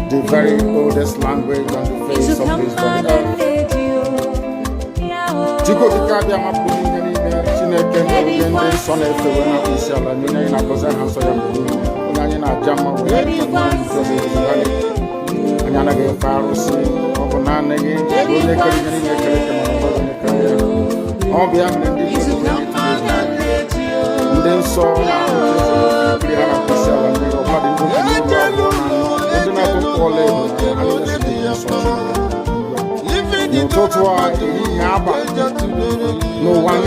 the very oldest language on the face of this earth. Chico di Cabia Mapuni, Chineke, and Son of the Winner, Isala, Nina, Goza, Hansoya, Nana Jama, Nana Farosi, Obanana, all the and then saw no one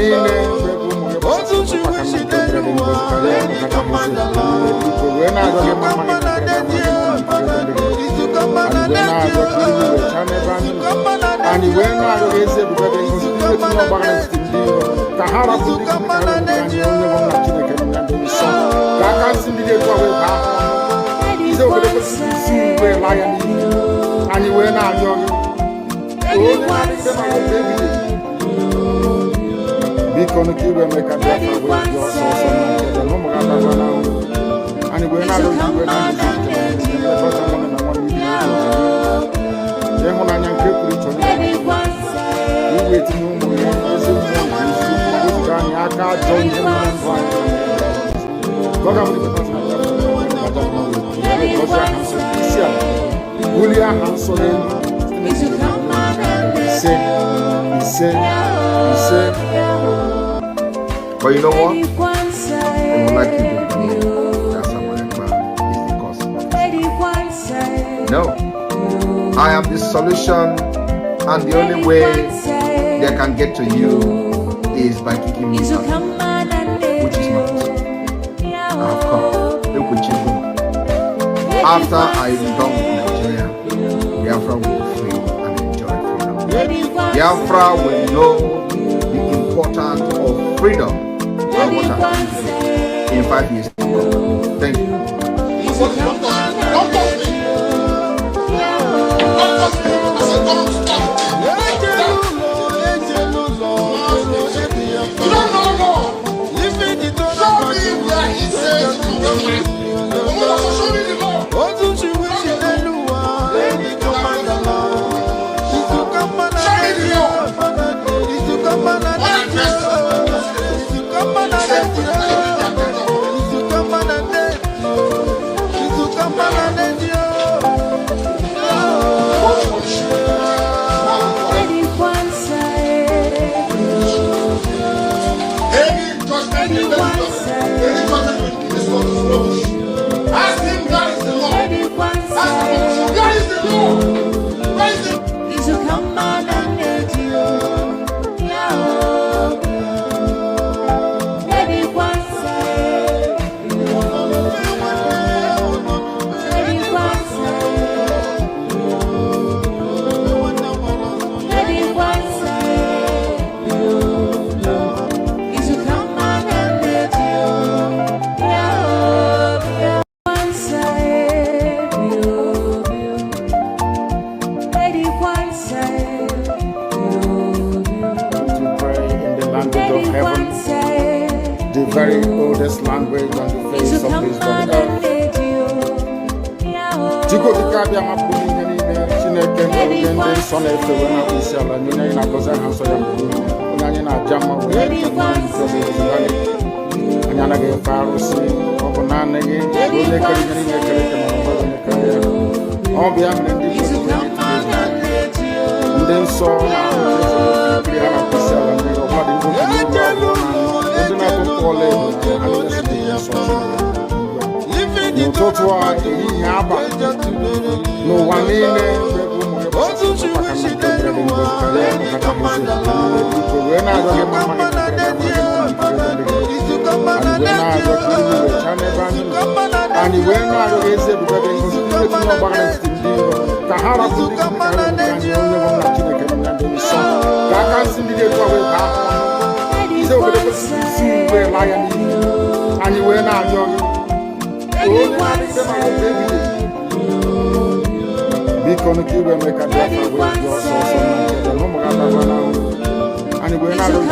and he went out of his but you know what? I would like you to believe that someone is the cause of this. No. I am the solution, and the only way they can get to you is by kicking me out, which is not. I have come. After I am done with Nigeria, Biafra will be free and enjoy freedom. Biafra will know the importance of freedom and what I can do in 5 years. Thank you. The very oldest language on the face of this earth. Chico di Cabia Mapuni, Chineke, and Son of the Winner, Isala, Nina, Goza, Hansoya, Nana Jama, Nana Farosi, Obanana, all the and then saw no one in and he went out of his and you were not young. Because you will make a difference with your source and you were not young.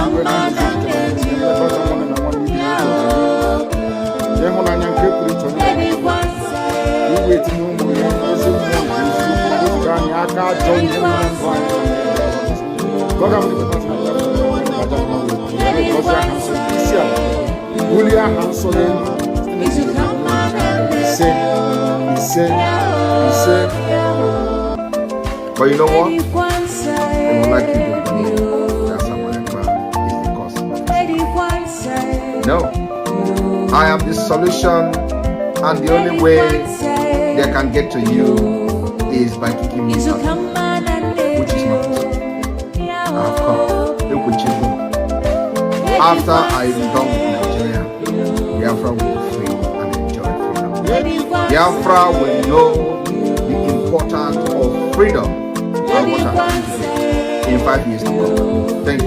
But you know what? They would like you to believe that Samoyekba is the cause of it. No. I am the solution, and the only way they can get to you is by kicking me out, which is not possible. I have come. Look what you do. After I am done with Nigeria, Biafra will be free and enjoy freedom. Biafra will know the importance of freedom and what happens in 5 years to come. Thank you.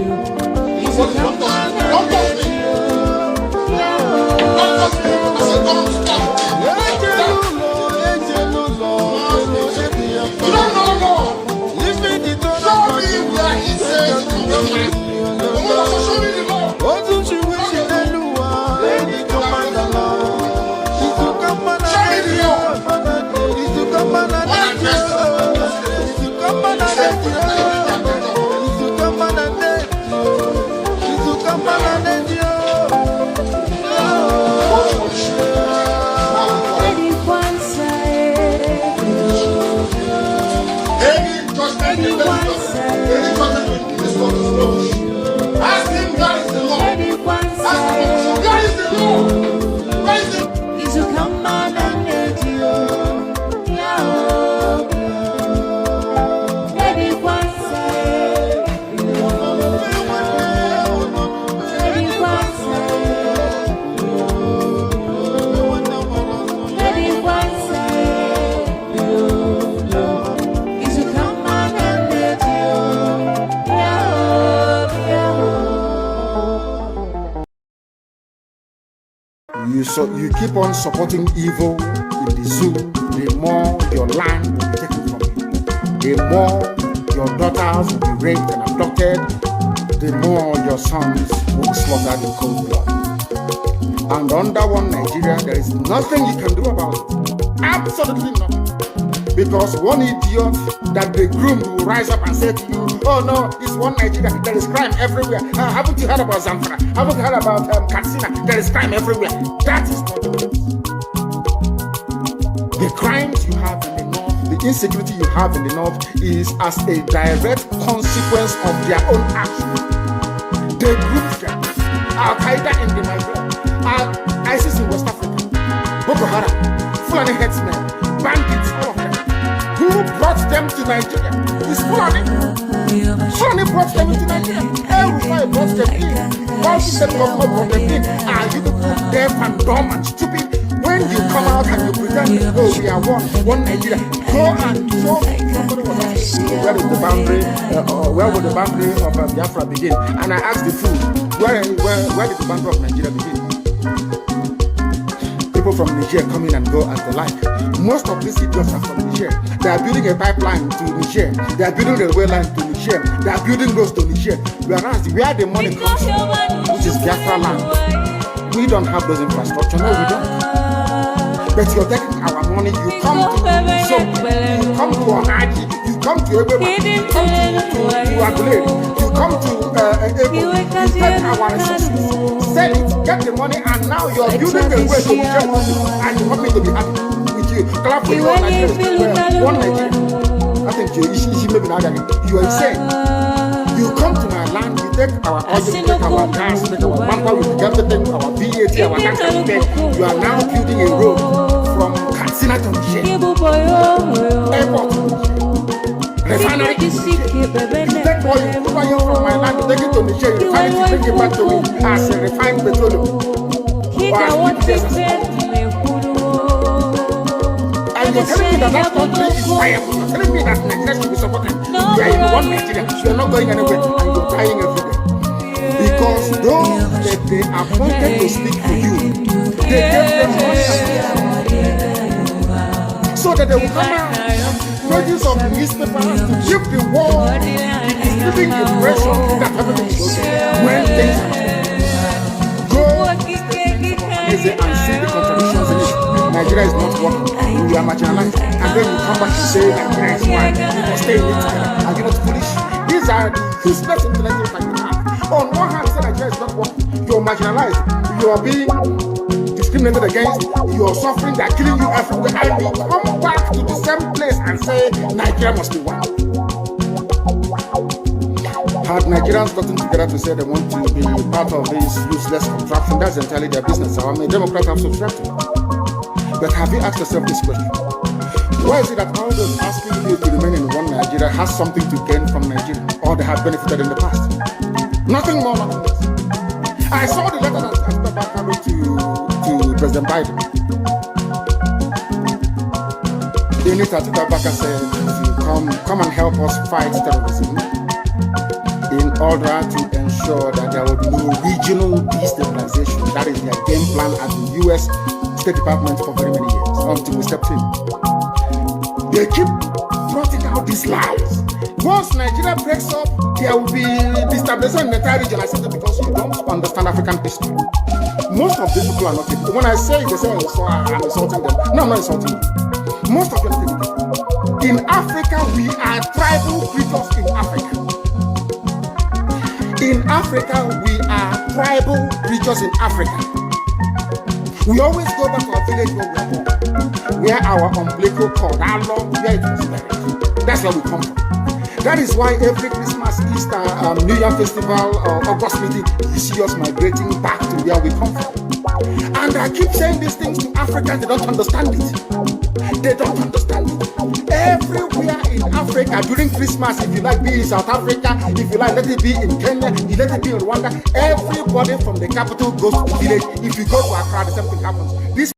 You keep on supporting evil in the zoo, the more your land will be taken from you. The more your daughters will be raped and abducted, the more your sons will be slaughtered in cold blood. And under one Nigeria, there is nothing you can do about it. Absolutely nothing. Because one idiot that they groomed will rise up and say to you, oh no, it's one Nigeria, there is crime everywhere. Haven't you heard about Zamfara? Haven't you heard about Katsina? There is crime everywhere. That is not the case. The crimes you have in the north, the insecurity you have in the north is as a direct consequence of their own actions. They grouped them. Al-Qaeda in the Nigeria, ISIS in West Africa, Boko Haram, Fulani headsmen, bandits, all of them. Who brought them to Nigeria? It's Fulani. Fulani brought them into Nigeria. Everybody brought them in. All the government brought them in. Are you deaf and dumb and stupid? When you come out and you pretend, oh, we are one Nigeria, go and show somebody was asking, where is the boundary, where will the boundary of Biafra begin? And I asked the fool, where did the boundary of Nigeria begin? People from Niger come in and go as they like. Most of these idiots are from Niger. They are building a pipeline to Niger. They are building a railway line to Niger. They are building roads to Niger. Whereas where the money comes from, which is Biafra land, we don't have those infrastructure. No, we don't. But you're taking our money. You come to Onaji, you come to Ebeba, you come to Agulere, you come to Ebo, you take our resources, sell it, get the money, and now you're building a way to Niger, and you want me to be happy with you. Clap for your Nigeria. One Nigeria. I think you may be you are insane. You come to my land, you take our oil, you take our gas, you take our bunker, you take everything, our VAT, our tax, you are now building a road from Katsina to Niger. Airport to Niger. Refinery to Niger. You take oil, you from my land, you take it to Niger, you refine it, you bring it back to me as a refined petroleum. And you're telling me that country is viable. You're telling me that Nigeria should be supported. You are in one Nigeria. You're not going anywhere and you're dying every day. Because those that they appointed to speak for you, they gave them money so that they will come out. Pages of the newspaper to give the world the impression that everything is okay. When things are go and see the contradictions in it. Nigeria is not working, we are marginalized, and then you come back to say Nigeria is fine, you must stay in it together. Are you not foolish? These are the useless intellectuals that you have. On one hand, you say Nigeria is not working, you're marginalized, you are being discriminated against, you're suffering, they're killing you everywhere, and you come back to the same place and say Nigeria must be one. Had Nigerians gotten together to say they want to be part of this useless contraption, that's entirely their business. I mean, Democrats have subscribed to it. But have you asked yourself this question? Why is it that all those asking you to remain in one Nigeria has something to gain from Nigeria, or they have benefited in the past? Nothing more, nothing less. I saw the letter that Kanu to President Biden. In it, Abubakar said, come and help us fight terrorism, in order to ensure that there will be no regional destabilization. That is their game plan at the U.S. State Department for very many years, until we stepped in. They keep trotting out these lies. Once Nigeria breaks up, there will be destabilization in the entire region. I said that because you don't understand African history. Most of these people are not taking it. When I say it, they say, oh, so I'm insulting them. No, I'm not insulting you. Most of them are taking it. In Africa, we are tribal creatures in Africa. In Africa, we are tribal creatures in Africa. We always go back to our village where we are born, where our umbilical cord, our long, where it was buried. That's where we come from. That is why every Christmas, Easter, New Year festival, or August meeting, you see us migrating back to where we come from. And I keep saying these things to Africans, they don't understand it. They don't understand it. Everywhere in Africa during Christmas, if you like, be in South Africa, if you like, let it be in Kenya, you let it be in Rwanda, everybody from the capital goes to the village. If you go to Accra, the same thing happens. This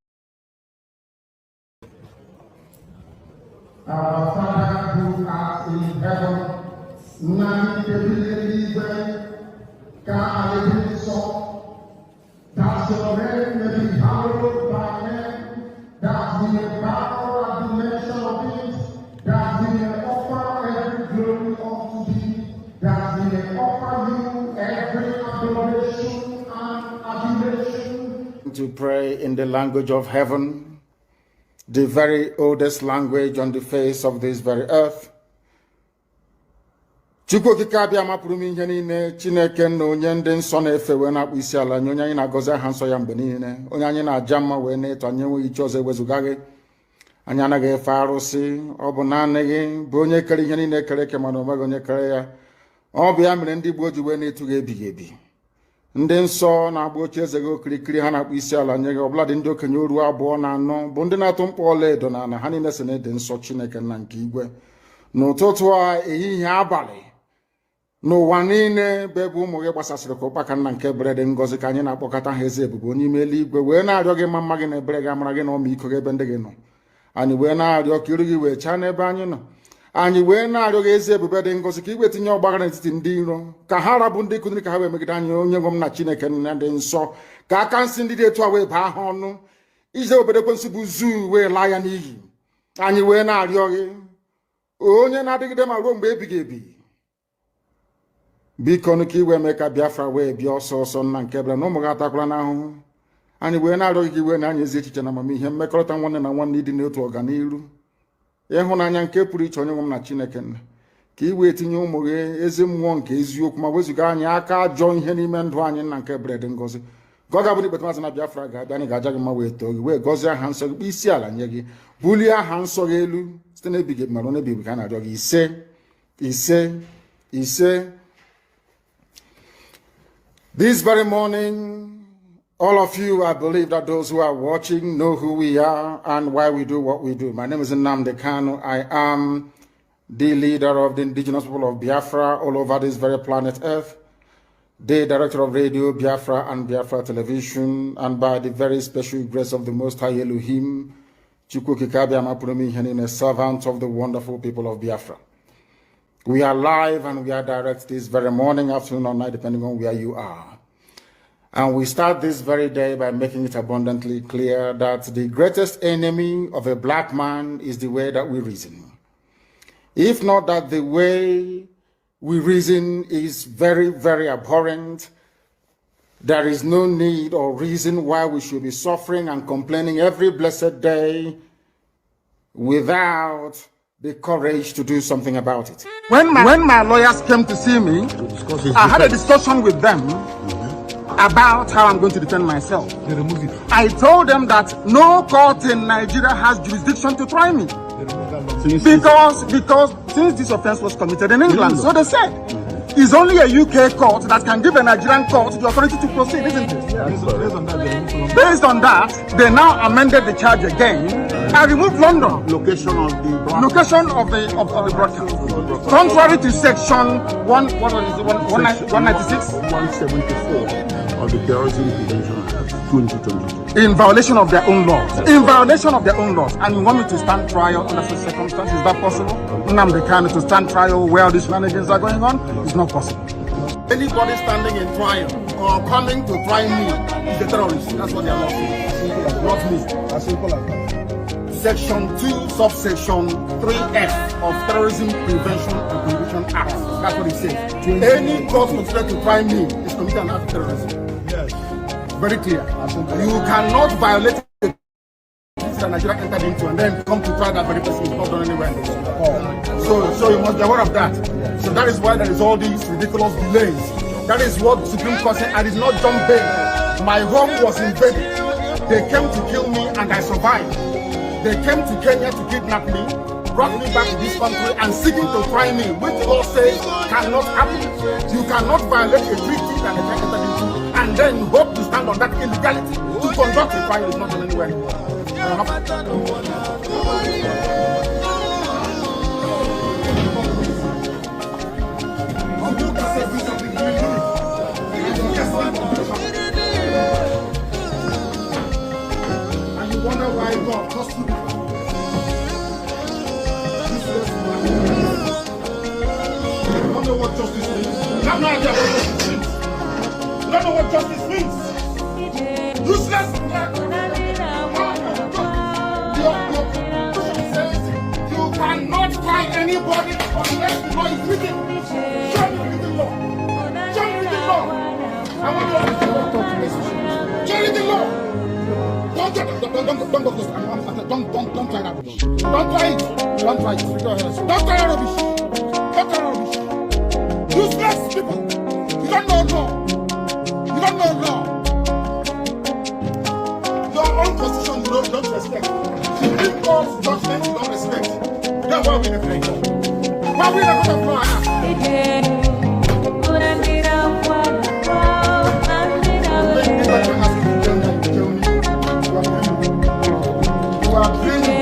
Our Father who art in heaven, Nnamdi that your name may be hallowed by men, that we may bow at the mention of it, that we may offer every glory unto thee, that we may offer you every adoration and adulation. to pray in the language of heaven, the very oldest language on the face of this very earth. Chukwu okike abịa mapụrụ m ihe niile, Chineke na onye ndị nsọ na-efe wee na-akpụ isi ala nye onye anyị na-agọzi aha nsọ ya mgbe niile, onye anyị na-aja mma wee na-eto anyị enweghị iche ọzọ ewezuga gị. Anyị anaghị efe arụsị, ọ bụ naanị gị bụ onye kere ihe niile kere eke mana onweghị onye kere ya. Ọ bụ ya mere ndị Igbo ji wee na-etu gị ebighị ebi. Ndị nsọ na-agba oche eze gị okirikiri ha na-akpụ isi ala nye gị, ọbụladị ndị okenye oru abụọ na anọ bụ ndị na-atụ mkpọ ọla edo na ala ha niile si na-ede nsọ Chineke nna nke igwe. N'ụtụtụ a, ehihie, abalị, n'ụwa niile bụ ebe ụmụ gị gbasasịrị ka ụkpaka nna nke ebere dị ngọzi ka anyị na-akpọkọta ha eze ebube onye ime eluigwe wee na-arịọ gị mma gị na ebere gị amara gị na ọmịiko gị ebe ndị gị nọ. Anyị wee na-arịọ ka iru gị wee chaa n'ebe anyị nọ. Anyị wee na-arịọ gị eze ebube dị ngọzi ka igwe tinye ọgbaghara n'etiti ndị iro, ka ha rabụ ndị kụziri ka ha wee megide anyị onye nwe m na Chineke nna dị nsọ, ka aka nsị ndị dị etu a wee baa ha ọnụ, ije obodo ekwensu bụ zuu wee laa ya n'iyi. Anyị wee na-arịọ gị onye na-adịgide ma ruo mgbe ebighị ebi, biko nụ ka iwe mee ka Biafra wee bịa ọsọ ọsọ nna nke ebere na ụmụ gị atakwala n'ahụhụ. Anyị wee na-arịọ gị iwe na anyị ezi echiche na amamihe, mmekọrịta nwanne na nwanne ịdị n'otu ọganiru, ịhụnanya nke pụrụ iche onye nwe m na Chineke nna, ka iwe etinye ụmụ gị ezi mmụọ nke eziokwu ma wezuga anyị aka ajọ ihe n'ime ndụ anyị nna nke ebere dị ngọzi. Gọ ga-abụ n'ikpeta mazị na Biafra ga-abịa, anyị ga-aja gị mma wee too gị wee gọzie aha nsọ gị, kpụ isi ala nye gị, bulie aha nsọ gị elu site n'ebighị ebi ma ruo n'ebighị ebi ka a na-arịọ gị ise ise ise. This very morning, all of you, I believe that those who are watching know who we are and why we do what we do. My name is Nnamdi Kanu. I am the leader of the indigenous people of Biafra all over this very planet Earth, the director of Radio Biafra and Biafra Television, and by the very special grace of the Most High Elohim, Chukwu Kikabia Mapurumi Henine, servant of the wonderful people of Biafra. We are live and we are direct this very morning, afternoon, or night, depending on where you are. And we start this very day by making it abundantly clear that the greatest enemy of a black man is the way that we reason. If not that the way we reason is very, very abhorrent, There is no need or reason why we should be suffering and complaining every blessed day without the courage to do something about it. When my lawyers came to see me, I had a discussion with them about how I'm going to defend myself. I told them that no court in Nigeria has jurisdiction to try me. Because since this offense was committed in England, so they said, it's only a UK court that can give a Nigerian court the authority to proceed, isn't it? Based on that, they now amended the charge again. I removed London. Location of the broadcast. Contrary to section 196, 174 of the Terrorism Prevention Act 2022. In violation of their own laws. In violation of their own laws. And you want me to stand trial under such circumstances? Is that possible? Nnamdi Kanu to stand trial where these shenanigans are going on? It's not possible. Anybody standing in trial or coming to try me is a terrorist. That's what they are not saying. Not me. As simple as that. Section 2, subsection 3F of Terrorism Prevention and Prohibition Act. That's what it says. Any court considered to try me is committed an act of terrorism. Yes. Very clear. You cannot violate the that Nigeria entered into and then come to try that very person is not done anywhere in the world. So you must be aware of that. So that is why there is all these ridiculous delays. That is what the Supreme Court said. I did not jump bail. My home was invaded. They came to kill me and I survived. They came to Kenya to kidnap me, brought me back to this country and seeking to try me, which law says cannot happen. You cannot violate a treaty that they entered into and then hope to stand on that illegality. To conduct a trial is not done anywhere. And you wonder why God cost you. What justice means. You have no idea what justice means. You don't know what justice means. Useless. You cannot find anybody unless the law is written. Show me the written law. Show me the written law. I want you to talk to me. Show me the law. Don't try that. Don't try it. Don't try it. Don't try rubbish. Don't try rubbish. Useless people. You don't know law. You don't know law. Your own constitution you don't respect. Supreme Court's judgment you don't respect. Then why are we in a place? Why are we in a court of law? You are dreaming.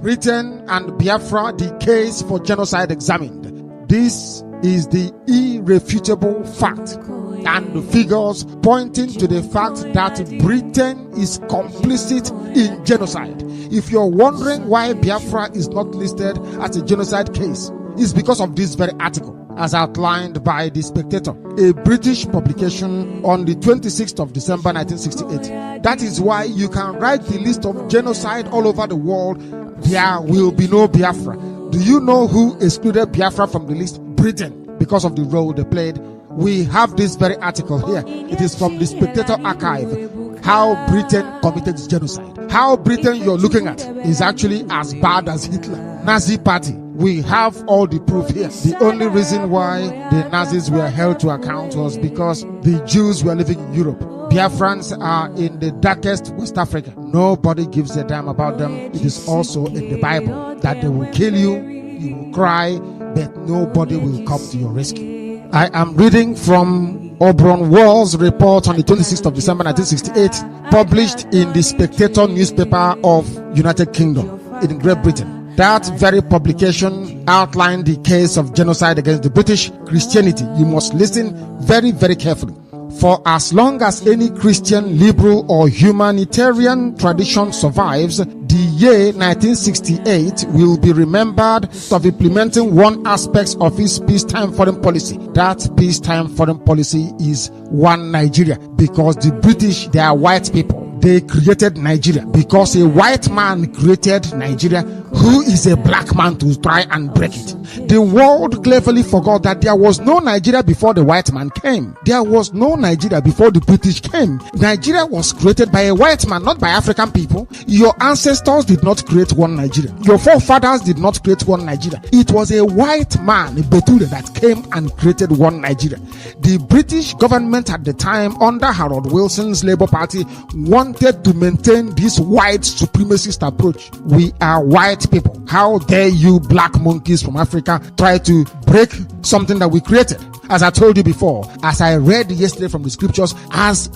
Britain and Biafra, the case for genocide examined. This is the irrefutable fact and the figures pointing to the fact that Britain is complicit in genocide. If you're wondering why Biafra is not listed as a genocide case, it's because of this very article, as outlined by The Spectator, a British publication on the 26th of December 1968. That is why you can write the list of genocide all over the world. There will be no Biafra. Do you know who excluded Biafra from the list? Britain, because of the role they played. We have this very article here. It is from the Spectator archive. How Britain committed genocide. How Britain you're looking at is actually as bad as Hitler. Nazi party. We have all the proof here. The only reason why the Nazis were held to account was because the Jews were living in Europe. Biafrans are in the darkest West Africa. Nobody gives a damn about them. It is also in the Bible that they will kill you, you will cry, but nobody will come to your rescue. I am reading from Obron Wall's report on the 26th of December 1968, published in the Spectator newspaper of United Kingdom in Great Britain. That very publication outlined the case of genocide against the British Christianity. You must listen very, very carefully. For as long as any Christian, liberal, or humanitarian tradition survives, the year 1968 will be remembered of implementing one aspect of its peacetime foreign policy. That peacetime foreign policy is one Nigeria, because the British, they are white people. They created Nigeria because a white man created Nigeria, who is a black man to try and break it. The world cleverly forgot that there was no Nigeria before the white man came. There was no Nigeria before the British came. Nigeria was created by a white man, not by African people. Your ancestors did not create one Nigeria. Your forefathers did not create one Nigeria. It was a white man, Betrayal, that came and created one Nigeria. The British government at the time, under Harold Wilson's Labour Party, wanted to maintain this white supremacist approach. We are white people. How dare you black monkeys from Africa try to break something that we created? As I told you before, as I read yesterday from the scriptures, as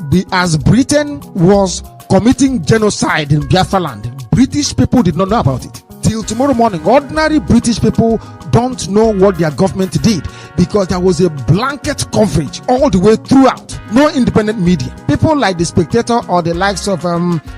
Britain was committing genocide in Biafra land, British people did not know about it. Till tomorrow morning, ordinary British people don't know what their government did, because there was a blanket coverage all the way throughout. No independent media. People like The Spectator or the likes of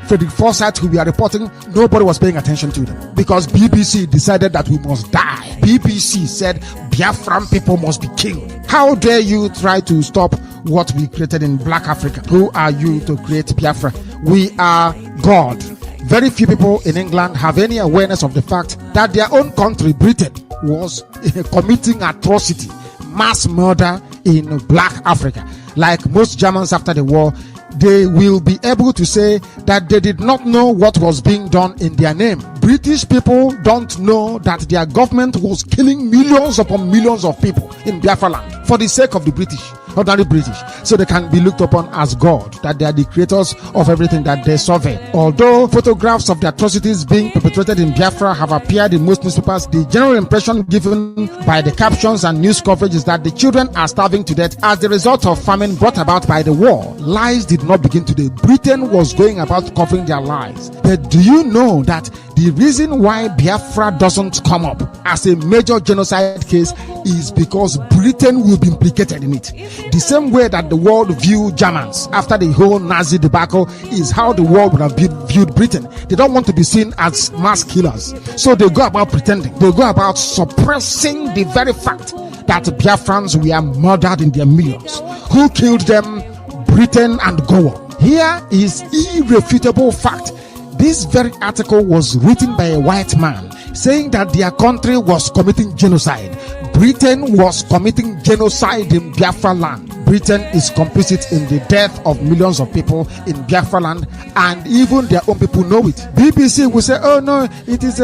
Frederick Forsyth, who we are reporting, nobody was paying attention to them, because BBC decided that we must die. BBC said Biafran people must be killed. How dare you try to stop what we created in Black Africa? Who are you to create Biafra? We are God. Very few people in England have any awareness of the fact that their own country, Britain, was committing atrocity, mass murder in Black Africa. Like most Germans after the war, they will be able to say that they did not know what was being done in their name. British people don't know that their government was killing millions upon millions of people in Biafra land for the sake of the British, ordinary British, so they can be looked upon as God, that they are the creators of everything that they survey. Although photographs of the atrocities being perpetrated in Biafra have appeared in most newspapers, the general impression given by the captions and news coverage is that the children are starving to death as the result of famine brought about by the war. Lies did not begin today. Britain was going about covering their lies. But do you know that the reason why Biafra doesn't come up as a major genocide case is because Britain will be implicated in it? The same way that the world viewed Germans after the whole Nazi debacle is how the world would have viewed Britain. They don't want to be seen as mass killers, so they go about pretending. They go about suppressing the very fact that Biafrans were murdered in their millions. Who killed them? Britain and go on. Here is irrefutable fact. This very article was written by a white man saying that their country was committing genocide. Britain was committing genocide in Biafra land. Britain is complicit in the death of millions of people in Biafra land, and even their own people know it. BBC will say, oh no, it is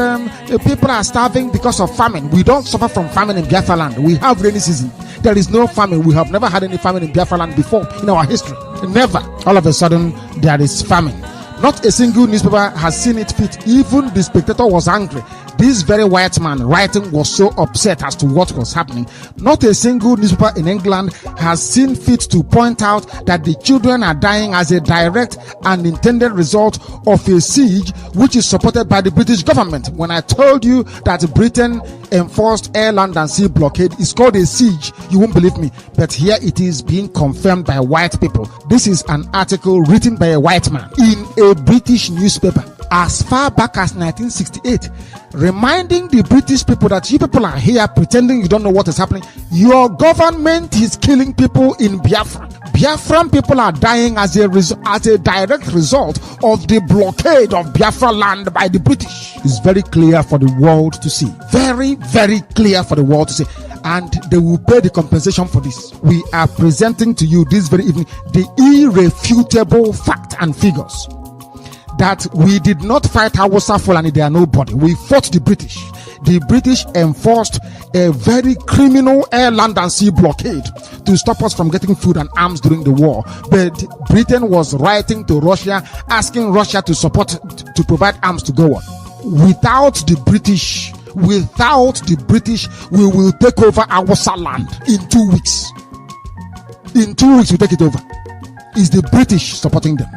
people are starving because of famine. We don't suffer from famine in Biafra land. We have rainy season. There is no famine. We have never had any famine in Biafra land before in our history. Never. All of a sudden, there is famine. Not a single newspaper has seen it fit. Even The Spectator was angry. This very white man writing was so upset as to what was happening. Not a single newspaper in England has seen fit to point out that the children are dying as a direct and intended result of a siege which is supported by the British government. When I told you that Britain enforced air, land and sea blockade, it's called a siege, you won't believe me. But here it is being confirmed by white people. This is an article written by a white man in a British newspaper as far back as 1968, reminding the British people that you people are here pretending you don't know what is happening. Your government is killing people in Biafra. Biafran people are dying as a direct result of the blockade of Biafra land by the British. It's very clear for the world to see. Very, very clear for the world to see. And they will pay the compensation for this. We are presenting to you this very evening the irrefutable fact and figures that we did not fight Hausa Fulani, they are nobody. We fought the British. The British enforced a very criminal air, land and sea blockade to stop us from getting food and arms during the war. But Britain was writing to Russia, asking Russia to provide arms to go on. Without the British, we will take over Hausa land in 2 weeks. In 2 weeks, we take it over. It's the British supporting them.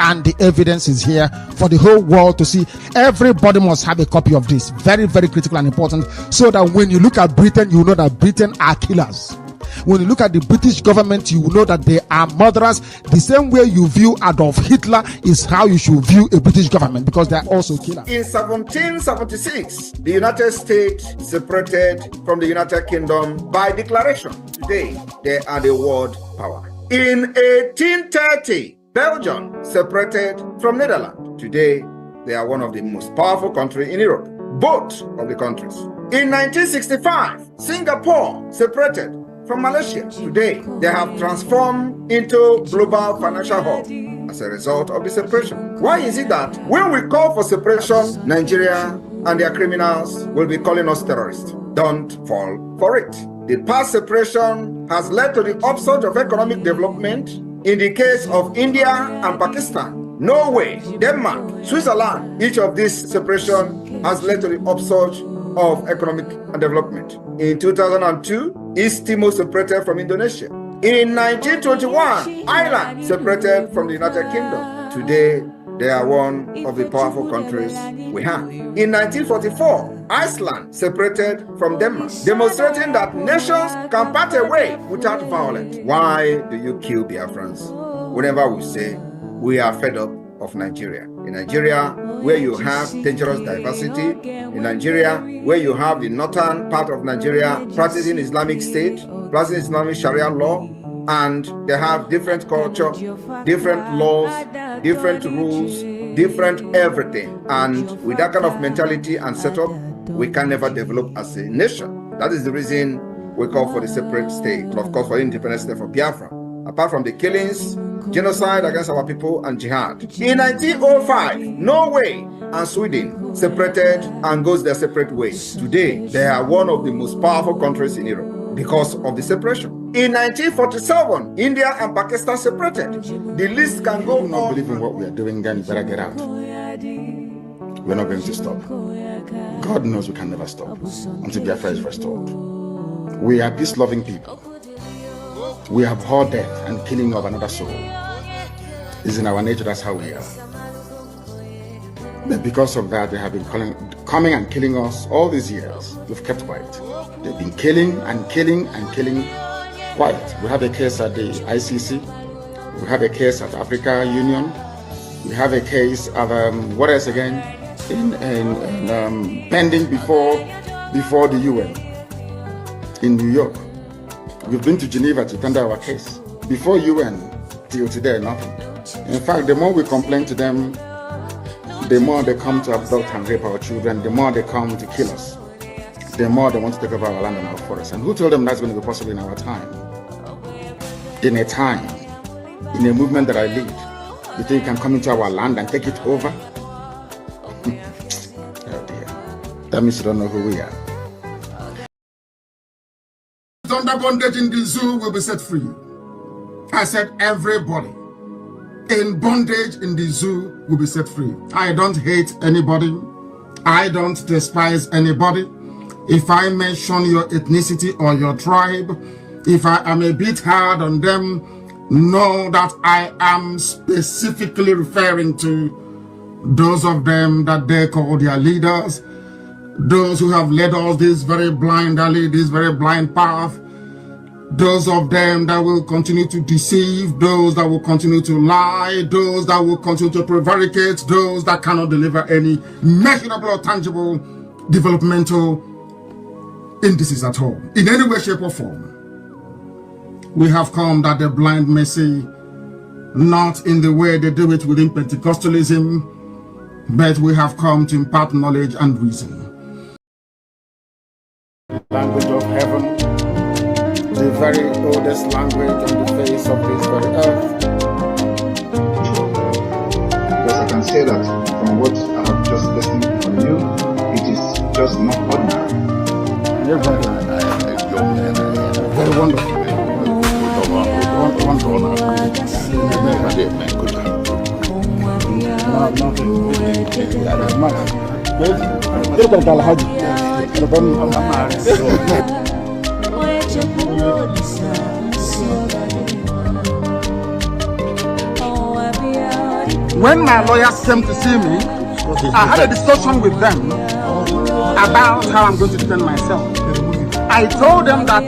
And the evidence is here for the whole world to see. Everybody must have a copy of this. Very, very critical and important, so that when you look at Britain, you know that Britain are killers. When you look at the British government, you will know that they are murderers. The same way you view Adolf Hitler is how you should view a British government, because they are also killers. In 1776, the United States separated from the United Kingdom by declaration. Today, they are the world power. In 1830, Belgium separated from Netherlands. Today, they are one of the most powerful countries in Europe. Both of the countries. In 1965, Singapore separated from Malaysia. Today, they have transformed into global financial hub as a result of the separation. Why is it that when we call for separation, Nigeria and their criminals will be calling us terrorists? Don't fall for it. The past separation has led to the upsurge of economic development in the case of India and Pakistan, Norway, Denmark, Switzerland. Each of these separation has led to the upsurge of economic development. In 2002, East Timor separated from Indonesia. In 1921, Ireland separated from the United Kingdom. Today, they are one of the powerful countries we have. In 1944, Iceland separated from Denmark, demonstrating that nations can part away without violence. Why do you kill Biafrans? Whenever we say we are fed up of Nigeria. In Nigeria, where you have dangerous diversity, in Nigeria, where you have the northern part of Nigeria practicing Islamic State, practicing Islamic Sharia law, and they have different culture, different laws, different rules, different everything. And with that kind of mentality and setup, we can never develop as a nation. That is the reason we call for the separate state, and of course for independent state for Biafra. Apart from the killings, genocide against our people, and jihad. In 1905, Norway and Sweden separated and goes their separate ways. Today, they are one of the most powerful countries in Europe because of the separation. In 1947, India and Pakistan separated. The list can go on. If you don't believe in what we are doing, then you better get out. We're not going to stop. God knows we can never stop until Biafra is restored. We are peace-loving people. We abhor death and killing of another soul. It's in our nature, that's how we are. But because of that, they have been coming and killing us all these years. We've kept quiet. They've been killing and killing and killing quiet. We have a case at the ICC. We have a case at Africa Union. We have a case of, what else again? Pending before the UN in New York. We've been to Geneva to tender our case. Before UN, till today, nothing. In fact, the more we complain to them, the more they come to abduct and rape our children, the more they come to kill us, the more they want to take over our land and our forests. And who told them that's going to be possible in our time? In a time, in a movement that I lead, you think you can come into our land and take it over? Oh dear. That means you don't know who we are. Under bondage in the zoo will be set free. I said everybody in bondage in the zoo will be set free. I don't hate anybody. I don't despise anybody. If I mention your ethnicity or your tribe, if I am a bit hard on them, know that I am specifically referring to those of them that they call their leaders, those who have led us this very blind alley, this very blind path, those of them that will continue to deceive, those that will continue to lie, those that will continue to prevaricate, those that cannot deliver any measurable or tangible developmental indices at all, in any way, shape, or form. We have come that the blind may see, not in the way they do it within Pentecostalism, but we have come to impart knowledge and reason. Language of heaven, the very oldest language on the face of this very earth. Because I can say that from what I have just listened from you, it is just not ordinary. Very wonderful. When my lawyers came to see me, I had a discussion with them about how I'm going to defend myself. I told them that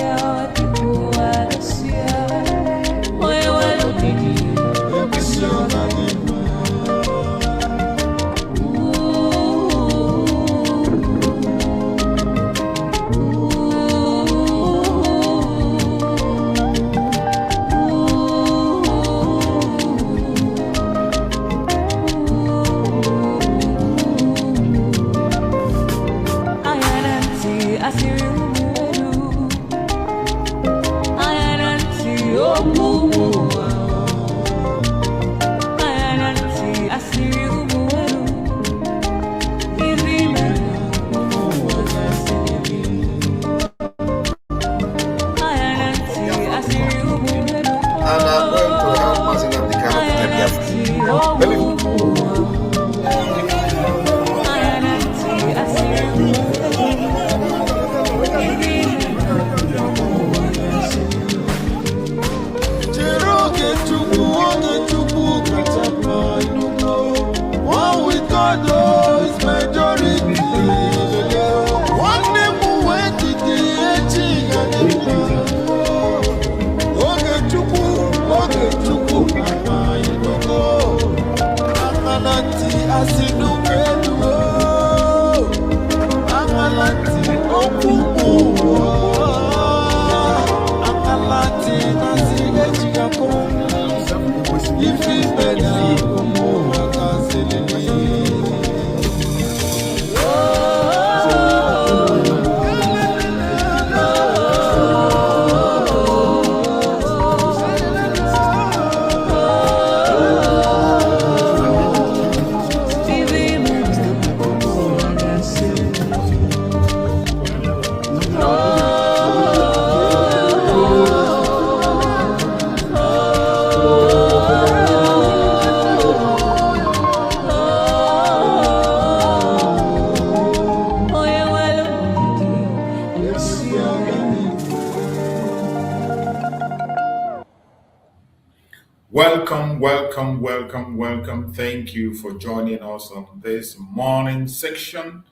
Welcome. Thank you for joining us on this morning section.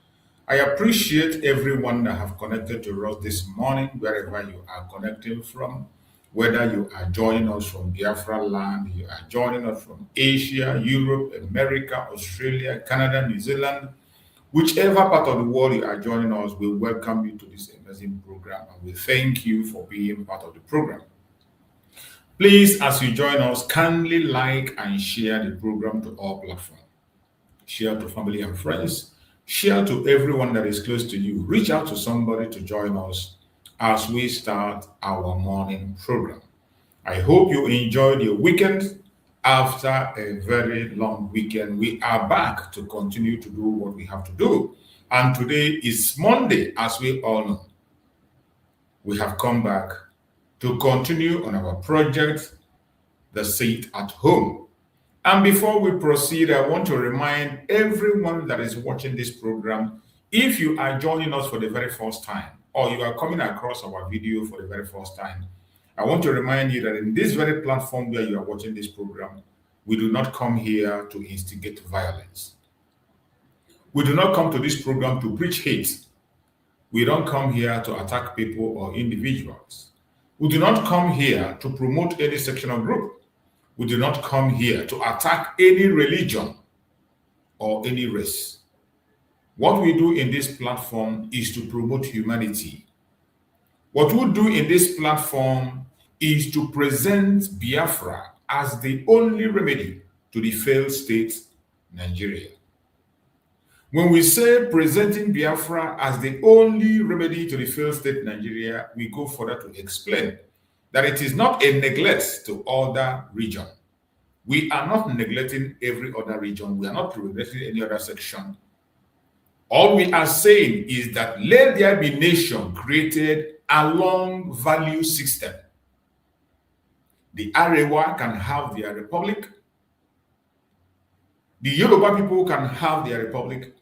I appreciate everyone that have connected to us this morning, wherever you are connecting from, whether you are joining us from Biafra land, you are joining us from Asia, Europe, America, Australia, Canada, New Zealand, whichever part of the world you are joining us, we welcome you to this amazing program and we thank you for being part of the program. Please, as you join us, kindly like and share the program to all platforms. Share to family and friends. Share to everyone that is close to you. Reach out to somebody to join us as we start our morning program. I hope you enjoyed your weekend. After a very long weekend, we are back to continue to do what we have to do. And today is Monday, as we all know. We have come back to continue on our project, The Seat at Home. And before we proceed, I want to remind everyone that is watching this program, if you are joining us for the very first time, or you are coming across our video for the very first time, I want to remind you that in this very platform where you are watching this program, we do not come here to instigate violence. We do not come to this program to preach hate. We don't come here to attack people or individuals. We do not come here to promote any section or group. We do not come here to attack any religion or any race. What we do in this platform is to promote humanity. What we do in this platform is to present Biafra as the only remedy to the failed state, Nigeria. When we say presenting Biafra as the only remedy to the failed state Nigeria, we go further to explain that it is not a neglect to other region. We are not neglecting every other region. We are not neglecting any other section. All we are saying is that let there be nation created along value system. The Arewa can have their republic. The Yoruba people can have their republic.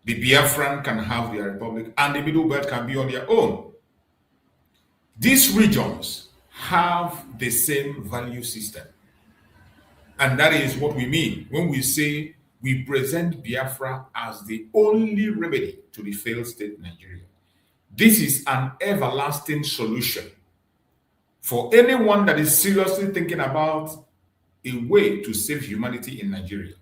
The Biafran can have their republic, and the Middle Belt can be on their own. These regions have the same value system. And that is what we mean when we say we present Biafra as the only remedy to the failed state Nigeria. This is an everlasting solution for anyone that is seriously thinking about a way to save humanity in Nigeria.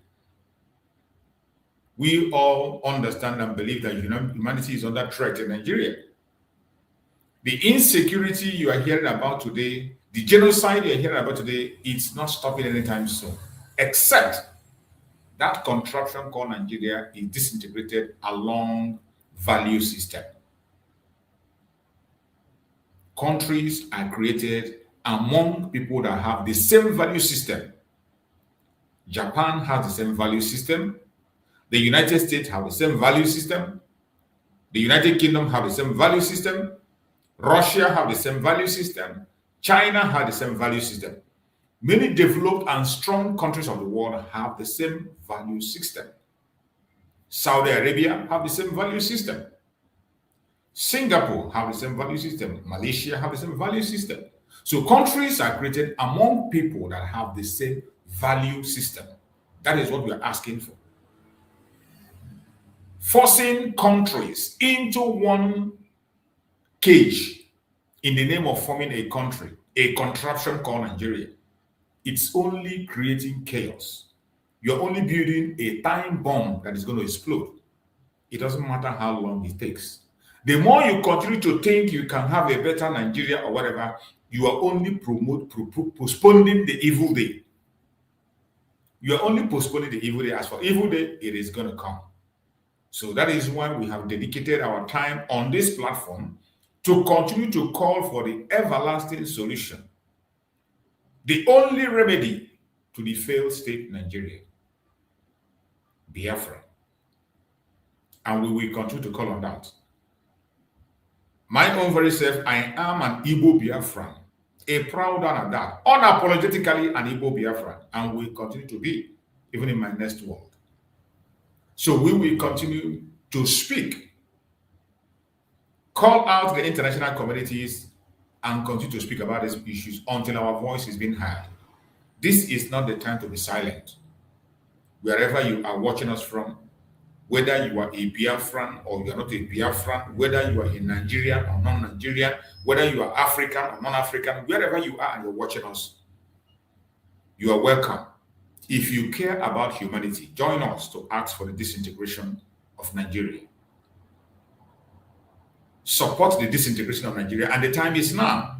We all understand and believe that humanity is under threat in Nigeria. The insecurity you are hearing about today, the genocide you are hearing about today, it's not stopping anytime soon, except that contraption called Nigeria is disintegrated along value system. Countries are created among people that have the same value system. Japan has the same value system. The United States have the same value system. The United Kingdom have the same value system. Russia have the same value system. China has the same value system. Many developed and strong countries of the world have the same value system. Saudi Arabia have the same value system. Singapore have the same value system. Malaysia have the same value system. So countries are created among people that have the same value system. That is what we are asking for. Forcing countries into one cage in the name of forming a country, a contraption called Nigeria, it's only creating chaos. You're only building a time bomb that is going to explode. It doesn't matter how long it takes. The more you continue to think you can have a better Nigeria or whatever, you are only postponing the evil day. You are only postponing the evil day. As for evil day, it is going to come. So that is why we have dedicated our time on this platform to continue to call for the everlasting solution, the only remedy to the failed state Nigeria, Biafra. And we will continue to call on that. My own very self, I am an Igbo Biafran, a proud one at that, unapologetically an Igbo Biafran, and will continue to be, even in my next world. So we will continue to speak, call out the international communities, and continue to speak about these issues until our voice is being heard. This is not the time to be silent. Wherever you are watching us from, whether you are a Biafran or you are not a Biafran, whether you are a Nigerian or non-Nigerian, whether you are African or non-African, wherever you are and you're watching us, you are welcome. If you care about humanity, join us to ask for the disintegration of Nigeria. Support the disintegration of Nigeria, and the time is now.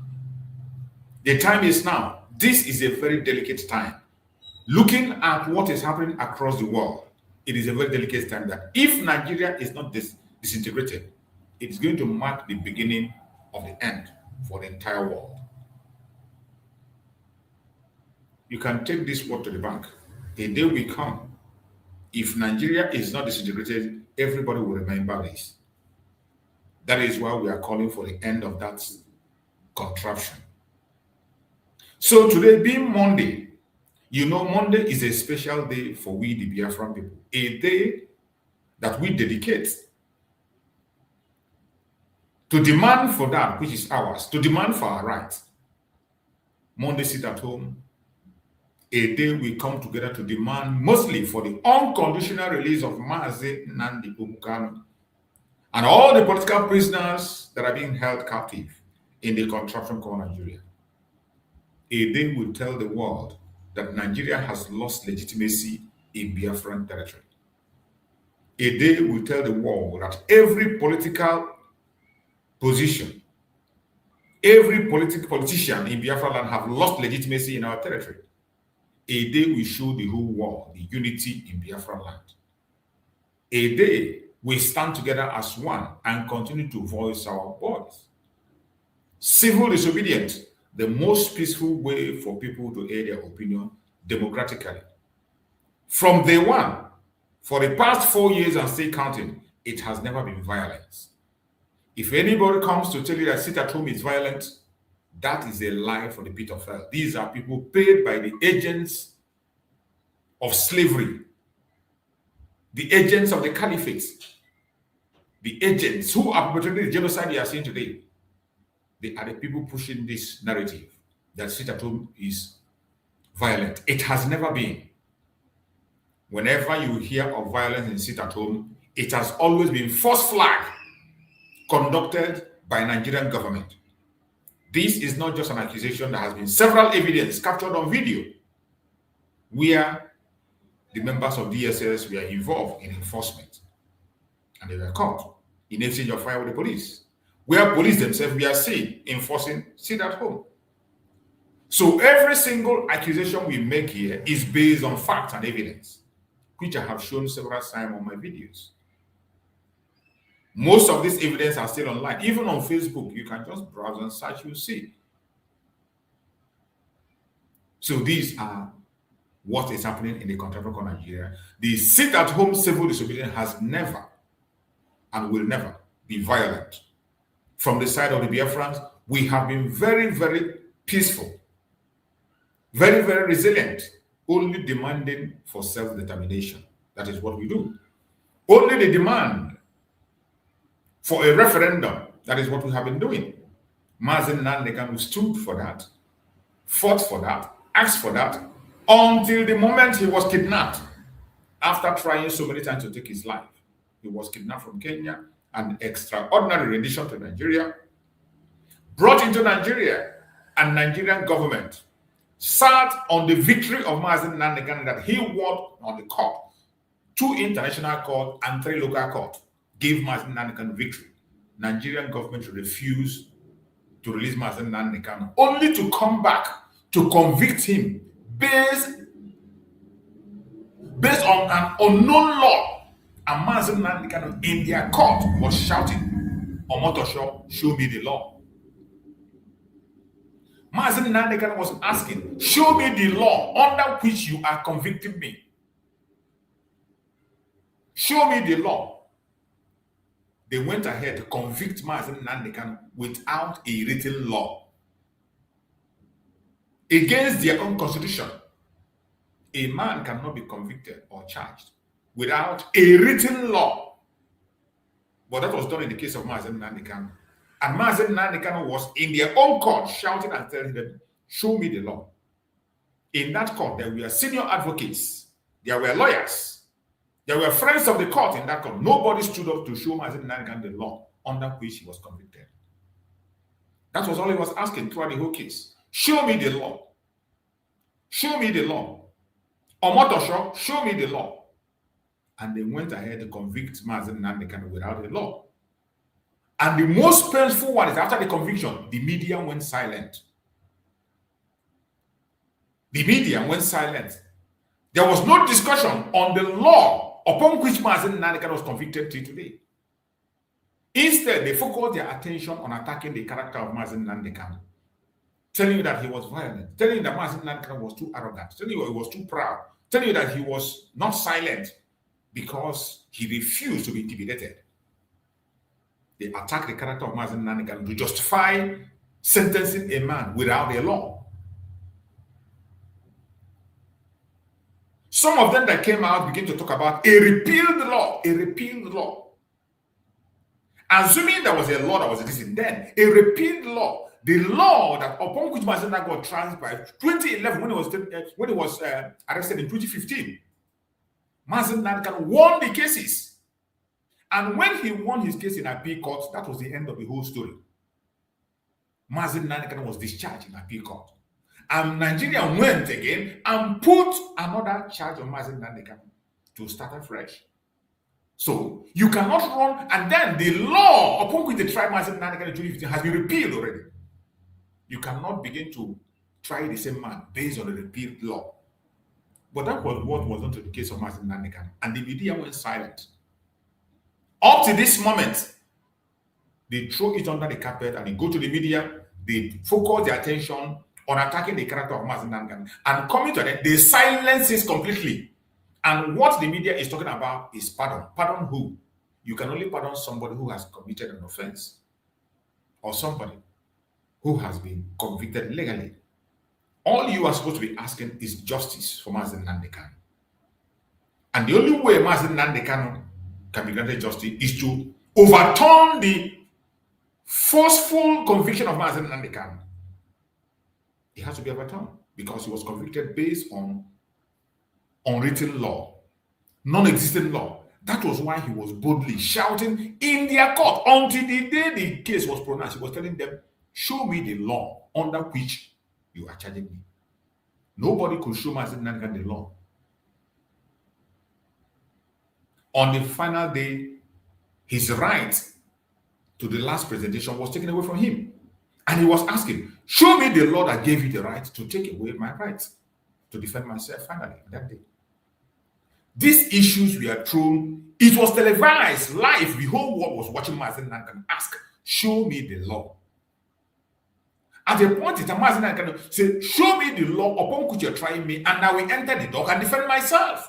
The time is now. This is a very delicate time. Looking at what is happening across the world, it is a very delicate time that if Nigeria is not disintegrated, it is going to mark the beginning of the end for the entire world. You can take this word to the bank. A day will come. If Nigeria is not disintegrated, everybody will remember this. That is why we are calling for the end of that contraption. So today being Monday, you know, Monday is a special day for we, the Biafran people. A day that we dedicate to demand for that which is ours, to demand for our rights. Monday, sit at home. A day we come together to demand mostly for the unconditional release of Nnamdi Kanu and all the political prisoners that are being held captive in the contraption called Nigeria. A day will tell the world that Nigeria has lost legitimacy in Biafran territory. A day will tell the world that every political position, every politician in Biafra land have lost legitimacy in our territory. A day will show the whole world the unity in Biafra land. A day we stand together as one and continue to voice our voice. Civil disobedience, the most peaceful way for people to air their opinion democratically. From day one, for the past 4 years and still counting, it has never been violence. If anybody comes to tell you that sit at home is violent, that is a lie for the pit of hell. These are people paid by the agents of slavery, the agents of the caliphate, the agents who are perpetrating the genocide you are seeing today. They are the people pushing this narrative that sit at home is violent. It has never been. Whenever you hear of violence in sit at home, it has always been false flag conducted by Nigerian government. This is not just an accusation. There has been several evidence captured on video where the members of DSS were involved in enforcement and they were caught in exchange of fire with the police, where police themselves were seen enforcing sit at home. So every single accusation we make here is based on facts and evidence, which I have shown several times on my videos. Most of this evidence are still online. Even on Facebook, you can just browse and search, you'll see. So these are what is happening in the contemporary Nigeria. The sit-at-home civil disobedience has never and will never be violent. From the side of the Biafrans, we have been very, very peaceful, very, very resilient, only demanding for self-determination. That is what we do. Only the demand for a referendum. That is what we have been doing. Mazen Nnamdi stood for that, fought for that, asked for that, until the moment he was kidnapped. After trying so many times to take his life, he was kidnapped from Kenya, an extraordinary rendition to Nigeria, brought into Nigeria, and Nigerian government sat on the victory of Mazen Nnamdi that he won on the court. 2 international courts and 3 local courts gave Mazen Nnamdi victory. Nigerian government refused to release Mazen Nnamdi, only to come back to convict him based on an unknown law. And Mazen Nnamdi in their court was shouting, "Omotosho, show me the law." Mazen Nnamdi was asking, "Show me the law under which you are convicting me. Show me the law." They went ahead to convict Mazen Nnamdi without a written law, against their own constitution. A man cannot be convicted or charged without a written law. But that was done in the case of Mazen Nnamdi. And Mazen Nnamdi was in their own court shouting and telling them, "Show me the law." In that court, there were senior advocates, there were lawyers, there were friends of the court in that court. Nobody stood up to show Mazen Nnamdi the law under which he was convicted. That was all he was asking throughout the whole case. Show me the law. Show me the law. Omotosho, show me the law. And they went ahead to convict Mazen Nnamdi without a law. And the most painful one is after the conviction, the media went silent. The media went silent. There was no discussion on the law upon which Mazen Nnamdi was convicted till today. Instead, they focused their attention on attacking the character of Mazen Nnamdi, telling you that he was violent, telling you that Mazen Nnamdi was too arrogant, telling you he was too proud, telling you that he was not silent because he refused to be intimidated. They attacked the character of Mazen Nnamdi to justify sentencing a man without a law. Some of them that came out begin to talk about a repealed law, a repealed law. Assuming there was a law that was existing then, a repealed law, the law that upon which Mazen Nnamdi got tried by 2011 when he was arrested in 2015, Mazen Nnamdi won the cases. And when he won his case in appeal court, that was the end of the whole story. Mazen Nnamdi was discharged in appeal court. And Nigeria went again and put another charge on Mazen Nnamdi to start afresh. So you cannot run, and then the law upon which they tried Mazen Nnamdi in 2015 has been repealed already. You cannot begin to try the same man based on the repealed law. But that was what was done to the case of Mazen Nnamdi, and the media went silent. Up to this moment, they throw it under the carpet and they go to the media, they focus their attention on attacking the character of Mazen Nnamdi, and coming to it, they silence it completely. And what the media is talking about is pardon. Pardon who? You can only pardon somebody who has committed an offense, or somebody who has been convicted legally. All you are supposed to be asking is justice for Mazen Nnamdi. And the only way Mazen Nnamdi can be granted justice is to overturn the forceful conviction of Mazen Nnamdi. It has to be overturned because he was convicted based on unwritten law, non-existent law. That was why he was boldly shouting in their court until the day the case was pronounced. He was telling them, "Show me the law under which you are charging me." Nobody could show Mazen Nnamdi the law. On the final day, his right to the last presentation was taken away from him. And he was asking, "Show me the law that gave you the right to take away my rights to defend myself finally that day." These issues were thrown. It was televised live. The whole world was watching Mazen Nnamdi ask, "Show me the law." At a point in time, Mazi Nnamdi Kanu said, show me the law upon which you're trying me, and I will enter the dock and defend myself.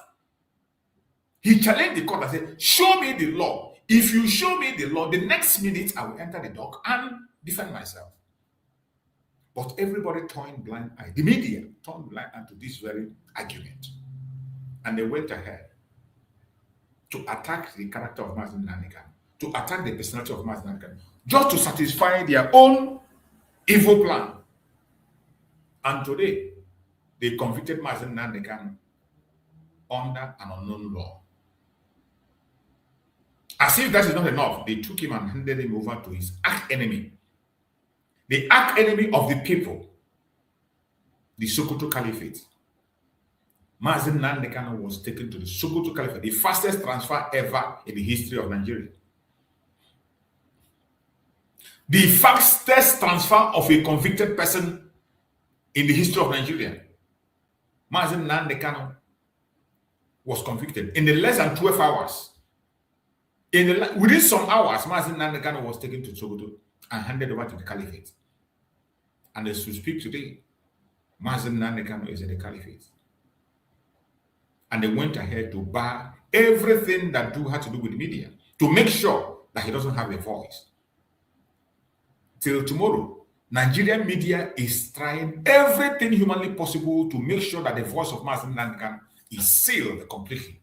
He challenged the court and said, show me the law. If you show me the law, the next minute I will enter the dock and defend myself. But everybody turned blind eye. The media turned blind eye to this very argument. And they went ahead to attack the character of Mazi Nnamdi Kanu, to attack the personality of Mazi Nnamdi Kanu, just to satisfy their own evil plan. And today, they convicted Mazi Nnamdi Kanu under an unknown law. As if that is not enough, they took him and handed him over to his arch-enemy. The arch-enemy of the people, the Sokoto Caliphate. Mazi Nnamdi Kanu was taken to the Sokoto Caliphate, the fastest transfer ever in the history of Nigeria. The fastest transfer of a convicted person in the history of Nigeria. Mazi Nnamdi Kanu was convicted in the less than 12 hours. Within some hours, Mazi Nnamdi Kanu was taken to Sokoto and handed over to the Caliphate. And as we speak today, Mazi Nnamdi Kanu is in the Caliphate. And they went ahead to bar everything that had to do with the media to make sure that he doesn't have a voice. Till tomorrow, Nigerian media is trying everything humanly possible to make sure that the voice of Mazi Nnamdi Kanu is sealed completely.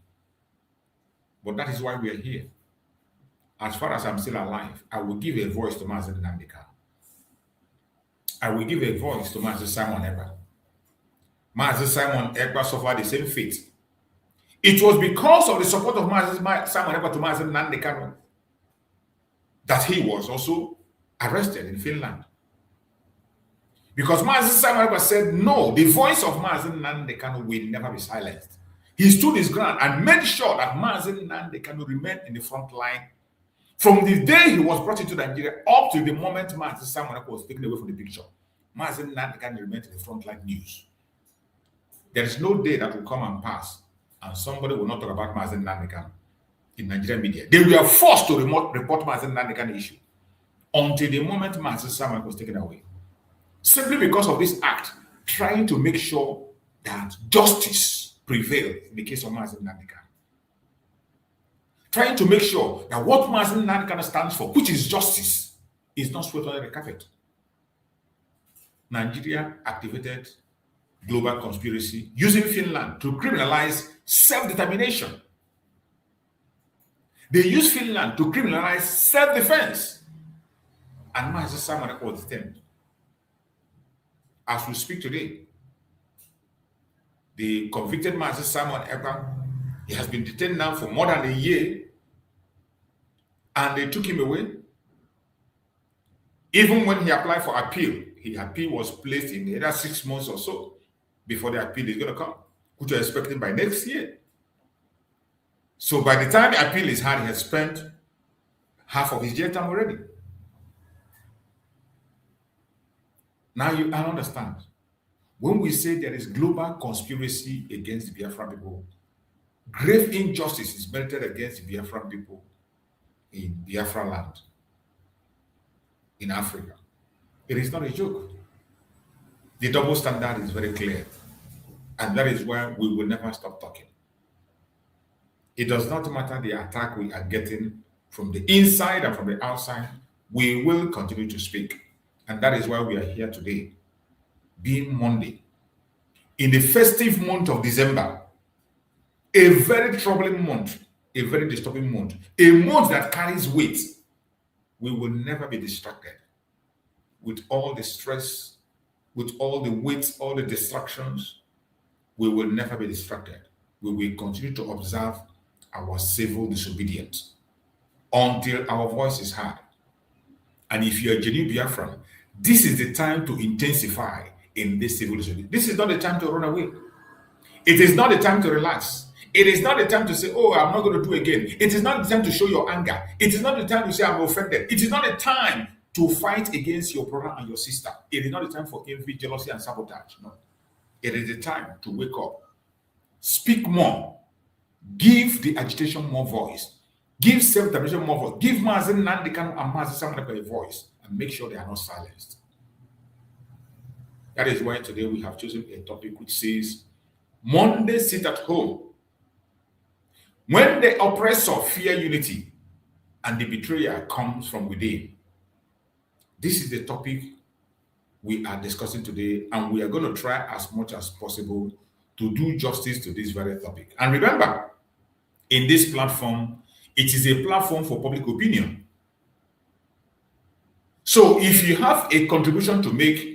But that is why we are here. As far as I'm still alive, I will give a voice to Mazi Nnamdi Kanu. I will give a voice to Mazi Simon Ekpa. Mazi Simon Ekpa suffered the same fate. It was because of the support of Mazi Simon Ekpa to Mazi Nnamdi Kanu that he was also arrested in Finland. Because Mazi Simon Ekpa said, no, the voice of Mazi Nnamdi Kanu will never be silenced. He stood his ground and made sure that Mazi Nnamdi Kanu remained in the front line from the day he was brought into Nigeria up to the moment Mazi Simon Ekpa was taken away from the picture. Mazi Nnamdi Kanu remained in the front line news. There is no day that will come and pass and somebody will not talk about Mazi Nnamdi Kanu in Nigerian media. They were forced to report Mazi Nnamdi Kanu issue until the moment Mazi Simon Ekpa was taken away. Simply because of this act, trying to make sure that justice prevailed in the case of Mazi Nnamdi Kanu. Trying to make sure that what Mazi Nnamdi Kanu stands for, which is justice, is not swept under the carpet. Nigeria activated global conspiracy using Finland to criminalize self-determination. They used Finland to criminalize self-defense. And Mazi Simon Ekpa was detained. As we speak today, the convicted Mazi Simon Ekpa, he has been detained now for more than a year, and they took him away. Even when he applied for appeal, his appeal was placed in either 6 months or so before the appeal is going to come, which we're expecting by next year. So by the time the appeal is had, he has spent half of his jail time already. Now I understand. When we say there is global conspiracy against the Biafran people, grave injustice is meted against the Biafran people in Biafra land, in Africa. It is not a joke. The double standard is very clear. And that is why we will never stop talking. It does not matter the attack we are getting from the inside and from the outside, we will continue to speak. And that is why we are here today, being Monday, in the festive month of December, a very troubling month, a very disturbing month, a month that carries weight. We will never be distracted with all the stress, with all the weight, all the distractions. We will never be distracted. We will continue to observe our civil disobedience until our voice is heard. And if you're a genuine Biafran, this is the time to intensify in this civil disobedience. This is not the time to run away. It is not the time to relax. It is not the time to say, oh, I'm not going to do again. It is not the time to show your anger. It is not the time to say, I'm offended. It is not the time to fight against your brother and your sister. It is not the time for envy, jealousy, and sabotage. No. It is the time to wake up. Speak more. Give the agitation more voice. Give self-determination more voice. Give Mazi Nnamdi Kanu and Mazi Simon Ekpa a voice. And make sure they are not silenced. That is why today we have chosen a topic which says, Monday sit at home. When the oppressor fear unity and the betrayer comes from within. This is the topic we are discussing today, and we are going to try as much as possible to do justice to this very topic. And remember, in this platform, it is a platform for public opinion. So if you have a contribution to make,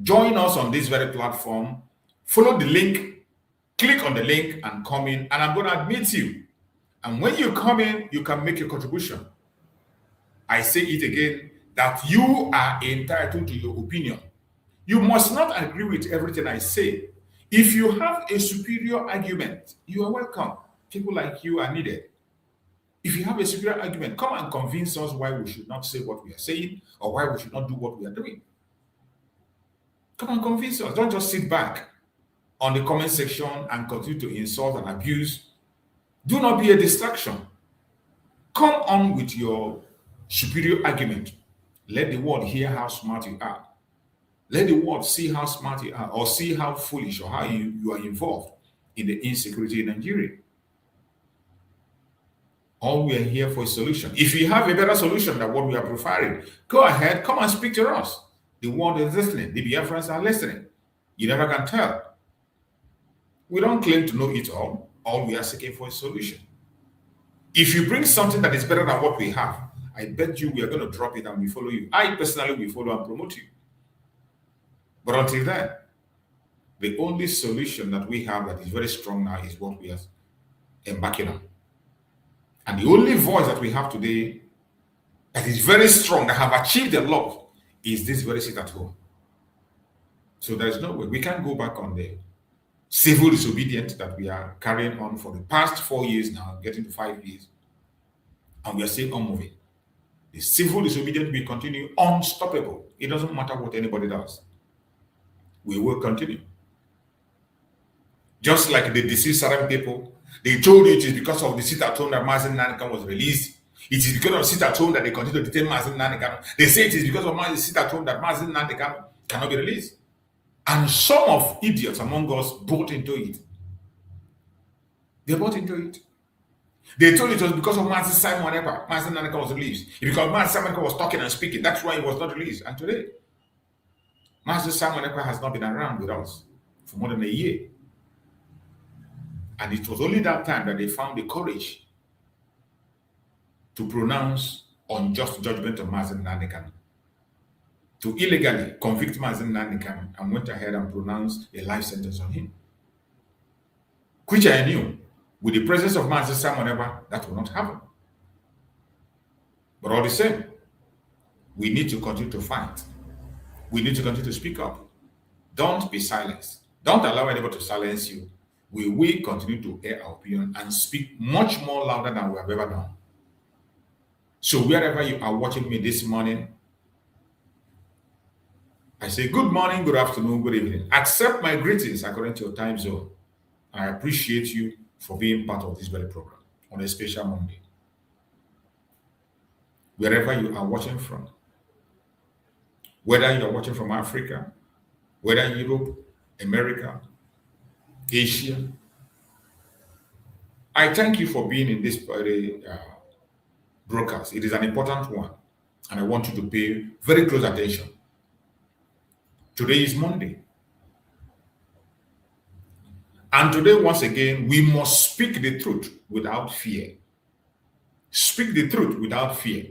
join us on this very platform, follow the link, click on the link and come in, and I'm going to admit you. And when you come in, you can make a contribution. I say it again, that you are entitled to your opinion. You must not agree with everything I say. If you have a superior argument, you are welcome. People like you are needed. If you have a superior argument, come and convince us why we should not say what we are saying or why we should not do what we are doing. Come and convince us. Don't just sit back on the comment section and continue to insult and abuse. Do not be a distraction. Come on with your superior argument. Let the world hear how smart you are. Let the world see how smart you are, or see how foolish or how you are involved in the insecurity in Nigeria. All we are here for is solution. If you have a better solution than what we are providing, go ahead, come and speak to us. The world is listening. The Biafrans are listening. You never can tell. We don't claim to know it all. All we are seeking for is solution. If you bring something that is better than what we have, I bet you we are going to drop it and we follow you. I personally will follow and promote you. But until then, the only solution that we have that is very strong now is what we are embarking on. And the only voice that we have today that is very strong, that have achieved a lot, is this very sit at home. So there is no way. We can't go back on the civil disobedience that we are carrying on for the past 4 years now, getting to 5 years. And we are still unmoving. The civil disobedience will continue unstoppable. It doesn't matter what anybody does. We will continue. Just like the deceased Saram people, they told you it is because of the sit at home that Mazen Nanikan was released. It is because of sit at home that they continue to detain Mazen Nanikan. They say it is because of sit at home that Mazen Nanikan cannot be released. And some of idiots among us bought into it. They bought into it. They told it was because of Mazen Simon Ekpa, Mazen Nanikan was released. Because Mazen Simon Ekpa was talking and speaking, that's why he was not released. And today, Mazen Simon Ekpa has not been around with us for more than a year. And it was only that time that they found the courage to pronounce unjust judgment on Mazen Nanikan, to illegally convict Mazen Nanikan, and went ahead and pronounced a life sentence on him. Which I knew, with the presence of Mazen Simon Ekpa, that will not happen. But all the same, we need to continue to fight. We need to continue to speak up. Don't be silenced. Don't allow anybody to silence you. We will continue to air our opinion and speak much more louder than we have ever done. So wherever you are watching me this morning, I say good morning, good afternoon, good evening. Accept my greetings according to your time zone. I appreciate you for being part of this very program on a special Monday. Wherever you are watching from, whether you're watching from Africa, whether Europe, America, Asia, I thank you for being in this broadcast. It is an important one, and I want you to pay very close attention. Today is Monday. And today, once again, we must speak the truth without fear. Speak the truth without fear.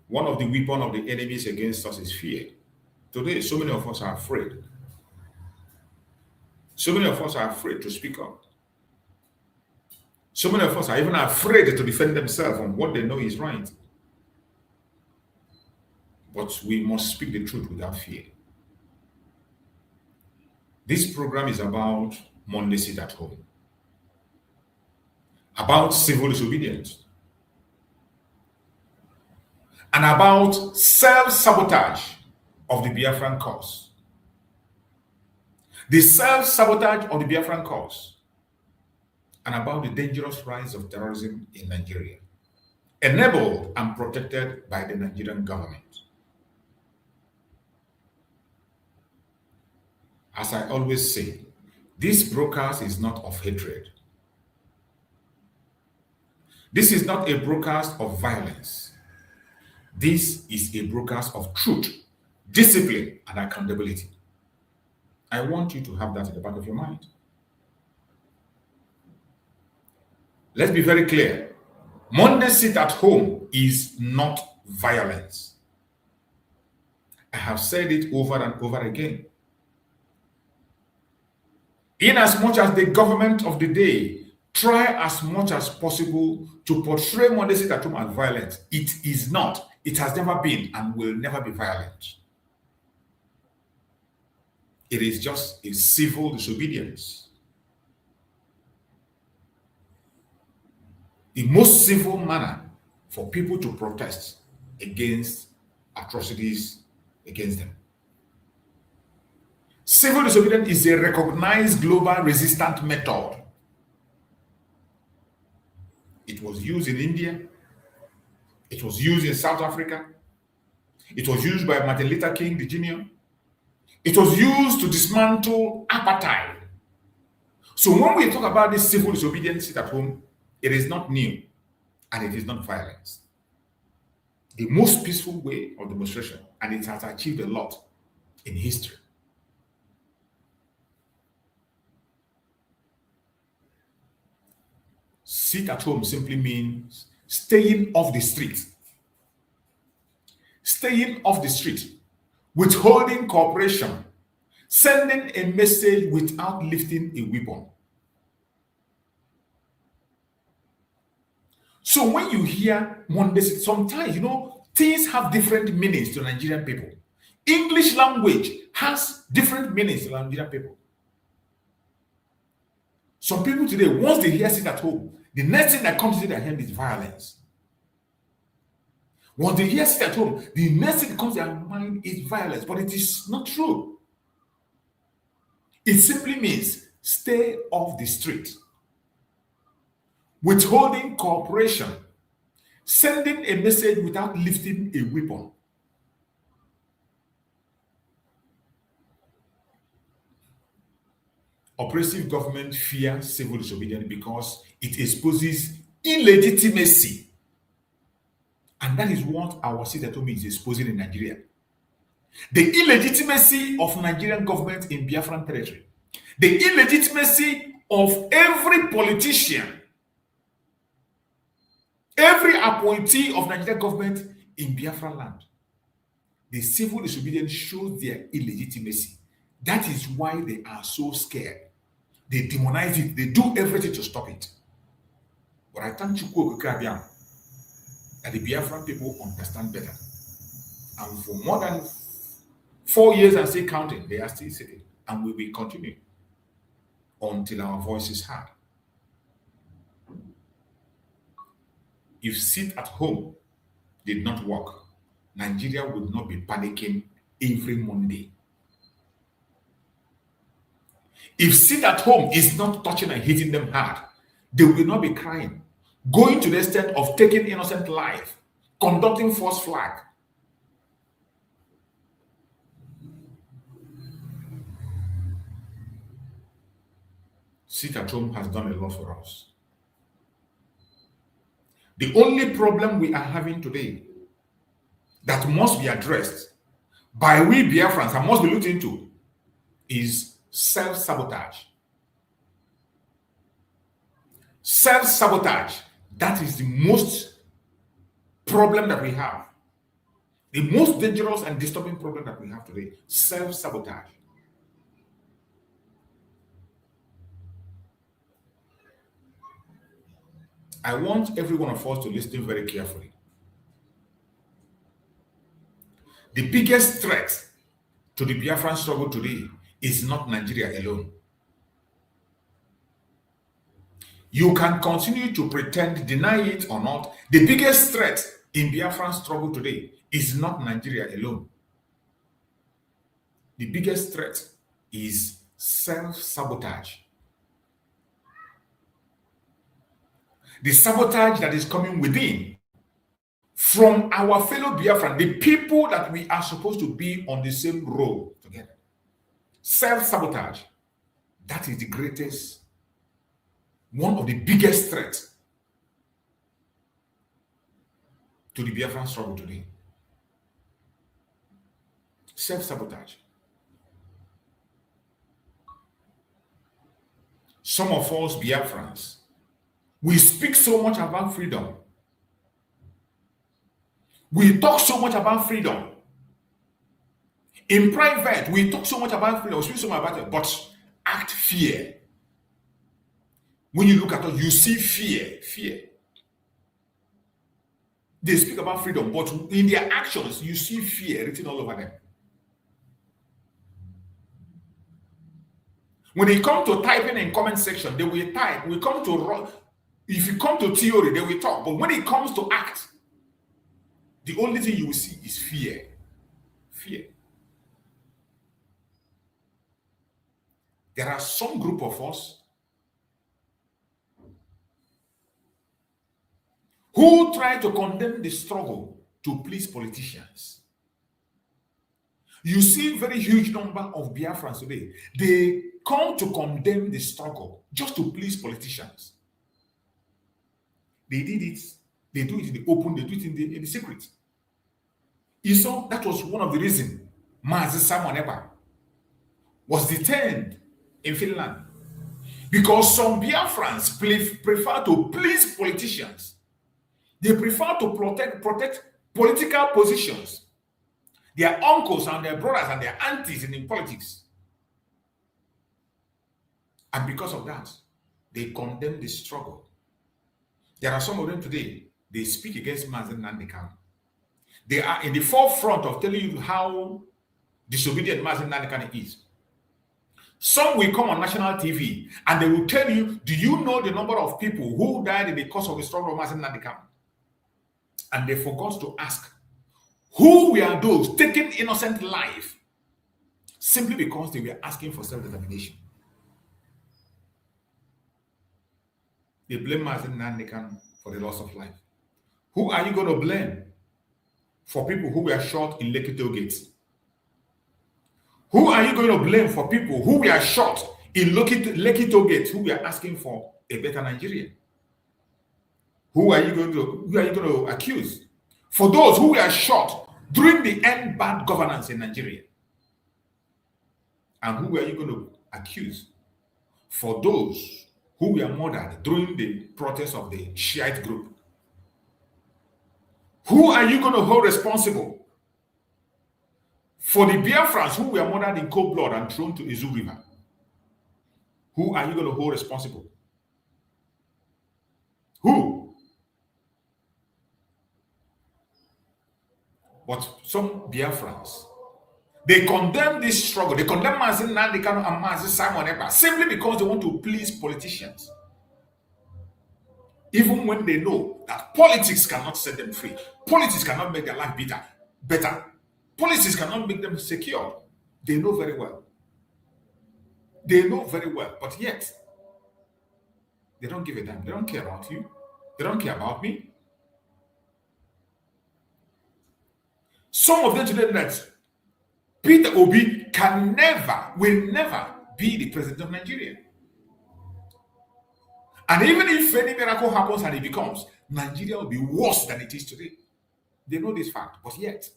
One of the weapons of the enemies against us is fear. Today, so many of us are afraid. So many of us are afraid to speak up. So many of us are even afraid to defend themselves on what they know is right. But we must speak the truth without fear. This program is about Monday sit at home, about civil disobedience, and about self-sabotage of the Biafran cause. The self-sabotage of the Biafran cause, and about the dangerous rise of terrorism in Nigeria, enabled and protected by the Nigerian government. As I always say, this broadcast is not of hatred. This is not a broadcast of violence. This is a broadcast of truth, discipline, and accountability. I want you to have that in the back of your mind. Let's be very clear. Monday sit at home is not violence. I have said it over and over again. In as much as the government of the day try as much as possible to portray Monday sit at home as violence, it is not. It has never been and will never be violent. It is just a civil disobedience. The most civil manner for people to protest against atrocities against them. Civil disobedience is a recognized global resistant method. It was used in India. It was used in South Africa. It was used by Martin Luther King Jr. It was used to dismantle apartheid. So when we talk about this civil disobedience sit at home, it is not new and it is not violence. The most peaceful way of demonstration, and it has achieved a lot in history. Sit at home simply means staying off the street. Staying off the street, withholding cooperation, sending a message without lifting a weapon. So when you hear Monday, sometimes, things have different meanings to Nigerian people. English language has different meanings to Nigerian people. Some people today, once they hear sit at home, the next thing that comes to their head is violence. Once they hear sit at home, the next thing that comes to their mind is violence, but it is not true. It simply means stay off the street, withholding cooperation, sending a message without lifting a weapon. Oppressive government fear civil disobedience because it exposes illegitimacy. And that is what our sit at home is exposing in Nigeria. The illegitimacy of Nigerian government in Biafran territory. The illegitimacy of every politician, every appointee of Nigerian government in Biafran land. The civil disobedience shows their illegitimacy. That is why they are so scared. They demonize it. They do everything to stop it. But I thank you that the Biafran people understand better. And for more than 4 years and still counting, they are still sitting. And we will continue until our voice is heard. If sit at home did not work, Nigeria would not be panicking every Monday. If sit at home is not touching and hitting them hard, they will not be crying, going to the extent of taking innocent life, conducting false flag. Sit at home has done a lot for us. The only problem we are having today that must be addressed by we Biafrans and must be looked into is self-sabotage. Self-sabotage, that is the most problem that we have. The most dangerous and disturbing problem that we have today, self-sabotage. I want every one of us to listen very carefully. The biggest threat to the Biafran struggle today is not Nigeria alone. You can continue to pretend, deny it or not. The biggest threat in Biafran struggle today is not Nigeria alone. The biggest threat is self-sabotage. The sabotage that is coming within from our fellow Biafran, the people that we are supposed to be on the same road together. self-sabotage. That is the greatest, one of the biggest threats to the Biafran struggle today. Self-sabotage. Some of us Biafrans, we speak so much about freedom. We talk so much about freedom. In private, we talk so much about freedom, we speak so much about it, but act fear. When you look at us, you see fear. They speak about freedom, but in their actions, you see fear written all over them. When they come to typing in comment section, they will type. If you come to theory, they will talk. But when it comes to act, the only thing you will see is fear. Fear. There are some group of us who try to condemn the struggle to please politicians. You see a very huge number of Biafrans today. They come to condemn the struggle just to please politicians. They did it. They do it in the open. They do it in the secret. You saw that was one of the reasons Mazi Samoneba was detained in Finland. Because some Biafrans prefer to please politicians. They prefer to protect political positions. Their uncles and their brothers and their aunties in politics. And because of that, they condemn the struggle. There are some of them today, they speak against Nnamdi Kanu. They are in the forefront of telling you how disobedient Nnamdi Kanu is. Some will come on national TV and they will tell you, do you know the number of people who died in the course of the struggle of Nnamdi Kanu? And they forgot to ask, who were those taking innocent life simply because they were asking for self-determination? They blame Nnamdi Kanu for the loss of life. Who are you going to blame for people who were shot in Lekki toll gates? Who are you going to blame for people who were shot in Lekki toll gates who were asking for a better Nigeria? Who are you going to accuse? For those who were shot during the end bad governance in Nigeria. And who are you going to accuse? For those who were murdered during the protest of the Shiite group. Who are you going to hold responsible for the Biafrans who were murdered in cold blood and thrown to Izu River? Who are you going to hold responsible? Who? But some Biafrans, they condemn this struggle. They condemn Nnamdi Kanu and Mazi Simon Ekpa simply because they want to please politicians. Even when they know that politics cannot set them free. Politics cannot make their life better. Politics cannot make them secure. They know very well. They know very well. But yet, they don't give a damn. They don't care about you. They don't care about me. Some of them today that Peter Obi will never be the president of Nigeria. And even if any miracle happens and it becomes, Nigeria will be worse than it is today. They know this fact, but yet,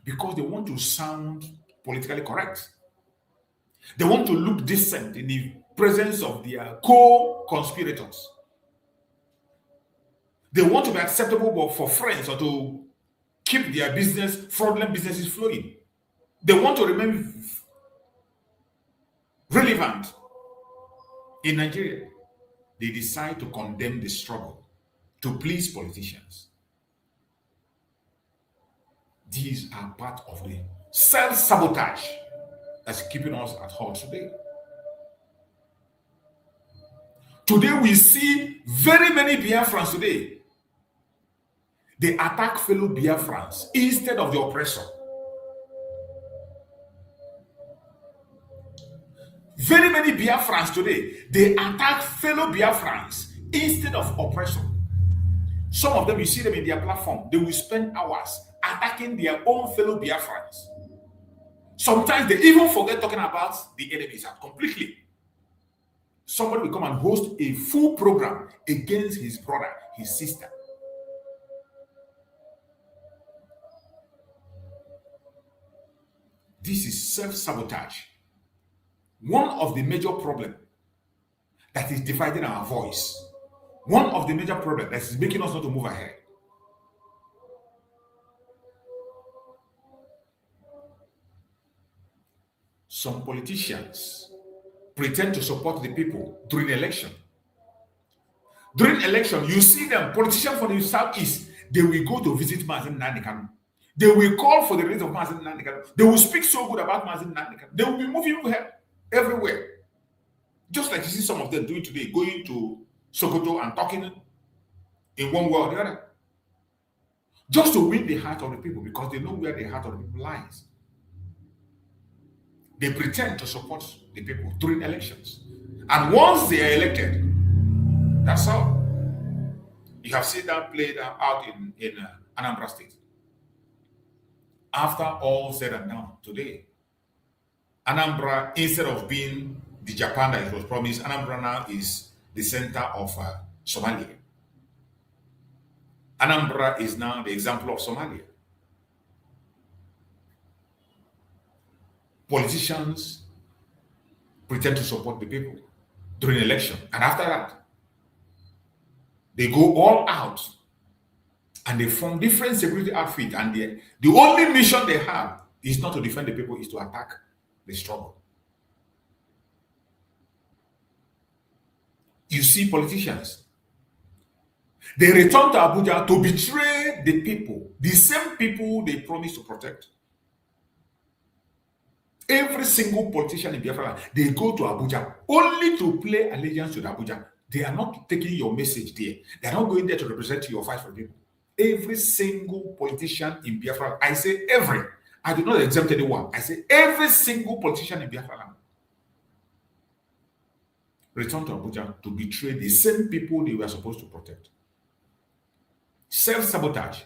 because they want to sound politically correct, they want to look decent in the presence of their co-conspirators. They want to be acceptable for friends or to keep their fraudulent businesses flowing. They want to remain relevant in Nigeria. They decide to condemn the struggle to please politicians. These are part of the self-sabotage that's keeping us at heart today. Today we see very many Biafrans today. They attack fellow Biafrans instead of the oppressor. Very many Biafrans today, they attack fellow Biafrans instead of oppressor. Some of them, you see them in their platform, they will spend hours attacking their own fellow Biafrans. Sometimes they even forget talking about the enemies completely. Somebody will come and host a full program against his brother, his sister. This is self-sabotage. One of the major problems that is dividing our voice. One of the major problems that is making us not to move ahead. Some politicians pretend to support the people during election. During election, you see them, politicians from the southeast, they will go to visit Nnamdi Kanu. They will call for the release of Nnamdi Kanu. They will speak so good about Nnamdi Kanu. They will be moving everywhere. Just like you see some of them doing today, going to Sokoto and talking in one way or the other. Just to win the heart of the people, because they know where the heart of the people lies. They pretend to support the people during elections. And once they are elected, that's all. You have seen that played out in Anambra State. After all said and done today, Anambra, instead of being the Japan that it was promised, Anambra now is the center of Somalia. Anambra is now the example of Somalia. Politicians pretend to support the people during election, and after that, they go all out and they form different security outfits, and the only mission they have is not to defend the people, is to attack the struggle. You see politicians, they return to Abuja to betray the people, the same people they promised to protect. Every single politician in Biafra, they go to Abuja only to play allegiance to the Abuja. They are not taking your message there. They are not going there to represent your fight for people. Every single politician in Biafra, I say every, I do not exempt anyone. I say every single politician in Biafra land return to Abuja to betray the same people they were supposed to protect. Self-sabotage.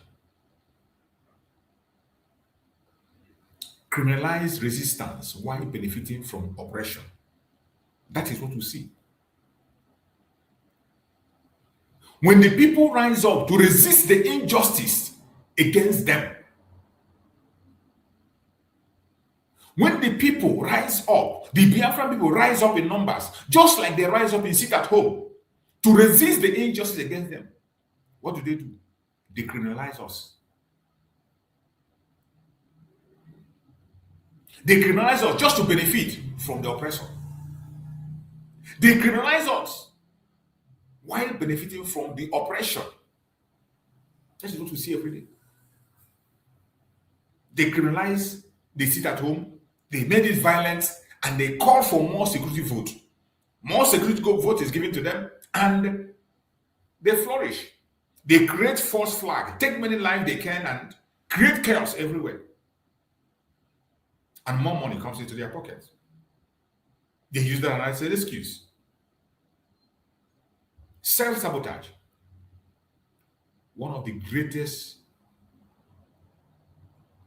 Criminalize resistance while benefiting from oppression. That is what we see. When the people rise up to resist the injustice against them, when the people rise up, the Biafran people rise up in numbers, just like they rise up and sit at home to resist the injustice against them, what do? They criminalize us. They criminalize us just to benefit from the oppressor. They criminalize us while benefiting from the oppression. That is what we see every day. They criminalize, they sit at home, they made it violent, and they call for more security vote. More security vote is given to them, and they flourish. They create false flag, take many lives they can, and create chaos everywhere. And more money comes into their pockets. They use that as an excuse. Self-sabotage. One of the greatest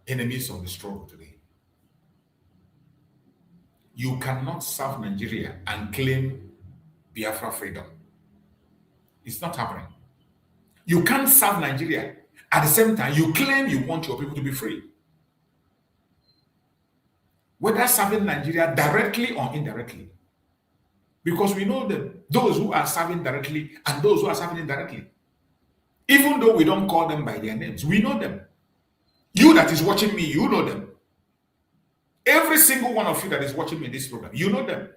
enemies of the struggle today. You cannot serve Nigeria and claim Biafra freedom. It's not happening. You can't serve Nigeria at the same time you claim you want your people to be free. Whether serving Nigeria directly or indirectly. Because we know that those who are serving directly and those who are serving indirectly. Even though we don't call them by their names, we know them. You that is watching me, you know them. Every single one of you that is watching me in this program, you know them.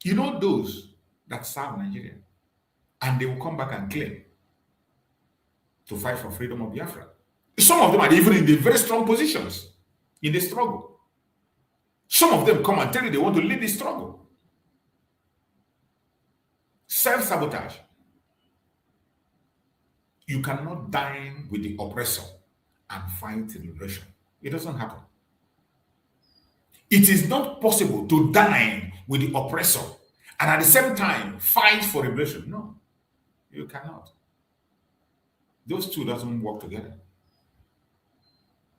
You know those that serve Nigeria. And they will come back and claim to fight for freedom of Biafra. Some of them are even in the very strong positions in the struggle. Some of them come and tell you they want to lead the struggle. Self-sabotage. You cannot dine with the oppressor and fight liberation. It doesn't happen. It is not possible to dine with the oppressor and at the same time fight for liberation. No, you cannot. Those two doesn't work together.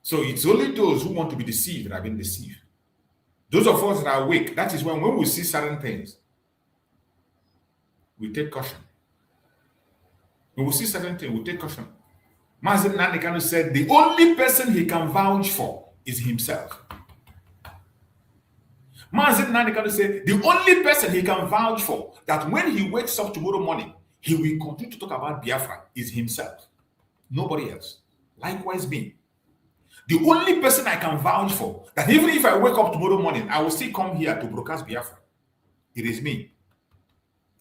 So it's only those who want to be deceived that have been deceived. Those of us that are awake, that is when we see certain things, we take caution. When we see certain things, we take caution. Master Nnamdi Kanu said the only person he can vouch for is himself. Master Nnamdi Kanu said the only person he can vouch for that when he wakes up tomorrow morning, he will continue to talk about Biafra is himself. Nobody else. Likewise me. The only person I can vouch for that even if I wake up tomorrow morning, I will still come here to broadcast Biafra. It is me.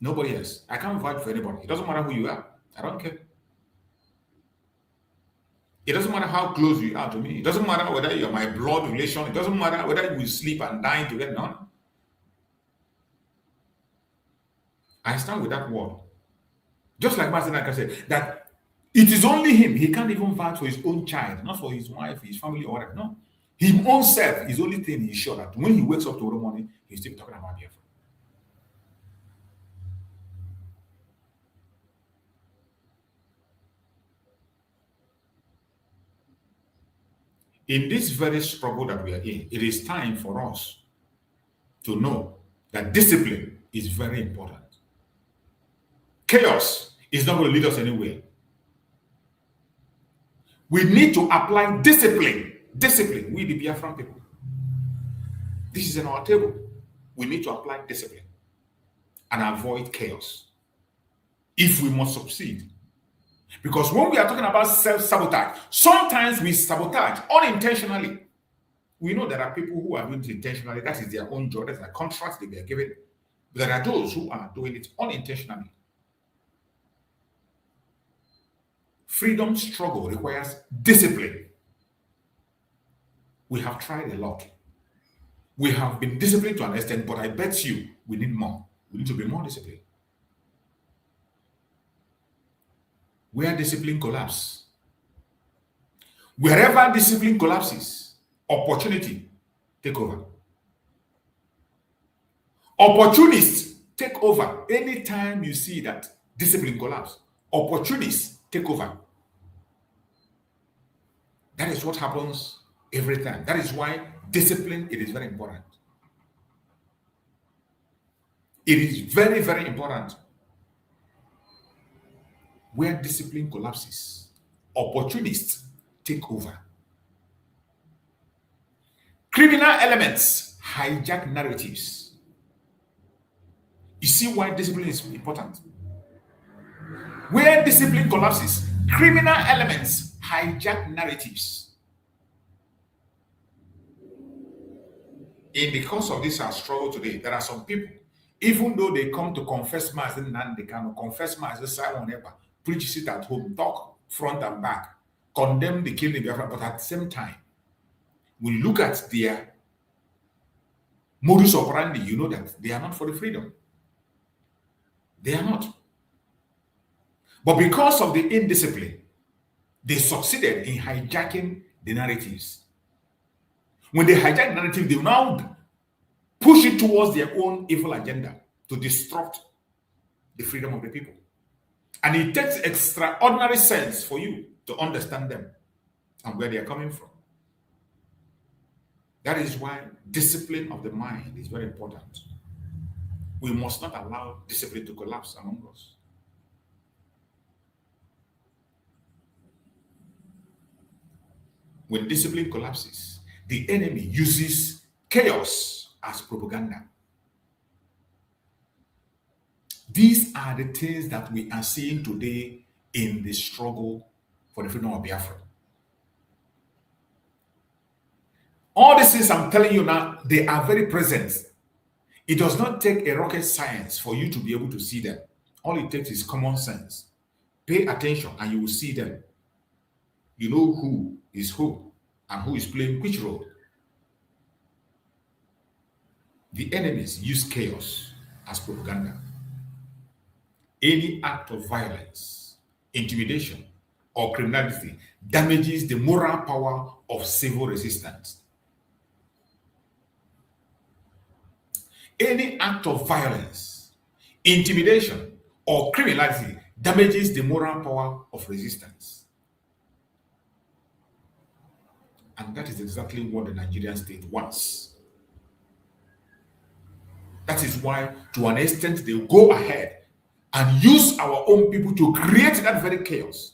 Nobody else. I can't vouch for anybody. It doesn't matter who you are. I don't care. It doesn't matter how close you are to me. It doesn't matter whether you're my blood relation. It doesn't matter whether we sleep and die together. None. I stand with that word. Just like Master Naka said, that it is only him. He can't even vouch for his own child, not for his wife, his family, or whatever. No. His own self is the only thing he's sure that when he wakes up tomorrow morning, he's still talking about Biafra. In this very struggle that we are in, it is time for us to know that discipline is very important. Chaos is not going to lead us anywhere. We need to apply discipline. Discipline, we the Biafran people. This is on our table. We need to apply discipline and avoid chaos if we must succeed. Because when we are talking about self-sabotage, sometimes we sabotage unintentionally. We know there are people who are doing it intentionally. That is their own job. That's a contract they are given. But there are those who are doing it unintentionally. Freedom struggle requires discipline. We have tried a lot. We have been disciplined to an extent, but I bet you we need more. We need to be more disciplined. Where discipline collapses, wherever discipline collapses, opportunity take over. Opportunists take over. Anytime you see that discipline collapse, opportunists take over. That is what happens every time. That is why discipline, it is very important. It is very, very important. Where discipline collapses, opportunists take over. Criminal elements hijack narratives. You see why discipline is important. Where discipline collapses, criminal elements hijack narratives. In the course of this our struggle today, there are some people, even though they come to confess Master Nnamdi Kanu, confess Master Simon Ekpa, preach it at home, talk front and back, condemn the killing of Biafra, but at the same time, when you look at their modus operandi, you know that they are not for the freedom. They are not. But because of the indiscipline, they succeeded in hijacking the narratives. When they hijack the narrative, they now push it towards their own evil agenda to disrupt the freedom of the people. And it takes extraordinary sense for you to understand them and where they are coming from. That is why discipline of the mind is very important. We must not allow discipline to collapse among us. When discipline collapses, the enemy uses chaos as propaganda. These are the things that we are seeing today in the struggle for the freedom of Biafra. All these things I'm telling you now, they are very present. It does not take a rocket science for you to be able to see them. All it takes is common sense. Pay attention and you will see them. You know who is who and who is playing which role. The enemies use chaos as propaganda. Any act of violence, intimidation, or criminality damages the moral power of civil resistance. Any act of violence, intimidation, or criminality damages the moral power of resistance. And that is exactly what the Nigerian state wants. That is why, to an extent, they go ahead and use our own people to create that very chaos.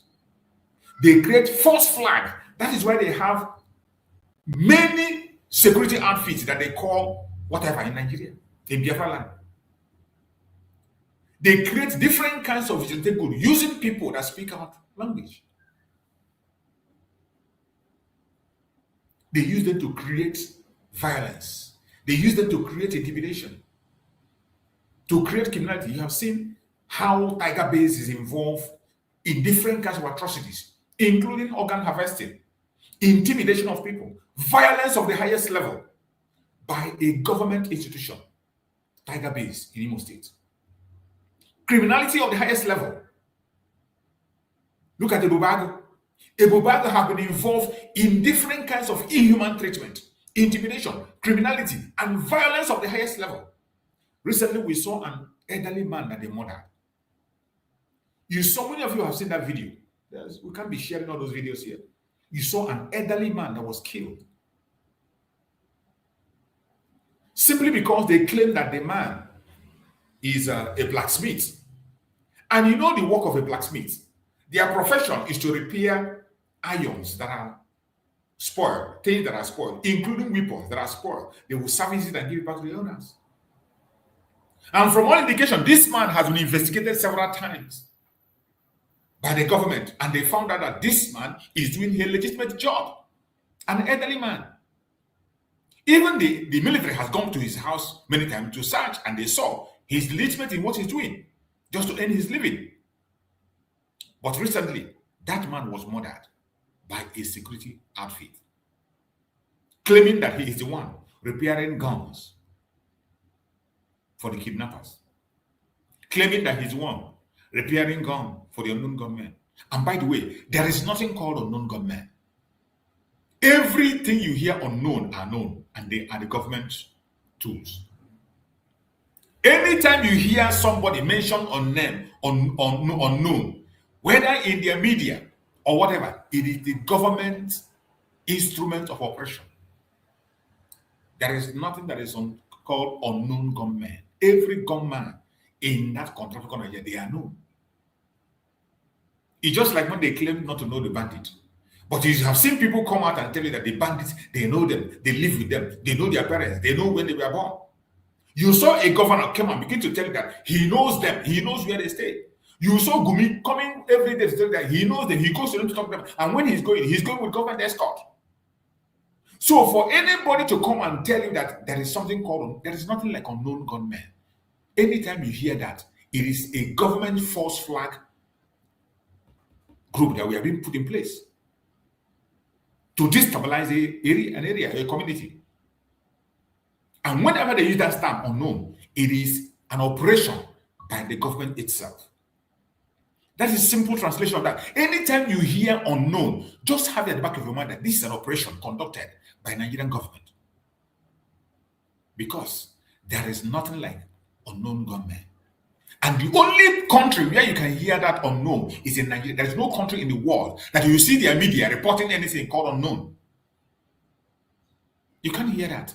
They create false flag. That is why they have many security outfits that they call whatever in Nigeria, in Biafra land. They create different kinds of vigilante group using people that speak out language. They use them to create violence. They use them to create intimidation, to create criminality. You have seen how Tiger Base is involved in different kinds of atrocities, including organ harvesting, intimidation of people, violence of the highest level by a government institution, Tiger Base in Imo State. Criminality of the highest level. Look at Ebubago. Ebubago have been involved in different kinds of inhuman treatment, intimidation, criminality, and violence of the highest level. Recently, we saw an elderly man that they murdered. Many of you have seen that video. We can't be sharing all those videos here. You saw an elderly man that was killed. Simply because they claim that the man is a blacksmith. And you know the work of a blacksmith. Their profession is to repair irons that are spoiled, things that are spoiled, including weapons that are spoiled. They will service it and give it back to the owners. And from all indication, this man has been investigated several times by the government, and they found out that this man is doing a legitimate job, an elderly man. Even the military has gone to his house many times to search, and they saw he's legitimate in what he's doing, just to earn his living. But recently, that man was murdered by a security outfit, claiming that he is the one repairing guns for the kidnappers, claiming that he's the one repairing guns for the unknown gunmen. And by the way, there is nothing called unknown gunmen. Everything you hear unknown are known, and they are the government tools. Anytime you hear somebody mention unknown, whether in their media or whatever, it is the government instrument of oppression. There is nothing that is called unknown gunmen. Every gunman in that country, they are known. It's just like when they claim not to know the bandit. But you have seen people come out and tell you that the bandits, they know them, they live with them, they know their parents, they know when they were born. You saw a governor come and begin to tell you that he knows them, he knows where they stay. You saw Gumi coming every day to tell you that he knows them, he goes to them to talk to them, and when he's going with government escort. So for anybody to come and tell you that there is something called, there is nothing like unknown gunmen. Anytime you hear that, it is a government false flag group that we have been put in place to destabilize an area, a community. And whenever they use that term unknown, it is an operation by the government itself. That is simple translation of that. Anytime you hear unknown, just have it at the back of your mind that this is an operation conducted by Nigerian government. Because there is nothing like unknown gunmen. And the only country where you can hear that unknown is in Nigeria. There is no country in the world that you see their media reporting anything called unknown. You can't hear that.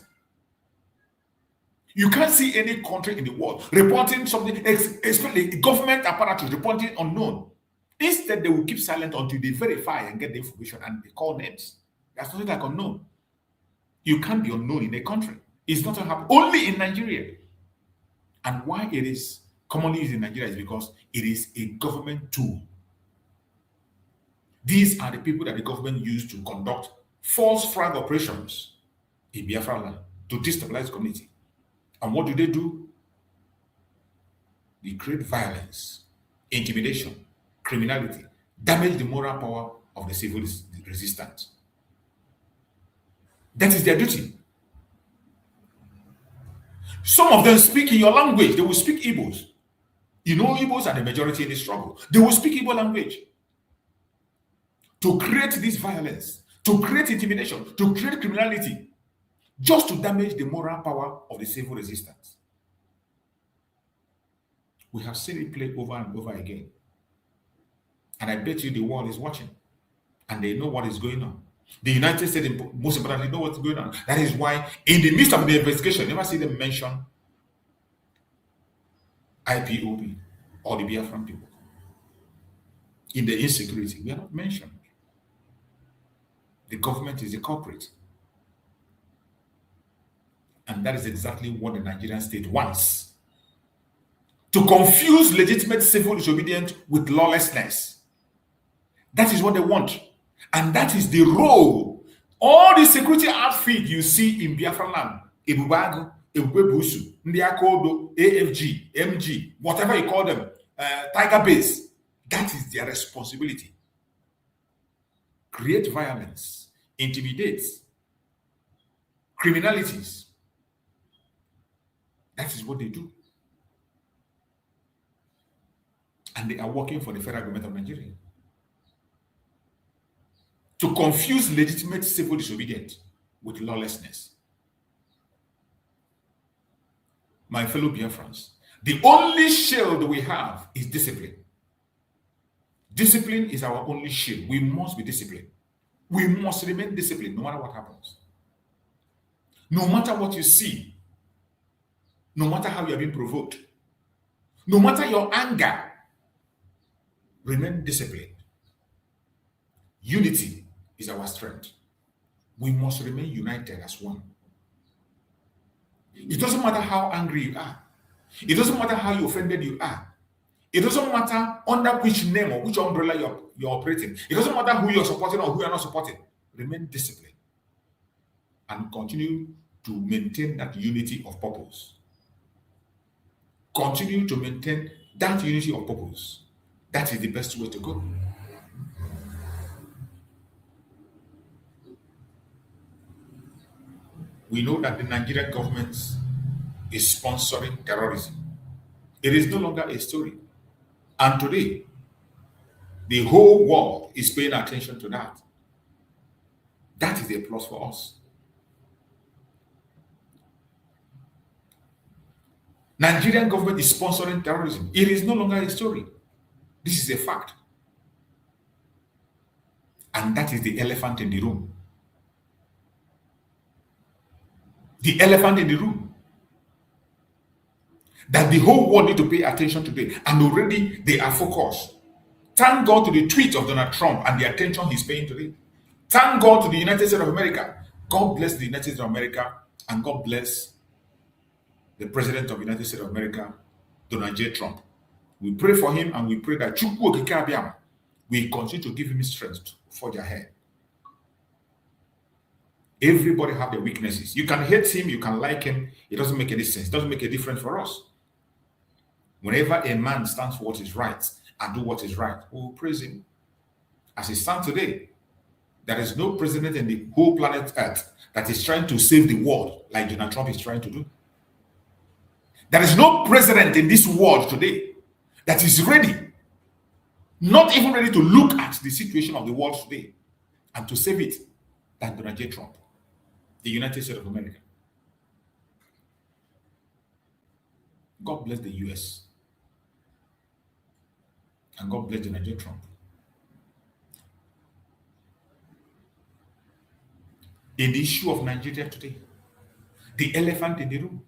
You can't see any country in the world reporting something, especially government apparatus reporting unknown. Instead, they will keep silent until they verify and get the information and they call names. That's nothing like unknown. You can't be unknown in a country. It's not going to happen. Only in Nigeria. And why it is commonly used in Nigeria is because it is a government tool. These are the people that the government used to conduct false flag operations in Biafra land to destabilize the community. And what do? They create violence, intimidation, criminality, damage the moral power of the civil resistance. That is their duty. Some of them speak in your language. They will speak Igbos. You know, Igbos are the majority in the struggle. They will speak Igbo language to create this violence, to create intimidation, to create criminality, just to damage the moral power of the civil resistance. We have seen it play over and over again. And I bet you the world is watching. And they know what is going on. The United States, most importantly, know what's going on. That is why, in the midst of the investigation, you never see them mention IPOB or the Biafran people. In the insecurity, we are not mentioned. The government is the culprit. And that is exactly what the Nigerian state wants. To confuse legitimate civil disobedience with lawlessness. That is what they want. And that is the role. All the security outfit you see in Biafra land, Ebubago, Ebubebusu, Ndiakodo, AFG, MG, whatever you call them, Tiger Base, that is their responsibility. Create violence, intimidate, criminalities. That is what they do. And they are working for the federal government of Nigeria. To confuse legitimate civil disobedience with lawlessness. My fellow Biafrans, the only shield we have is discipline. Discipline is our only shield. We must be disciplined. We must remain disciplined no matter what happens. No matter what you see, no matter how you are being provoked, no matter your anger, remain disciplined. Unity is our strength. We must remain united as one. It doesn't matter how angry you are. It doesn't matter how offended you are. It doesn't matter under which name or which umbrella you're operating. It doesn't matter who you're supporting or who you're not supporting. Remain disciplined and continue to maintain that unity of purpose. Continue to maintain that unity of purpose. That is the best way to go. We know that the Nigerian government is sponsoring terrorism. It is no longer a story. And today, the whole world is paying attention to that. That is a plus for us. Nigerian government is sponsoring terrorism. It is no longer a story. This is a fact. And that is the elephant in the room. The elephant in the room. That the whole world need to pay attention today. And already they are focused. Thank God to the tweet of Donald Trump and the attention he's paying today. Thank God to the United States of America. God bless the United States of America and God bless the President of the United States of America, Donald J. Trump. We pray for him and we pray that Chukwu Okike Abiama will continue to give him strength to forge ahead. Everybody have their weaknesses. You can hate him, you can like him. It doesn't make any sense. It doesn't make a difference for us. Whenever a man stands for what is right and do what is right, we will praise him. As it stands today, there is no president in the whole planet Earth that is trying to save the world like Donald Trump is trying to do. There is no president in this world today that is ready, not even ready to look at the situation of the world today and to save it than Donald J. Trump, the United States of America. God bless the US. And God bless Donald J. Trump. In the issue of Nigeria today, the elephant in the room,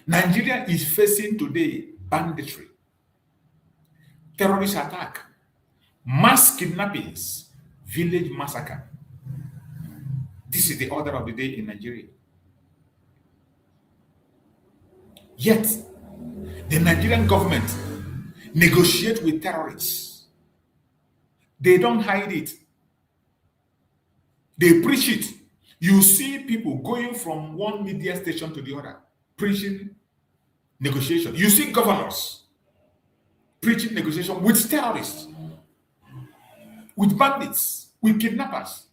Nigeria is facing today banditry, terrorist attack, mass kidnappings, village massacre. This is the order of the day in Nigeria. Yet, the Nigerian government negotiates with terrorists. They don't hide it. They preach it. You see people going from one media station to the other, preaching negotiation. You see governors preaching negotiation with terrorists, with bandits, with kidnappers,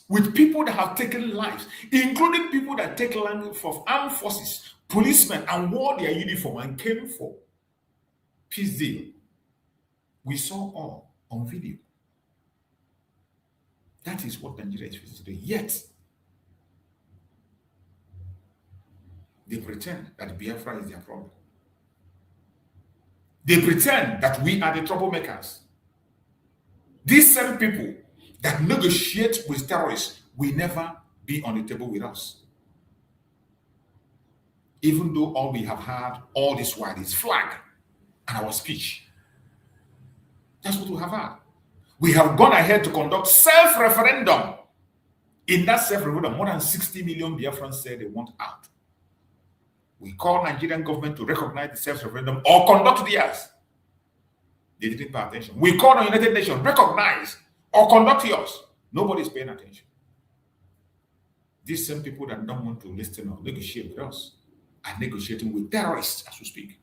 with people that have taken lives, including people that take land for armed forces, policemen, and wore their uniform and came for peace deal. We saw all on video. That is what Nigeria is facing today. Yet, they pretend that Biafra is their problem. They pretend that we are the troublemakers. These same people that negotiate with terrorists will never be on the table with us. Even though all we have had all this while is flag and our speech. That's what we have had. We have gone ahead to conduct self-referendum. In that self-referendum, more than 60 million Biafrans said they want out. We call Nigerian government to recognize the self-referendum or conduct theirs. They didn't pay attention. We call the United Nations, recognize or conduct yours. Nobody's paying attention. These same people that don't want to listen or negotiate with us are negotiating with terrorists as we speak.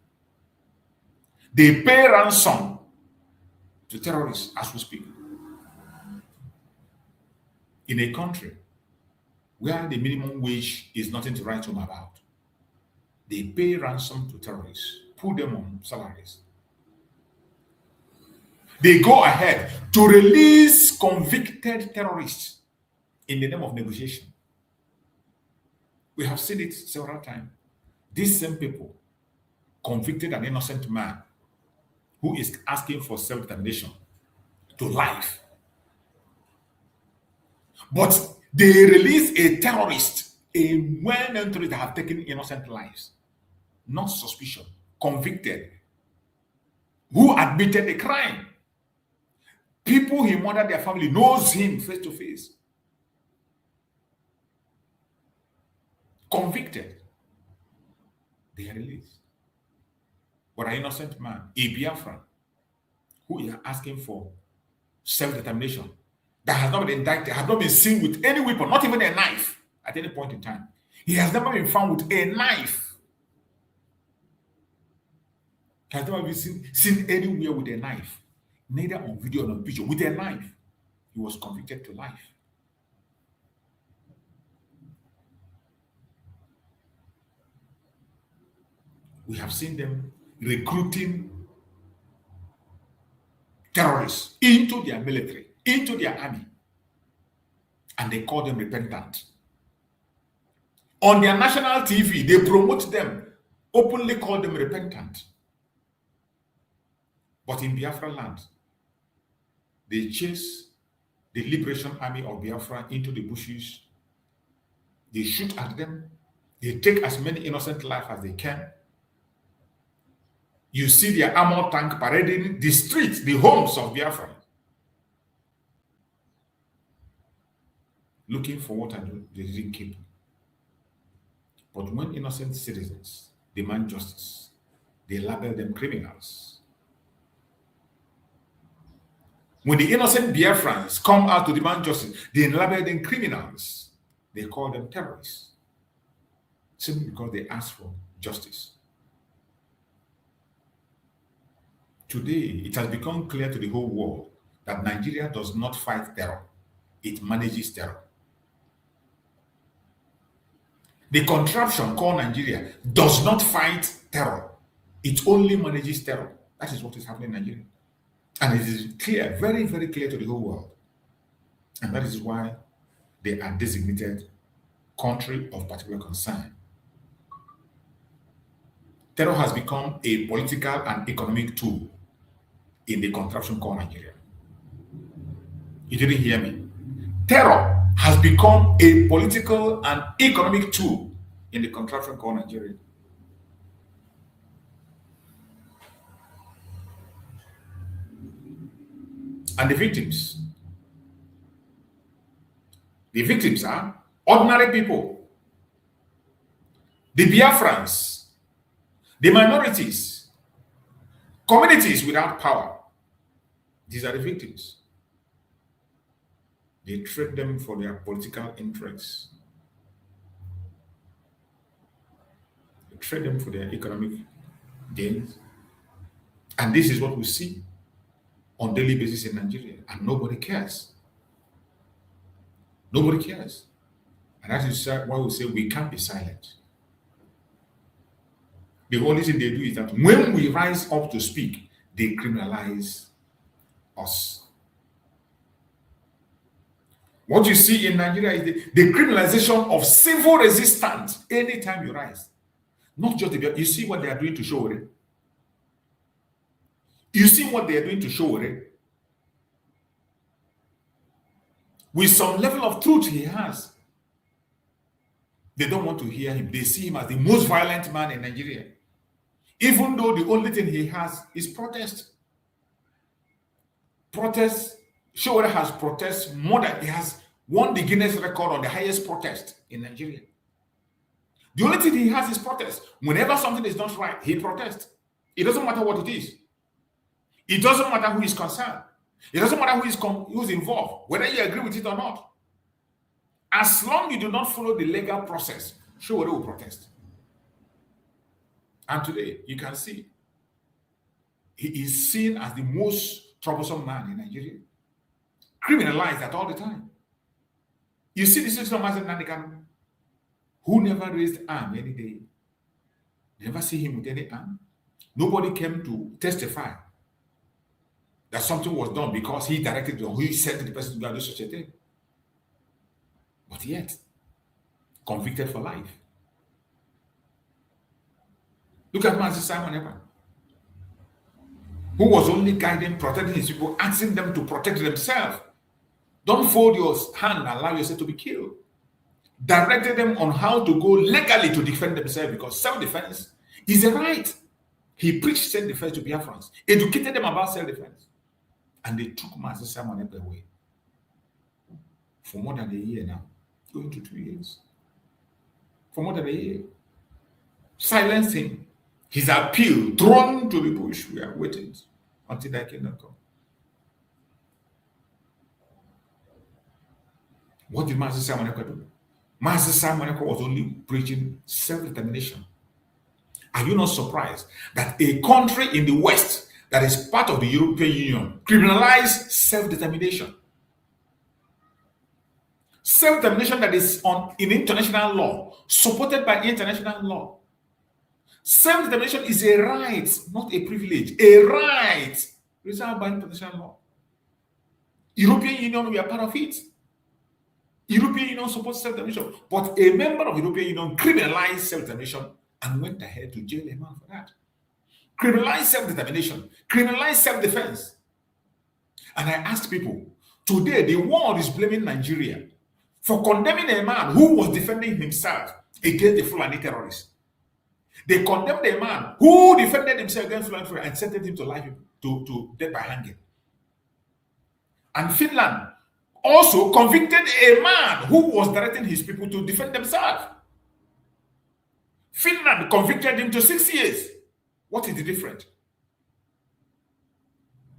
They pay ransom to terrorists as we speak. In a country where the minimum wage is nothing to write home about, they pay ransom to terrorists, put them on salaries. They go ahead to release convicted terrorists in the name of negotiation. We have seen it several times. These same people convicted an innocent man who is asking for self-determination to life. But they release a terrorist, a well-known terrorist that have taken innocent lives, not suspicion, convicted, who admitted a crime. People he murdered, their family knows him face to face. Convicted. They are released. But an innocent man, a Biafran, who is asking for self-determination, that has not been indicted, has not been seen with any weapon, not even a knife at any point in time. He has never been found with a knife. He has never been seen anywhere with a knife, neither on video nor on picture, with a knife. He was convicted to life. We have seen them recruiting terrorists into their military, into their army, and they call them repentant. On their national TV, they promote them, openly call them repentant. But in Biafra land, they chase the Liberation Army of Biafra into the bushes. They shoot at them. They take as many innocent lives as they can. You see their armored tank parading the streets, the homes of Biafra, looking for what they didn't keep. But when innocent citizens demand justice, they label them criminals. When the innocent Biafrans come out to demand justice, they label them criminals. They call them terrorists, simply because they ask for justice. Today, it has become clear to the whole world that Nigeria does not fight terror. It manages terror. The contraption called Nigeria does not fight terror. It only manages terror. That is what is happening in Nigeria. And it is clear, very, very clear to the whole world. And that is why they are designated country of particular concern. Terror has become a political and economic tool in the contraption called Nigeria. You didn't hear me. Terror has become a political and economic tool in the contraption called Nigeria. And the victims are ordinary people, the Biafrans, the minorities, communities without power. These are the victims. They trade them for their political interests. They trade them for their economic gains. And this is what we see on a daily basis in Nigeria. And nobody cares. Nobody cares. And that is why we say we can't be silent. The only thing they do is that when we rise up to speak, they criminalize us. What you see in Nigeria is the criminalization of civil resistance anytime you rise. Not just you see what they are doing to show it. You see what they are doing to show it. with some level of truth he has. They don't want to hear him. They see him as the most violent man in Nigeria, even though the only thing he has is protest. Protest. Showore has protest more than he has won the Guinness record on the highest protest in Nigeria. The only thing he has is protest. Whenever something is not right, he protests. It doesn't matter what it is. It doesn't matter who is concerned. It doesn't matter who's involved, whether you agree with it or not. As long as you do not follow the legal process, Showore will protest. And today, you can see, he is seen as the most troublesome man in Nigeria. Criminalized at all the time. You see the situation of Nnamdi Kanu, who never raised arm any day. Never see him with any arm. Nobody came to testify that something was done because he directed or he said to the person to do such a thing. But yet, convicted for life. Look at Master Simon Ekpa, who was only guiding, protecting his people, asking them to protect themselves. Don't fold your hand and allow yourself to be killed. Directed them on how to go legally to defend themselves, because self-defense is a right. He preached self-defense to Biafrans, educated them about self-defense. And they took Master Simon Ekpa away for more than a year now, going to 2 years. For more than a year. Silenced him. His appeal thrown to the bush. We are waiting until that kingdom come. What did Master Simon Ekpa do? Master Simon Ekpa was only preaching self-determination. Are you not surprised that a country in the West that is part of the European Union criminalized self-determination? Self-determination that is in international law, supported by international law. Self-determination is a right, not a privilege. A right reserved by international law. European Union, we are part of it. European Union supports self-determination, but a member of European Union criminalized self-determination and went ahead to jail a man for that. Criminalized self-determination, criminalized self-defense. And I asked people, today the world is blaming Nigeria for condemning a man who was defending himself against the Fulani terrorists. They condemned a man who defended himself against Fulani and sentenced him to life, to death by hanging. And Finland also convicted a man who was directing his people to defend themselves. Finland convicted him to 6 years. What is the difference?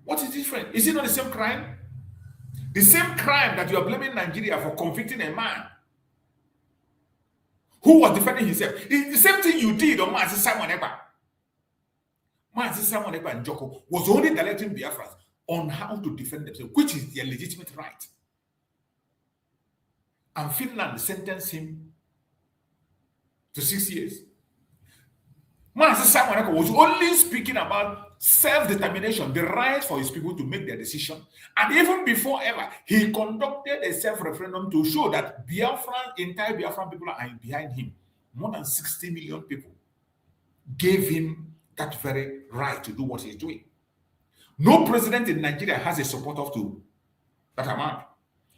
What is different? Is it not the same crime? The same crime that you are blaming Nigeria for convicting a man who was defending himself. It's the same thing you did on Mazi Simon Ekpa. Mazi Simon Ekpa and Joko was only directing Biafrans on how to defend themselves, which is their legitimate right. And Finland sentenced him to 6 years. Mazi Simon Ekpa was only speaking about self-determination, the right for his people to make their decision. And even before ever, he conducted a self-referendum to show that entire Biafran people are behind him. More than 60 million people gave him that very right to do what he's doing. No president in Nigeria has a support of to that amount.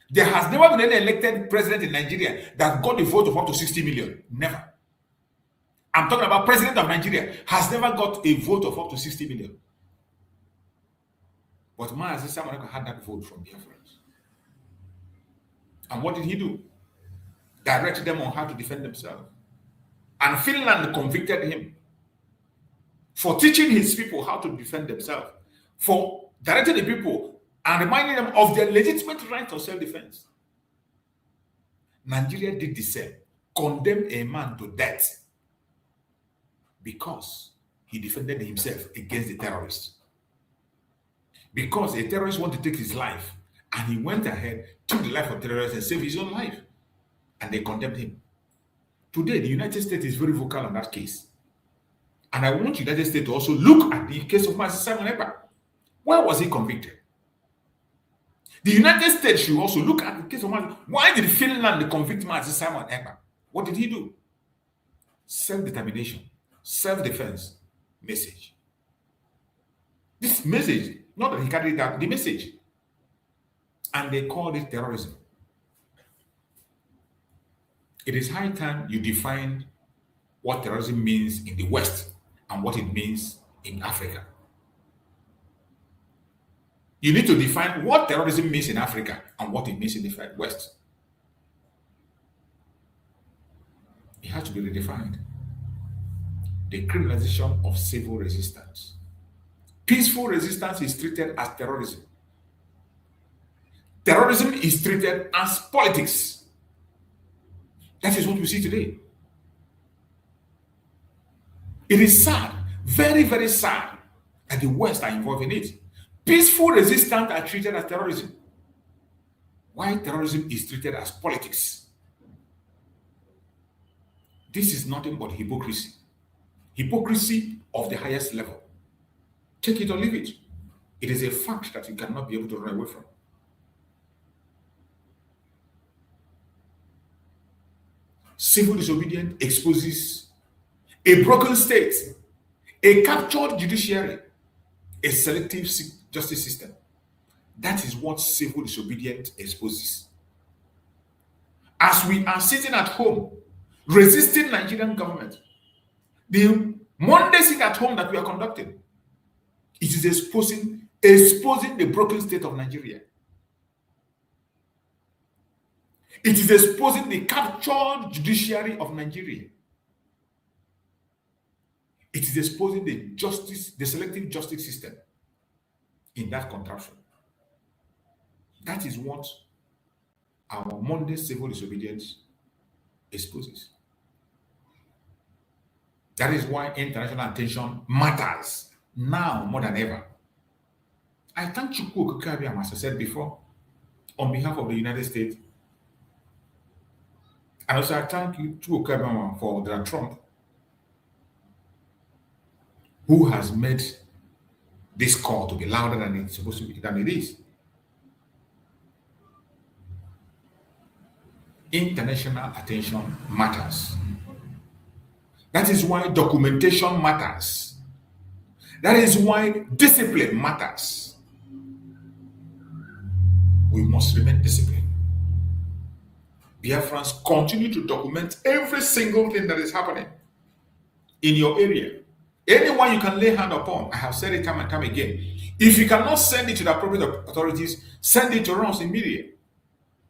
There has never been any elected president in Nigeria that got a vote of up to 60 million. Never. I'm talking about president of Nigeria has never got a vote of up to 60 million. But Mazi Simon Ekpa had that vote from Biafrans. And what did he do? Directed them on how to defend themselves. And Finland convicted him for teaching his people how to defend themselves, for directing the people and reminding them of their legitimate right of self-defense. Nigeria did the same, condemned a man to death because he defended himself against the terrorists. Because a terrorist wanted to take his life, and he went ahead, took the life of terrorists and saved his own life. And they condemned him. Today, the United States is very vocal on that case. And I want the United States to also look at the case of Mazi Simon Ekpa. Why was he convicted? The United States should also look at the case of Mazi. Why did Finland convict Mazi Simon Ekpa? What did he do? Self-determination, self-defense message. This message, not that he carried out the message. And they called it terrorism. It is high time you define what terrorism means in the West and what it means in Africa. You need to define what terrorism means in Africa and what it means in the West. It has to be redefined. The criminalization of civil resistance. Peaceful resistance is treated as terrorism. Terrorism is treated as politics. That is what we see today. It is sad, very, very sad, that the West are involved in it. Peaceful resistance are treated as terrorism. Why terrorism is treated as politics? This is nothing but hypocrisy. Hypocrisy of the highest level. Take it or leave it. It is a fact that you cannot be able to run away from. Civil disobedience exposes a broken state, a captured judiciary, a selective justice system. That is what civil disobedience exposes. As we are sitting at home, resisting Nigerian government, the Monday sit at home that we are conducting, it is exposing the broken state of Nigeria. It is exposing the captured judiciary of Nigeria. It is exposing the selective justice system in that contraption. That is what our Monday civil disobedience exposes. That is why international attention matters now more than ever. I thank Chukwu Okikabiam, as I said before, on behalf of the United States. And also I thank you to Okikabiam for Donald Trump, who has made this call to be louder than it's supposed to be, than it is. International attention matters. That is why documentation matters. That is why discipline matters. We must remain disciplined. Biafrans, continue to document every single thing that is happening in your area. Anyone you can lay hand upon, I have said it time and time again. If you cannot send it to the appropriate authorities, send it to us in media.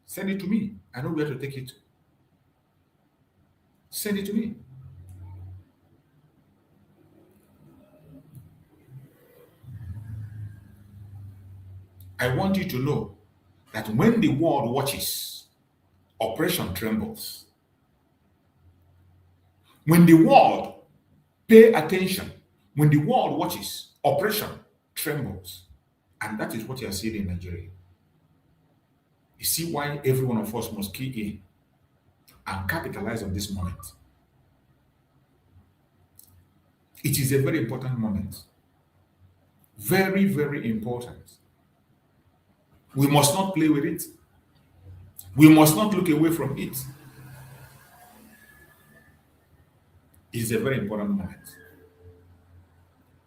Send it to me. I know where to take it to. Send it to me. I want you to know that when the world watches, oppression trembles. When the world pay attention, when the world watches, oppression trembles. And that is what you are seeing in Nigeria. You see why every one of us must key in and capitalize on this moment. It is a very important moment. Very, very important. We must not play with it. We must not look away from it. It is a very important moment.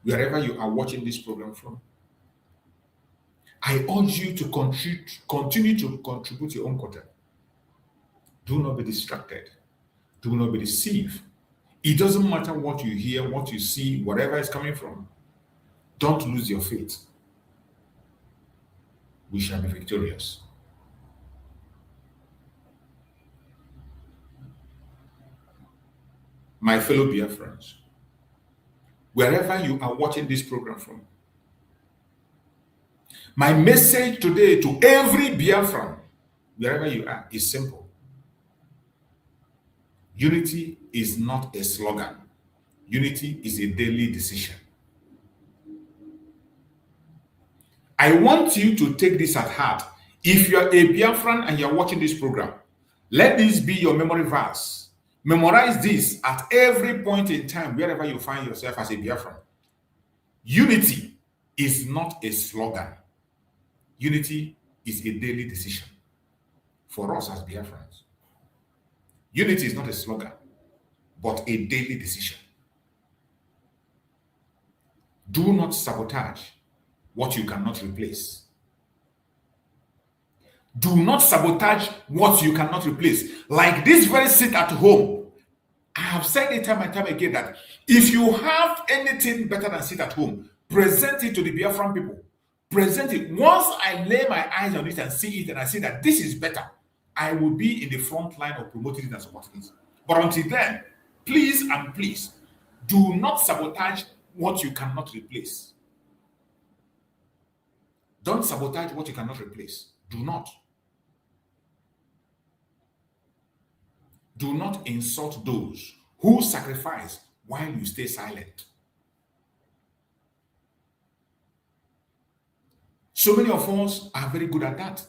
Wherever you are watching this program from, I urge you to continue to contribute your own quota. Do not be distracted. Do not be deceived. It doesn't matter what you hear, what you see, whatever is coming from. Don't lose your faith. We shall be victorious. My fellow Biafrans, wherever you are watching this program from, my message today to every Biafran, wherever you are, is simple. Unity is not a slogan. Unity is a daily decision. I want you to take this at heart. If you are a Biafran and you are watching this program, let this be your memory verse. Memorize this at every point in time, wherever you find yourself as a Biafran. Unity is not a slogan. Unity is a daily decision for us as Biafrans. Unity is not a slogan, but a daily decision. Do not sabotage what you cannot replace. Do not sabotage what you cannot replace. Like this very sit at home. I have said it time and time again that if you have anything better than sit at home, present it to the Biafran people. Present it. Once I lay my eyes on it and see it and I see that this is better, I will be in the front line of promoting it and supporting it. But until then, please and please, do not sabotage what you cannot replace. Don't sabotage what you cannot replace. Do not. Do not insult those who sacrifice while you stay silent. So many of us are very good at that.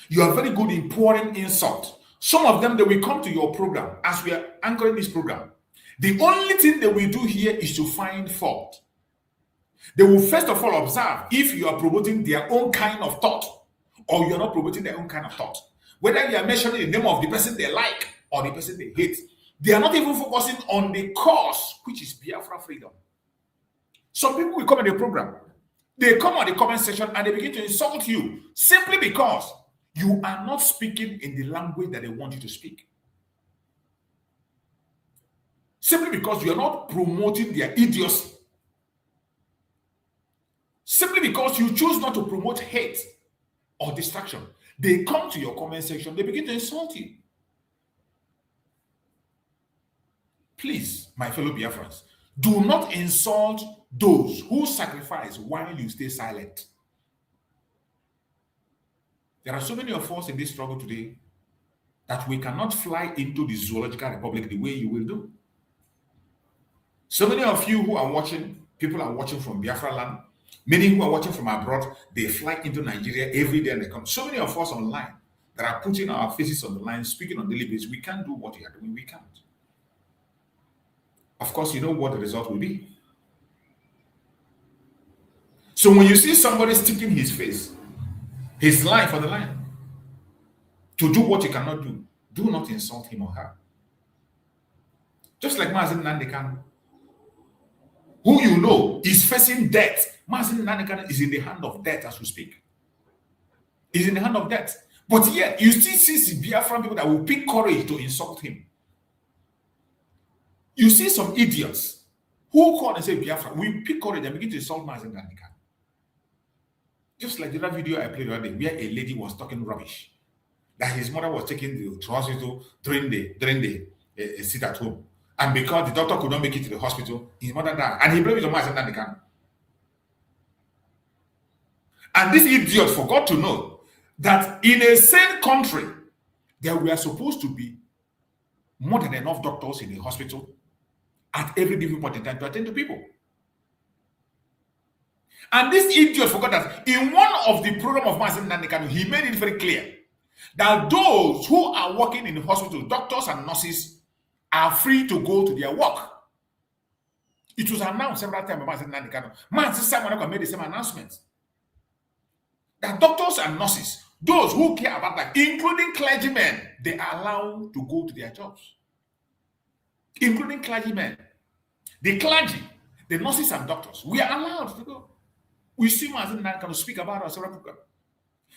You are very good in pouring insult. Some of them, they will come to your program as we are anchoring this program. The only thing they will do here is to find fault. They will first of all observe if you are promoting their own kind of thought or you are not promoting their own kind of thought. Whether you are mentioning the name of the person they like or the person they hate. They are not even focusing on the cause, which is Biafra freedom. Some people will come in the program. They come on the comment section and they begin to insult you simply because you are not speaking in the language that they want you to speak. Simply because you are not promoting their idiocy. Simply because you choose not to promote hate or distraction. They come to your comment section, they begin to insult you. Please, my fellow Biafrans, do not insult those who sacrifice while you stay silent. There are so many of us in this struggle today that we cannot fly into the zoological republic the way you will do. So many of you who are watching, people are watching from Biafra land, many who are watching from abroad, they fly into Nigeria every day and they come. So many of us online that are putting our faces on the line, speaking on daily basis. We can't do what you are doing. We can't. Of course, you know what the result will be. So when you see somebody sticking his face, his life on the line, to do what you cannot do, do not insult him or her. Just like Nnamdi Kanu, who you know is facing death. Nnamdi Kanu is in the hand of death as we speak. Is in the hand of death. But yet, you still see Biafran people that will pick courage to insult him. You see some idiots who call and say Biafra, we pick courage and begin to insult Nnamdi Kanu. Just like the other video I played the other day, where a lady was talking rubbish, that his mother was taking the hospital during the sit at home, and because the doctor could not make it to the hospital, his mother died, and he blamed it on Nnamdi Kanu. And this idiot forgot to know that in a sane country, there were supposed to be more than enough doctors in the hospital at every given point in time to attend to people. And this idiot forgot that in one of the program of Nnamdi Kanu, he made it very clear that those who are working in the hospital, doctors and nurses, are free to go to their work. It was announced several times by Nnamdi Kanu. Simon made the same announcement. That doctors and nurses, those who care about that, including clergymen, they are allowed to go to their jobs. Including clergymen. The clergy, the nurses and doctors, we are allowed to go. We see Nnamdi Kanu speak about our several programs.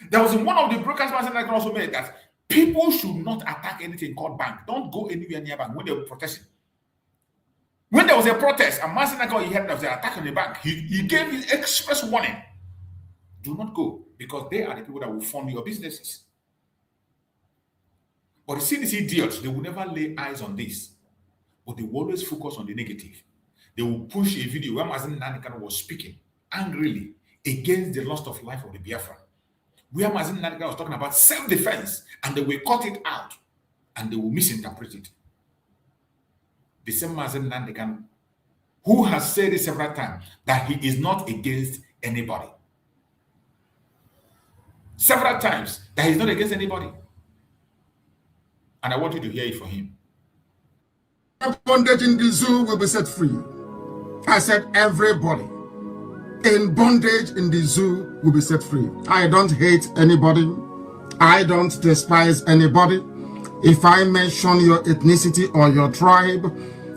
There was one of the broadcasts Nnamdi Kanu also made that people should not attack anything called bank. Don't go anywhere near bank when they were protesting. When there was a protest and Nnamdi Kanu, he heard there was an attack on the bank, he gave his express warning. Do not go, because they are the people that will fund your businesses. But you see these idiots, they will never lay eyes on this, but they will always focus on the negative. They will push a video where Nnamdi Kanu was speaking angrily against the loss of life of the Biafra, where Nnamdi Kanu was talking about self-defense, and they will cut it out and they will misinterpret it. The same Nnamdi Kanu, who has said it several times that he is not against anybody. Several times that he's not against anybody. And I want you to hear it from him. Bondage in the zoo will be set free. I said everybody in bondage in the zoo will be set free. I don't hate anybody. I don't despise anybody. If I mention your ethnicity or your tribe,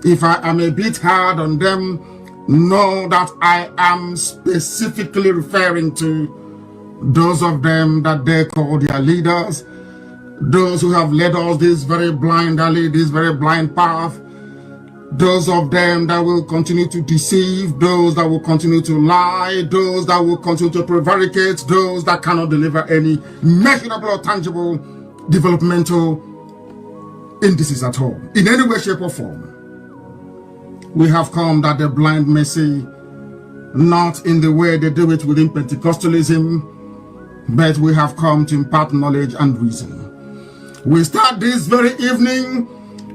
if I am a bit hard on them, know that I am specifically referring to those of them that they call their leaders, those who have led us this very blind alley, this very blind path, those of them that will continue to deceive, those that will continue to lie, those that will continue to prevaricate, those that cannot deliver any measurable or tangible developmental indices at all, in any way, shape, or form. We have come that the blind may see, not in the way they do it within Pentecostalism, but we have come to impart knowledge and reason. We start this very evening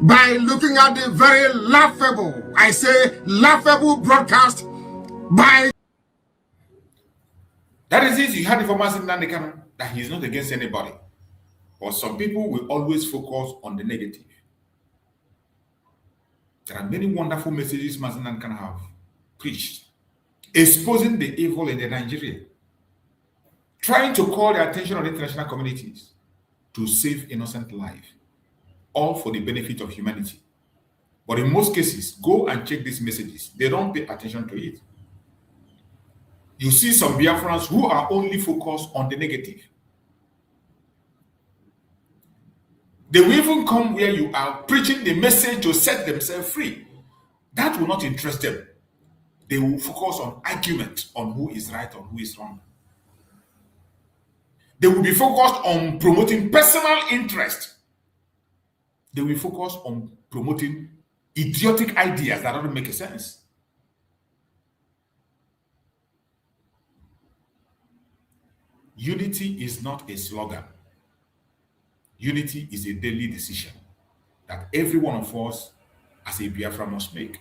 by looking at the very laughable, I say laughable broadcast by... That is it. You had information from Nnamdi that he's not against anybody. But some people will always focus on the negative. There are many wonderful messages Nnamdi can have preached, exposing the evil in the Nigeria, trying to call the attention of the international communities to save innocent life, all for the benefit of humanity. But in most cases, go and check these messages. They don't pay attention to it. You see some Biafrans who are only focused on the negative. They will even come where you are preaching the message to set themselves free. That will not interest them. They will focus on argument on who is right or who is wrong. They will be focused on promoting personal interest. They will focus on promoting idiotic ideas that don't make sense. Unity is not a slogan. Unity is a daily decision that every one of us as a Biafra must make.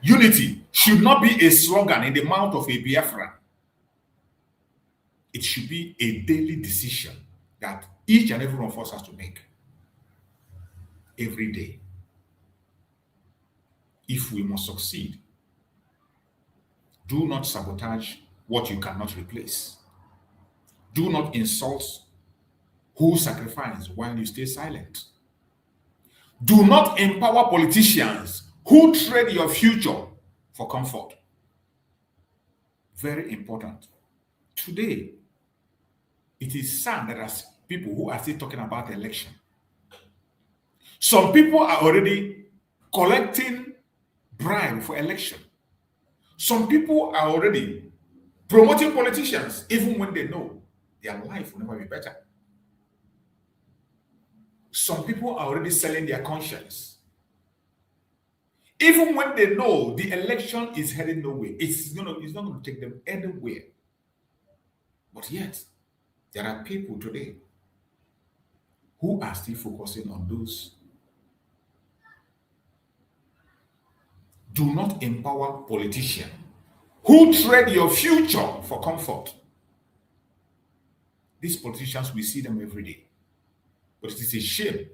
Unity should not be a slogan in the mouth of a Biafran. It should be a daily decision that each and every one of us has to make every day if we must succeed. Do not sabotage what you cannot replace. Do not insult who sacrifice while you stay silent. Do not empower politicians who trade your future for comfort. Very important. Today, it is sad that there are people who are still talking about election. Some people are already collecting bribe for election. Some people are already promoting politicians, even when they know their life will never be better. Some people are already selling their conscience. Even when they know the election is heading nowhere, it's not going to take them anywhere. But yet, there are people today who are still focusing on those. Do not empower politicians who trade your future for comfort. These politicians, we see them every day. But it is a shame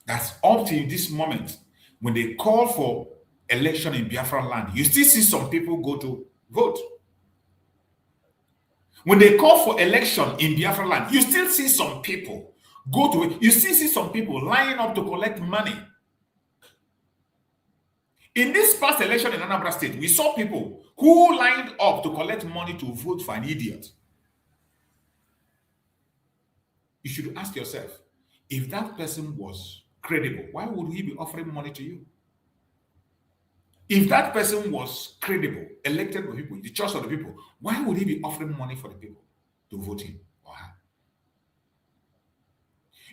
that up to this moment, when they call for election in Biafra land, you still see some people go to vote. When they call for election in Biafra land, you still see some people go to it. You still see some people lining up to collect money. In this past election in Nnamdi State, we saw people who lined up to collect money to vote for an idiot. You should ask yourself, if that person was credible, why would he be offering money to you? If that person was credible, elected by people, the choice of the people, why would he be offering money for the people to vote him or her?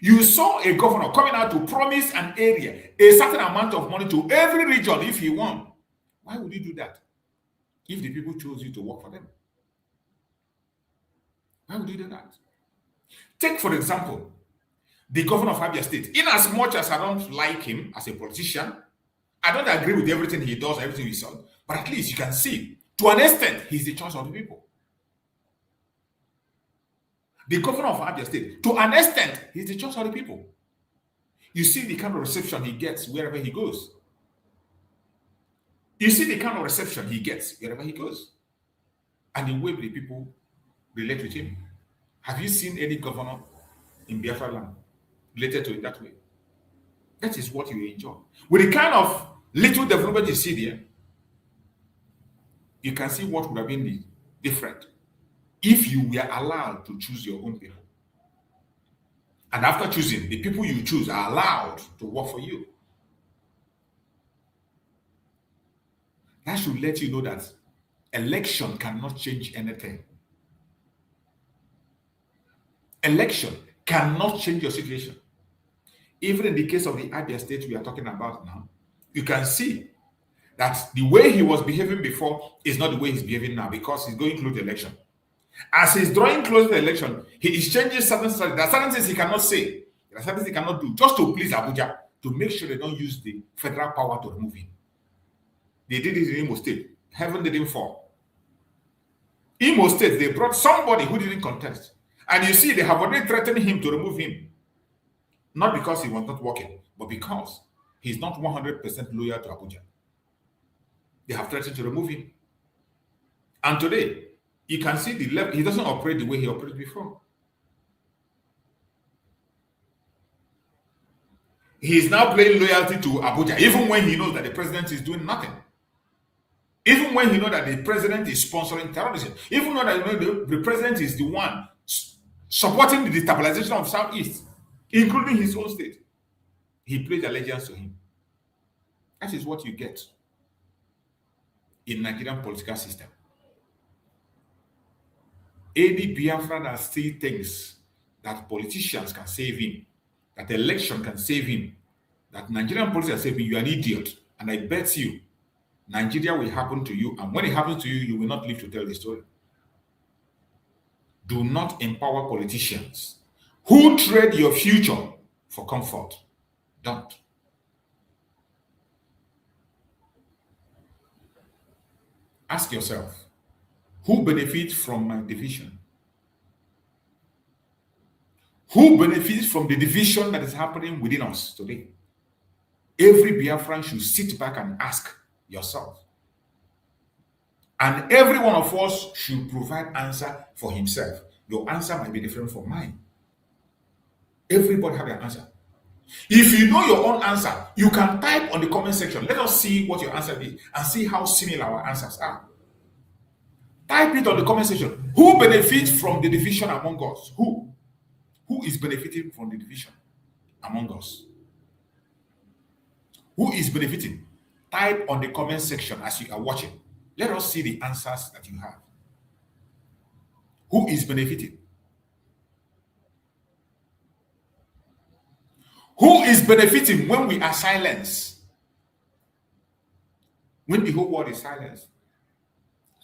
You saw a governor coming out to promise an area, a certain amount of money to every region if he won. Why would he do that? If the people chose you to work for them. Why would he do that? Take, for example, the governor of Abia State. In as much as I don't like him as a politician, I don't agree with everything he does, everything he says, but at least you can see, to an extent, he's the choice of the people. The governor of Abia State, to an extent, he's the choice of the people. You see the kind of reception he gets wherever he goes. You see the kind of reception he gets wherever he goes. And the way the people relate with him. Have you seen any governor in Biafra land related to it that way? That is what you enjoy. With the kind of little development you see there, you can see what would have been different if you were allowed to choose your own people. And after choosing, the people you choose are allowed to work for you. That should let you know that election cannot change anything. Election cannot change your situation. Even in the case of the Abia state we are talking about now, you can see that the way he was behaving before is not the way he's behaving now, because he's going close to the election. As he's drawing close to the election, he is changing certain strategies. There are certain things he cannot say, there are certain things he cannot do, just to please Abuja, to make sure they don't use the federal power to remove him. They did it in Imo State. Heaven didn't fall. Imo State, they brought somebody who didn't contest. And you see, they have already threatened him to remove him. Not because he was not working, but because he's not 100% loyal to Abuja. They have threatened to remove him. And today, you can see the level. He doesn't operate the way he operated before. He is now playing loyalty to Abuja, even when he knows that the president is doing nothing. Even when he knows that the president is sponsoring terrorism. Even though that the president is the one supporting the destabilization of Southeast, including his own state. He pledged allegiance to him. That is what you get in Nigerian political system. Any Biafra that still thinks that politicians can save him, that election can save him, that Nigerian politics can save him, you are an idiot. And I bet you, Nigeria will happen to you. And when it happens to you, you will not live to tell the story. Do not empower politicians who trade your future for comfort. Don't. Ask yourself, who benefits from my division? Who benefits from the division that is happening within us today? Every Biafran should sit back and ask yourself. And every one of us should provide answer for himself. Your answer might be different from mine. Everybody have an answer. If you know your own answer, you can type on the comment section. Let us see what your answer is and see how similar our answers are. Type it on the comment section. Who benefits from the division among us? Who? Who is benefiting from the division among us? Who is benefiting? Type on the comment section as you are watching. Let us see the answers that you have. Who is benefiting? Who is benefiting when we are silenced? When the whole world is silenced?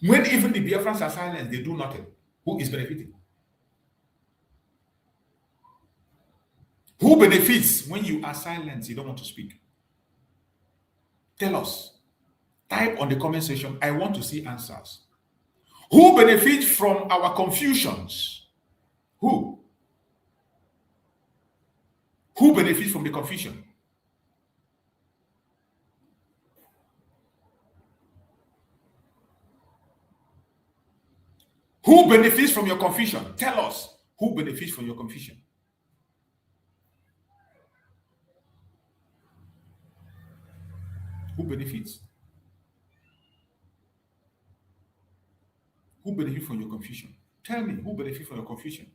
When even the Biafrans are silenced, they do nothing. Who is benefiting? Who benefits when you are silenced, you don't want to speak? Tell us. Type on the comment section. I want to see answers. Who benefits from our confusions? Who? Who benefits from the confusion? Who benefits from your confusion? Tell us who benefits from your confusion. Who benefits? Who benefits from your confusion? Tell me who benefits from your confusion.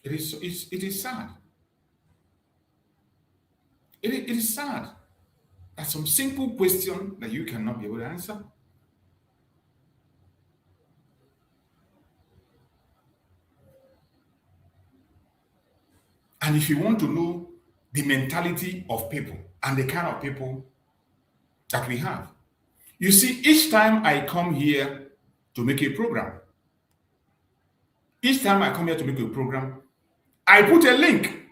It is sad. It is sad that some simple question that you cannot be able to answer. And if you want to know the mentality of people and the kind of people that we have, you see, each time I come here to make a program, I put a link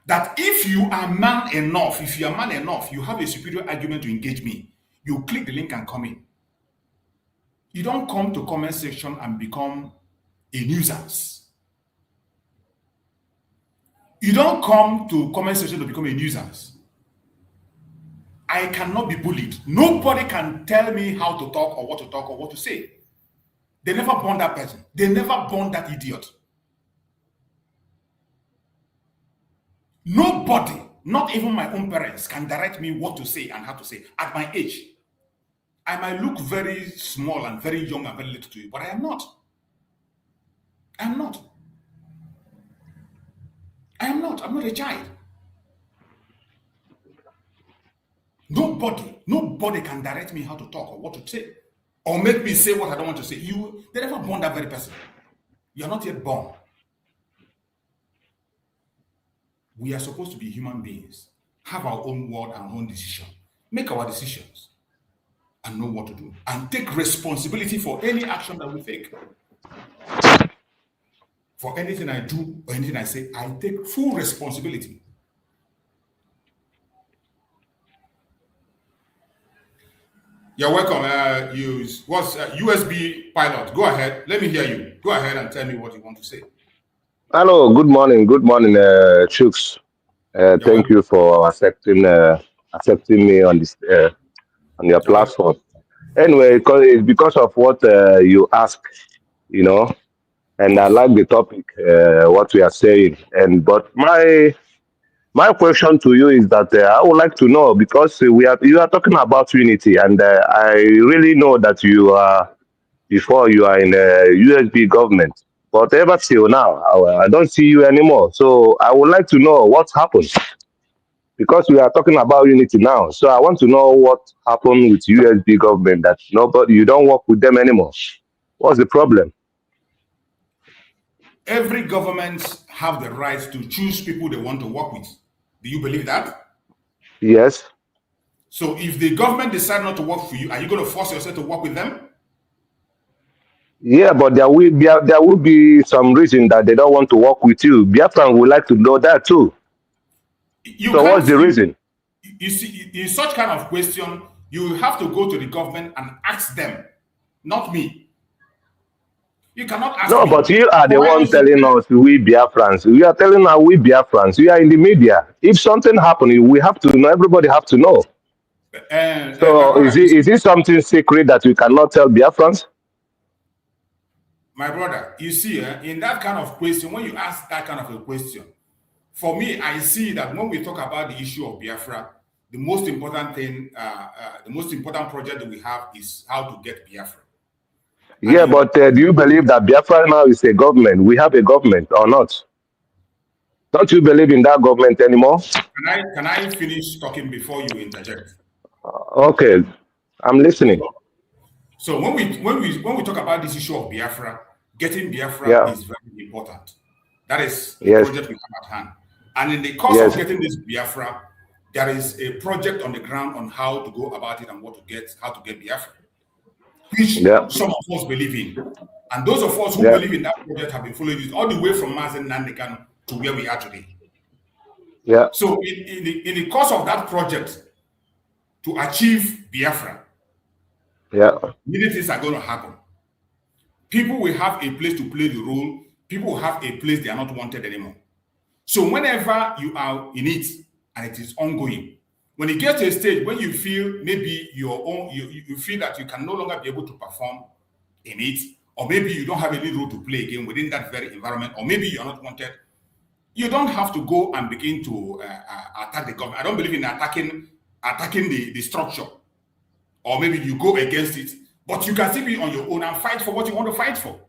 that if you are man enough, you have a superior argument to engage me, you click the link and come in. You don't come to comment section and become a nuisance. You don't come to comment section to become a nuisance. I cannot be bullied. Nobody can tell me how to talk or what to say. They never born that person. They never born that idiot. Nobody, not even my own parents, can direct me what to say and how to say at my age. I might look very small and very young and very little to you, but I am not. I am not. I am not. I'm not a child. Nobody can direct me how to talk or what to say, or make me say what I don't want to say. They never born that very person. You are not yet born. We are supposed to be human beings, have our own word and our own decision, make our decisions, and know what to do, and take responsibility for any action that we take. For anything I do or anything I say, I take full responsibility. You're welcome. What's USB pilot? Go ahead. Let me hear you. Go ahead and tell me what you want to say. Hello, good morning. Good morning, Chooks. Thank you for accepting me on this on your platform. Anyway, it's because of what you asked, you know, and I like the topic, what we are saying. But my question to you is that I would like to know, because you are talking about unity, and I really know that you are in USB government. But ever till now, I don't see you anymore. So I would like to know what happened, because we are talking about unity now. So I want to know what happened with USB government, that you don't work with them anymore. What's the problem? Every government have the right to choose people they want to work with. Do you believe that? Yes. So if the government decide not to work for you, are you going to force yourself to work with them? Yeah, but there will be some reason that they don't want to work with you. Biafran would like to know that too. So what's the reason? You see, in such kind of question, you have to go to the government and ask them, not me. You cannot ask No, me. but you are the one telling us we Biafrans. You are telling us we Biafrans. You are in the media. If something happened, we have to know. Everybody have to know. So is it something secret that we cannot tell Biafrans? My brother, you see, in that kind of question, when you ask that kind of a question, for me, I see that when we talk about the issue of Biafra, the most important thing, the most important project that we have is how to get Biafra. Yeah, but do you believe that Biafra now is a government? We have a government or not? Don't you believe in that government anymore? Can I finish talking before you interject? Okay, I'm listening. So when we talk about this issue of Biafra, getting Biafra is very important. That is the project we have at hand. And in the course of getting this Biafra, there is a project on the ground on how to go about it and how to get Biafra, which some of us believe in. And those of us who believe in that project have been following it all the way from Nnamdi Kanu to where we are today. Yeah. So in the course of that project, to achieve Biafra, many things are going to happen. People will have a place to play the role. People will have a place they are not wanted anymore. So whenever you are in it and it is ongoing, when you get to a stage when you feel maybe you feel that you can no longer be able to perform in it, or maybe you don't have any role to play again within that very environment, or maybe you're not wanted, you don't have to go and begin to attack the government. I don't believe in attacking the structure, or maybe you go against it, but you can still be on your own and fight for what you want to fight for.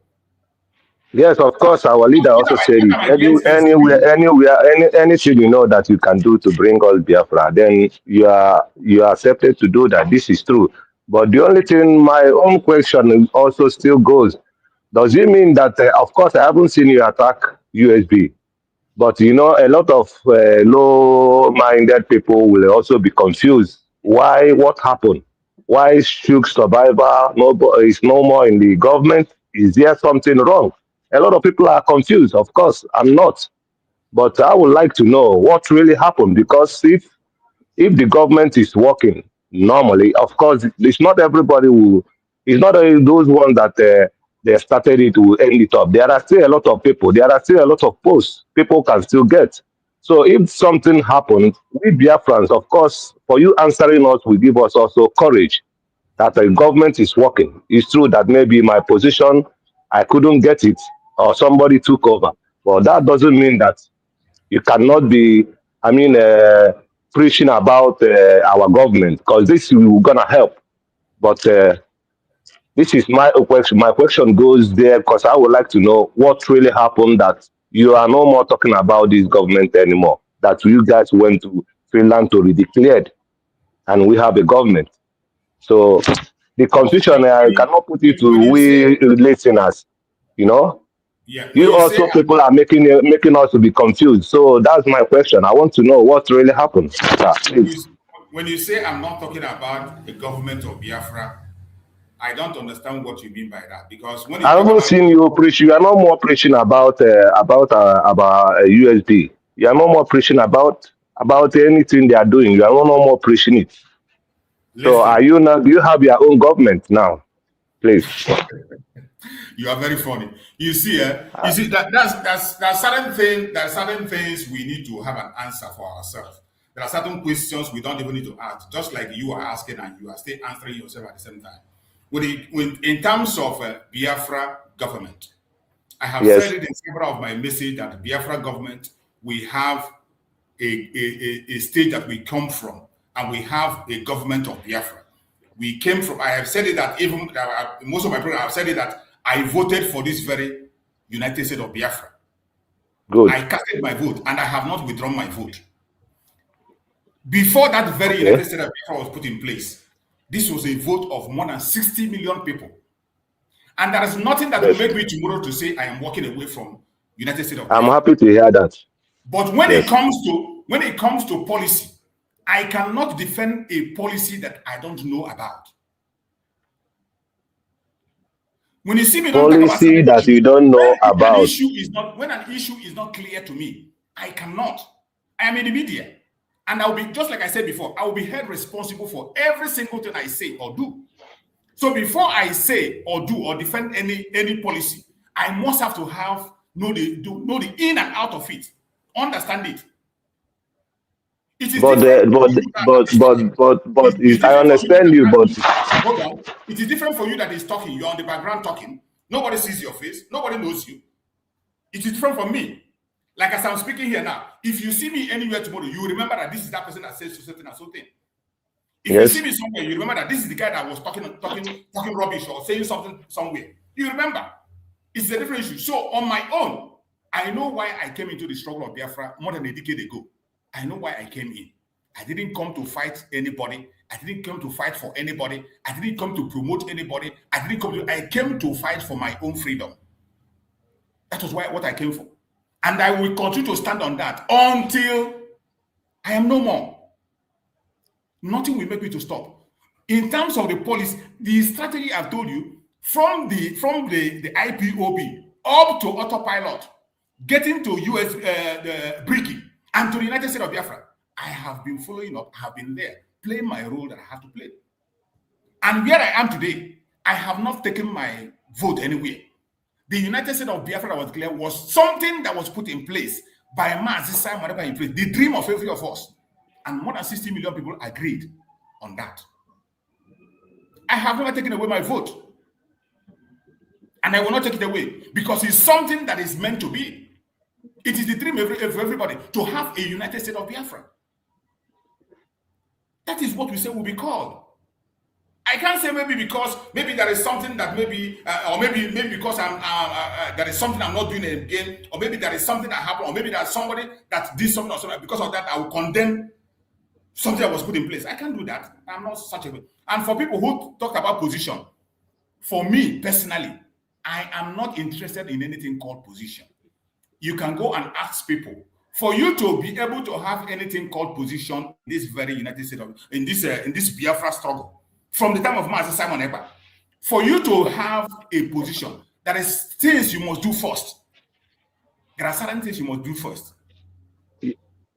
Yes, of course, our leader also said it. Anywhere, anything you know that you can do to bring all Biafra, then you are accepted to do that. This is true. But the only thing, my own question also still goes, does it mean that, of course, I haven't seen you attack USB, but a lot of low-minded people will also be confused. Why? What happened? Why should survivor is no more in the government? Is there something wrong? A lot of people are confused. Of course, I'm not. But I would like to know what really happened, because if the government is working normally, of course, it's not everybody it's not those ones that they started it will end it up. There are still a lot of people. There are still a lot of posts people can still get. So if something happened, we Biafrans, of course, for you answering us will give us also courage that the government is working. It's true that maybe my position, I couldn't get it, or somebody took over. But that doesn't mean that you cannot be preaching about our government, because this is gonna help. But this is my question. My question goes there because I would like to know what really happened that you are no more talking about this government anymore. That you guys went to Finland to be declared, and we have a government. So the confusion, I cannot put it to we listeners. You know, you also people are making us to be confused. So that's my question. I want to know what really happened. Please. When you say I'm not talking about the government of Biafra, I don't understand what you mean by that, because when I haven't seen you preach. You are no more preaching about USD. You are no more preaching about anything they are doing. You are no more preaching it. Listen. So are you not? Do you have your own government now, please? You are very funny. You see, that's certain things. There are certain things we need to have an answer for ourselves. There are certain questions we don't even need to ask, just like you are asking and you are still answering yourself at the same time. In terms of Biafra government, I have said it in several of my messages that Biafra government, we have a state that we come from, and we have a government of Biafra. We came from, I have said it that even most of my program, I have said it that I voted for this very United States of Biafra. Good. I casted my vote and I have not withdrawn my vote. Before that very United States of Biafra was put in place, this was a vote of more than 60 million people. And there is nothing that will make me tomorrow to say I am walking away from United States of Biafra. I'm happy to hear that. But when it comes to policy, I cannot defend a policy that I don't know about. When you see me policy that you don't know about, when an issue is not clear to me, I cannot. I am in the media, and I will be, just like I said before, I will be held responsible for every single thing I say or do. So before I say or do or defend any policy, I must have to know the in and out of it, understand it. But I understand you, but hold on. It is different for you that is talking. You're on the background talking. Nobody sees your face. Nobody knows you. It is different from me. Like as I'm speaking here now, if you see me anywhere tomorrow, you remember that this is that person that says something and something. If you see me somewhere, you remember that this is the guy that was talking rubbish or saying something somewhere. You remember. It's a different issue. So on my own, I know why I came into the struggle of Biafra more than a decade ago. I know why I came in. I didn't come to fight anybody. I didn't come to fight for anybody. I didn't come to promote anybody. I came to fight for my own freedom. That was what I came for. And I will continue to stand on that until I am no more. Nothing will make me to stop. In terms of the policy, the strategy I've told you, from the IPOB up to autopilot, getting to US BRICS, and to the United States of Biafra, I have been following up, I have been there, playing my role that I have to play. And where I am today, I have not taken my vote anywhere. The United States of Biafra that was declared was something that was put in place by the dream of every of us. And more than 60 million people agreed on that. I have never taken away my vote. And I will not take it away because it's something that is meant to be. It is the dream of everybody to have a United States of Biafra. That is what we say will be called. I can't say maybe there is something that or maybe because there is something I'm not doing again, or maybe there is something that happened, or maybe there's somebody that did something or something. Because of that, I will condemn something that was put in place. I can't do that. I'm not such a. And for people who talk about position, for me personally, I am not interested in anything called position. You can go and ask people. For you to be able to have anything called position in this very United States, in this Biafra struggle, from the time of Master Simon Ekpa, for you to have a position, there is things you must do first. There are certain things you must do first.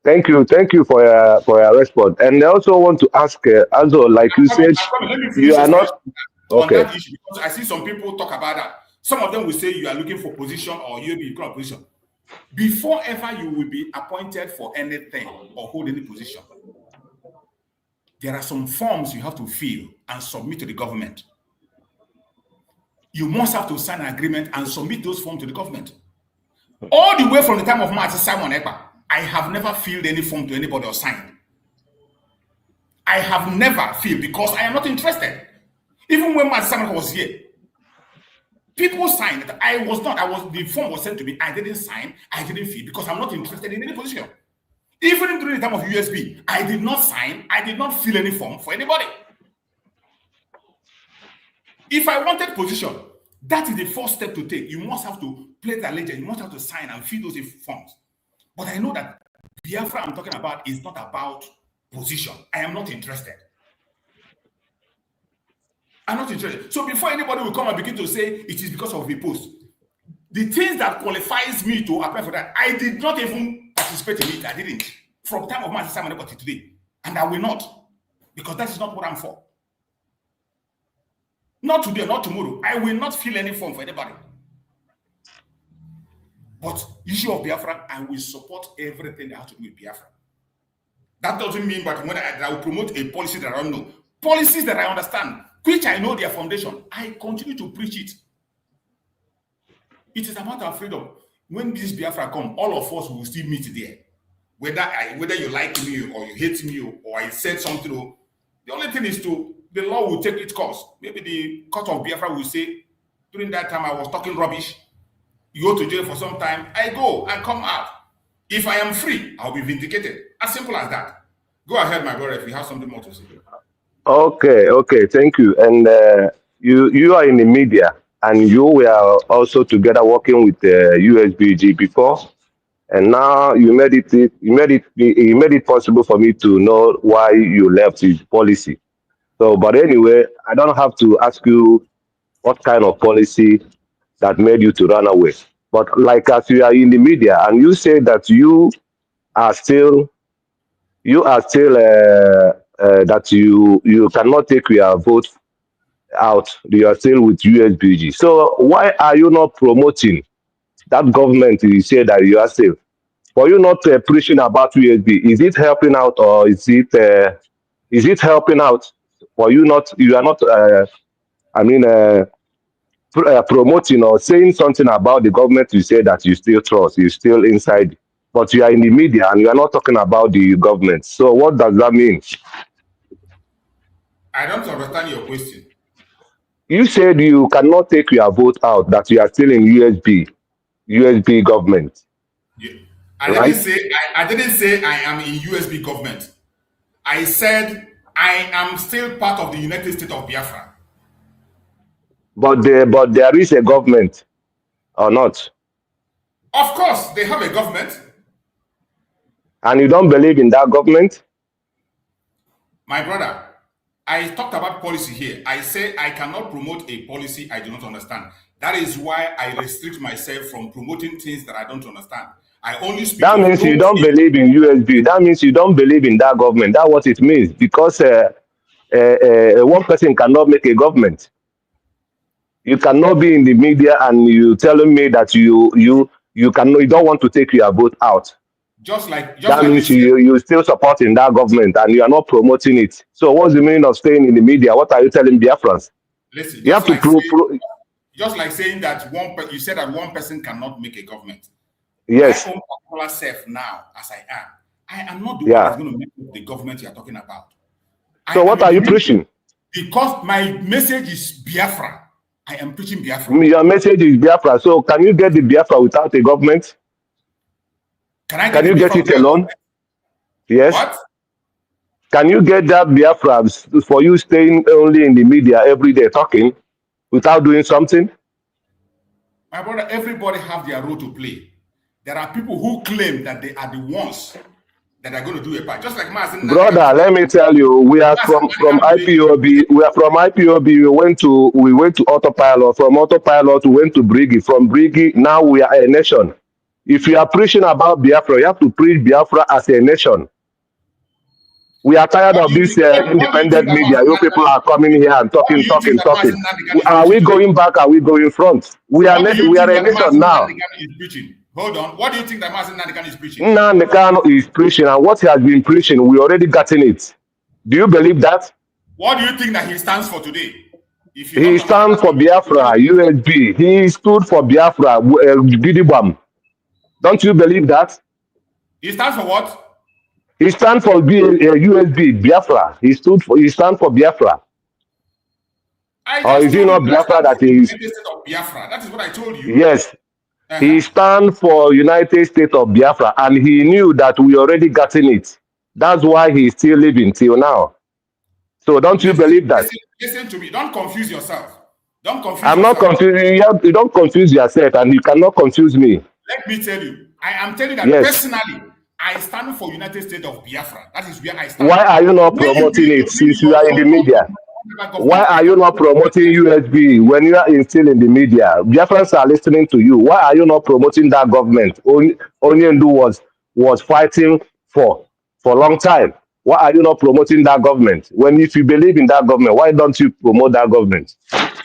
Thank you for your response. And I also want to ask, also like you said, you are not okay. On that issue, because I see some people talk about that. Some of them will say you are looking for position or you'll be looking for position. Before ever you will be appointed for anything or hold any position, there are some forms you have to fill and submit to the government. You must have to sign an agreement and submit those forms to the government. All the way from the time of Master Simon Ekpa, I have never filled any form to anybody or signed. I have never filled because I am not interested. Even when my son was here, people signed. The form was sent to me. I didn't sign. I didn't fill because I'm not interested in any position. Even during the time of USB, I did not sign. I did not fill any form for anybody. If I wanted position, that is the first step to take. You must have to play the legend. You must have to sign and fill those forms. But I know that Biafra I'm talking about is not about position. I am not interested. I'm not interested. So before anybody will come and begin to say it is because of the post, the things that qualifies me to apply for that, I did not even participate in it. I didn't. From time of my assignment to today. And I will not. Because that is not what I'm for. Not today, not tomorrow. I will not fill any form for anybody. But issue of Biafra, I will support everything that has to do with Biafra. That doesn't mean that when I will promote a policy that I don't know. Policies that I understand, which I know their foundation, I continue to preach it. It is a matter of freedom. When this Biafra come, all of us will still meet there. Whether you like me or you hate me or I said something, the only thing is the law will take its course. Maybe the court of Biafra will say, during that time I was talking rubbish. You go to jail for some time, I go and come out. If I am free, I'll be vindicated. As simple as that. Go ahead, my brother, if you have something more to say. Okay, thank you. And you are in the media, and you were also together working with USBG before, and now you made it possible for me to know why you left his policy. So, but anyway, I don't have to ask you what kind of policy that made you to run away. But like as you are in the media, and you say that you are still that you cannot take your vote out. You are still with USBG. So why are you not promoting that government? You say that you are safe. For you not preaching about USB, is it helping out or is it helping out? For you not, you are not. Promoting or saying something about the government you say that you still trust, you still inside, but you are in the media and you are not talking about the government. So what does that mean? I don't understand your question. You said you cannot take your vote out, that you are still in USB government. Yeah. I didn't say I am in USB government. I said I am still part of the United States of Biafra. But there is a government, or not? Of course, they have a government. And you don't believe in that government? My brother, I talked about policy here. I say I cannot promote a policy I do not understand. That is why I restrict myself from promoting things that I don't understand. I only speak. That means you don't believe in USB. That means you don't believe in that government. That's what it means. Because one person cannot make a government. You cannot be in the media and you telling me that you don't want to take your vote out. That means you still supporting that government and you are not promoting it. So what's the meaning of staying in the media? What are you telling Biafrans? Listen, you have to prove. Just like saying that you said that one person cannot make a government. Yes. My own particular self now, as I am not the one that's going to make the government you are talking about. So what are you preaching? Because my message is Biafra. I am preaching Biafra. Your message is Biafra. So can you get the Biafra without a government? Can you get it alone? Yes. What? Can you get that Biafra for you staying only in the media every day talking without doing something? My brother, everybody have their role to play. There are people who claim that they are the ones that are going to do a part. Just like Mazen. Brother, let me tell you, we are from IPOB. We are from IPOB. We went to autopilot. From autopilot, we went to Brigi. From Brigi, now we are a nation. If you are preaching about Biafra, you have to preach Biafra as a nation. We are tired of this independent media. You people are coming here and talking. Are we going back? Are we going front? We are a nation now. Hold on. What do you think that Nnamdi is preaching? Nnamdi is preaching, and what he has been preaching, we already gotten it. Do you believe that? What do you think that he stands for today? He stands for Biafra, USB. He stood for Biafra, Gidibam. Don't you believe that? He stands for what? He stands for USB, Biafra. He stands for Biafra. I Or just is he told you not Biafra that he is? United States of Biafra. That is what I told you. Yes. He stands for United States of Biafra, and he knew that we already gotten it. That's why he's still living till now. So don't you believe that? Listen to me. Don't confuse yourself. Don't confuse I'm yourself. not confusing. You don't confuse yourself, and you cannot confuse me. Let me tell you. I am telling you that personally, I stand for United States of Biafra. That is where I stand. Why are you not promoting it since you are in the media? Why are you not promoting USB when you are still in the media? Biafrans are listening to you. Why are you not promoting that government Onyendu was fighting for a long time? Why are you not promoting that government? When if you believe in that government, why don't you promote that government?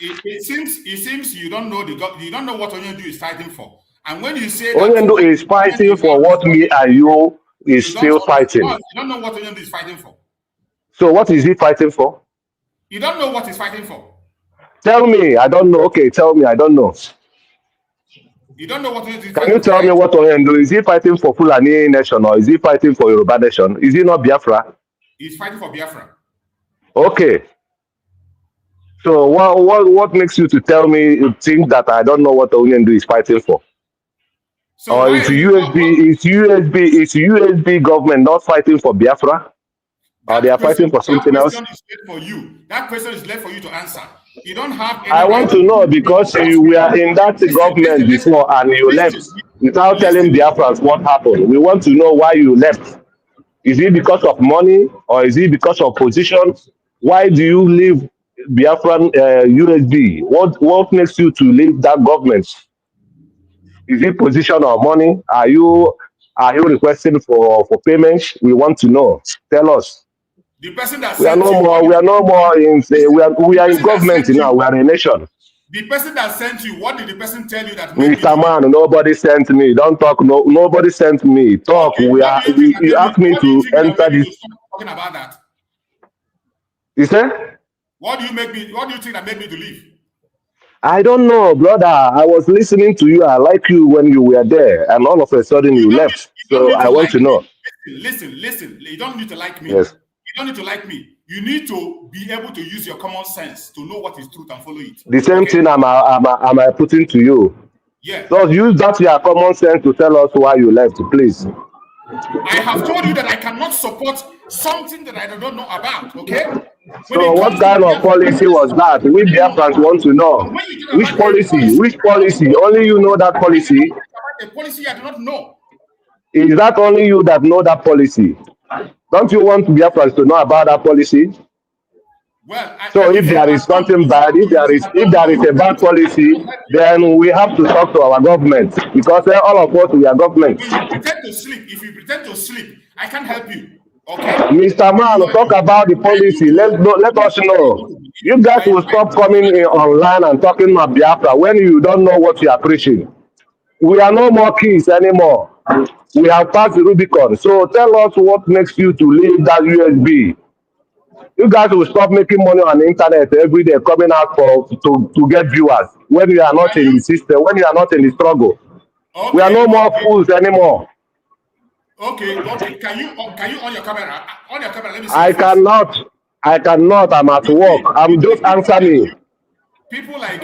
It seems you don't know you don't know what Onyendu is fighting for. And when you say Onyendu is fighting for what me and you is still fighting. You don't know what Onyendu is fighting for. So what is he fighting for? You don't know what he's fighting for. Tell me, I don't know. Okay, tell me, I don't know. You don't know what Onyendu is fighting for. Can you tell me what Onyendu is? He fighting for Fulani nation or is he fighting for Yoruba nation? Is he not Biafra? He's fighting for Biafra. Okay. So what makes you to think that I don't know what Onyendu is fighting for? So or is USB government not fighting for Biafra? Or they are fighting for something else? That question is left for you to answer. You don't have any I want to know because we are in that government before and you left without telling Biafrans what happened. We want to know why you left. Is it because of money or is it because of position? Why do you leave Biafran USB? What makes you to leave that government? Is it position or money? Are you requesting for payments? We want to know. Tell us. The person that we are no more in government now. We are a nation. The person that sent you, what did the person tell you that? Mr. Man, nobody sent me. Don't talk. No, nobody sent me. Talk. Okay, you asked me to enter this. Talking about that. You said? What do you think that made me to leave? I don't know, brother. I was listening to you. I like you when you were there, and all of a sudden you left. So I want to know. Listen. You don't need to like me. Yes. You don't need to like me. You need to be able to use your common sense to know what is truth and follow it. The same thing I'm putting to you. Yeah. So use that your common sense to tell us why you left, please. I have told you that I cannot support something that I don't know about, okay? So what kind of policy was that? We Biafrans want to know. Which policy? Only you know that policy. A policy I do not know. Is that only you that know that policy? Don't you want Biafrans to know about that policy? Well, so if there is something bad, if there is a bad policy, then we have to talk to our government because all of us we are government. If you pretend to sleep, I can't help you. Okay. Mr. Man, talk about the policy. Let us know. You guys will stop coming in online and talking about Biafra when you don't know what you are preaching. We are no more kids anymore. We have passed the Rubicon. So tell us what makes you to leave that USB. You guys will stop making money on the internet every day, coming out to get viewers when you are not in the system, when you are not in the struggle. Okay. We are no more fools anymore. Okay. Can you on your camera? On your camera, let me see. I cannot. I'm at work. I'm just answering. People like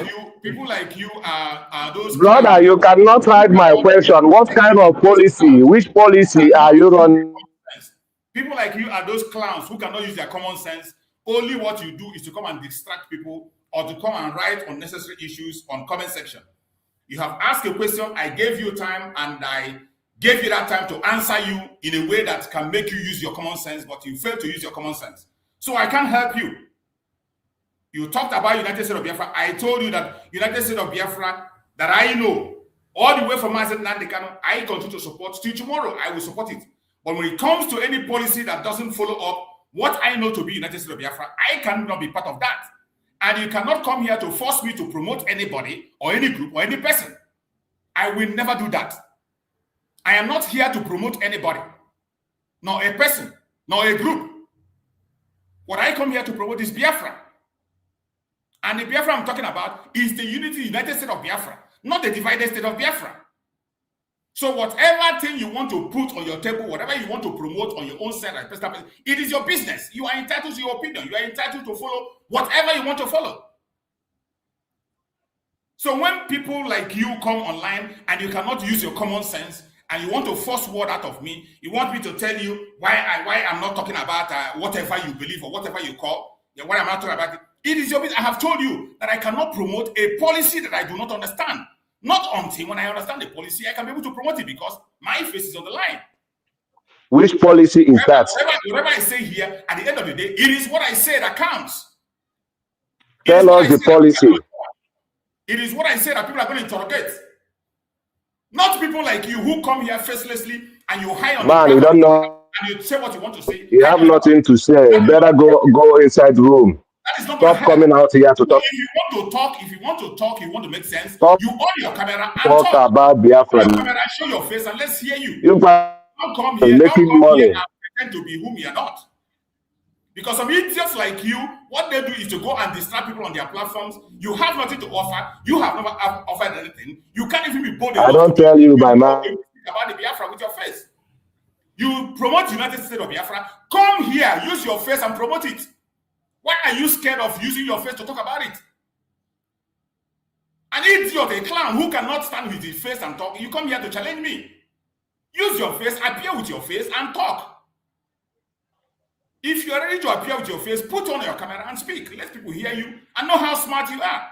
you are those. Brother, you cannot hide my question. What kind of policy? Which policy are you running? People like you are those clowns who cannot use their common sense. Only what you do is to come and distract people or to come and write unnecessary issues on comment section. You have asked a question, I gave you time, and I gave you that time to answer you in a way that can make you use your common sense, but you failed to use your common sense. So I can't help you. You talked about United States of Biafra. I told you that United States of Biafra that I know all the way from Nnamdi Kanu, I continue to support. Till tomorrow, I will support it. But when it comes to any policy that doesn't follow up what I know to be United States of Biafra, I cannot be part of that. And you cannot come here to force me to promote anybody or any group or any person. I will never do that. I am not here to promote anybody, nor a person, nor a group. What I come here to promote is Biafra. And the Biafra I'm talking about is the unity United States of Biafra, not the divided state of Biafra. So whatever thing you want to put on your table, whatever you want to promote on your own side, it is your business. You are entitled to your opinion. You are entitled to follow whatever you want to follow. So when people like you come online and you cannot use your common sense and you want to force word out of me, you want me to tell you why I'm not talking about whatever you believe or whatever you call, what I'm not talking about. It is your business. I have told you that I cannot promote a policy that I do not understand. Not until when I understand the policy, I can be able to promote it because my face is on the line. Which policy is that? Whatever I say here, at the end of the day, it is what I say that counts. Tell us the policy. It is what I say that people are going to interrogate. Not people like you who come here facelessly and you hide on Man, you don't know. And you say what you want to say. You have nothing to say. Better go inside the room. That is not Stop coming out here to talk. If you want to talk, you want to make sense, Stop you on your camera and talk about Biafra. Show your face and let's hear you. You Don't come here, making money. Here and pretend to be whom you are not. Because some idiots like you, what they do is to go and distract people on their platforms. You have nothing to offer. You have never offered anything. You can't even be bold enough. I don't tell you by my about the Biafra with your face. You promote United States of Biafra. Come here, use your face and promote it. Why are you scared of using your face to talk about it? An idiot, a clown who cannot stand with his face and talk, you come here to challenge me. Use your face, appear with your face and talk. If you are ready to appear with your face, put on your camera and speak. Let people hear you and know how smart you are.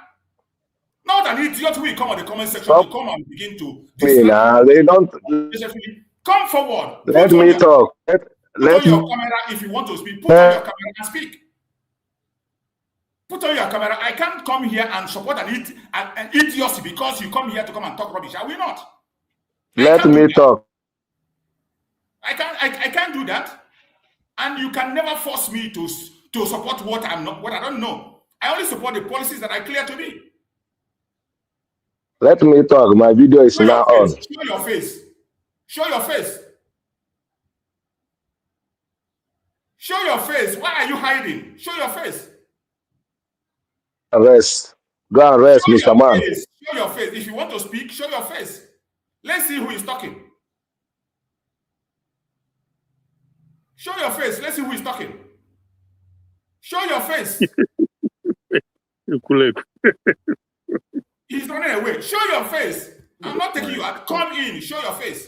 Not an idiot who will come on the comment section to come and begin to they don't come forward. Let me talk. Put on your camera if you want to speak. Put on your camera and speak. Put on your camera. I can't come here and support an idiocy because you come here to come and talk rubbish. I will not. Let me talk. I can't do that. And you can never force me to support what I don't know. I only support the policies that are clear to me. Let me talk. My video is now on. Show your face. Show your face. Show your face. Why are you hiding? Show your face. Rest. Go and rest, Mr. Man. Show your face. If you want to speak, show your face. Let's see who is talking. Show your face. Let's see who is talking. Show your face. He's running away. Show your face. I'm not taking you out. Come in. Show your face.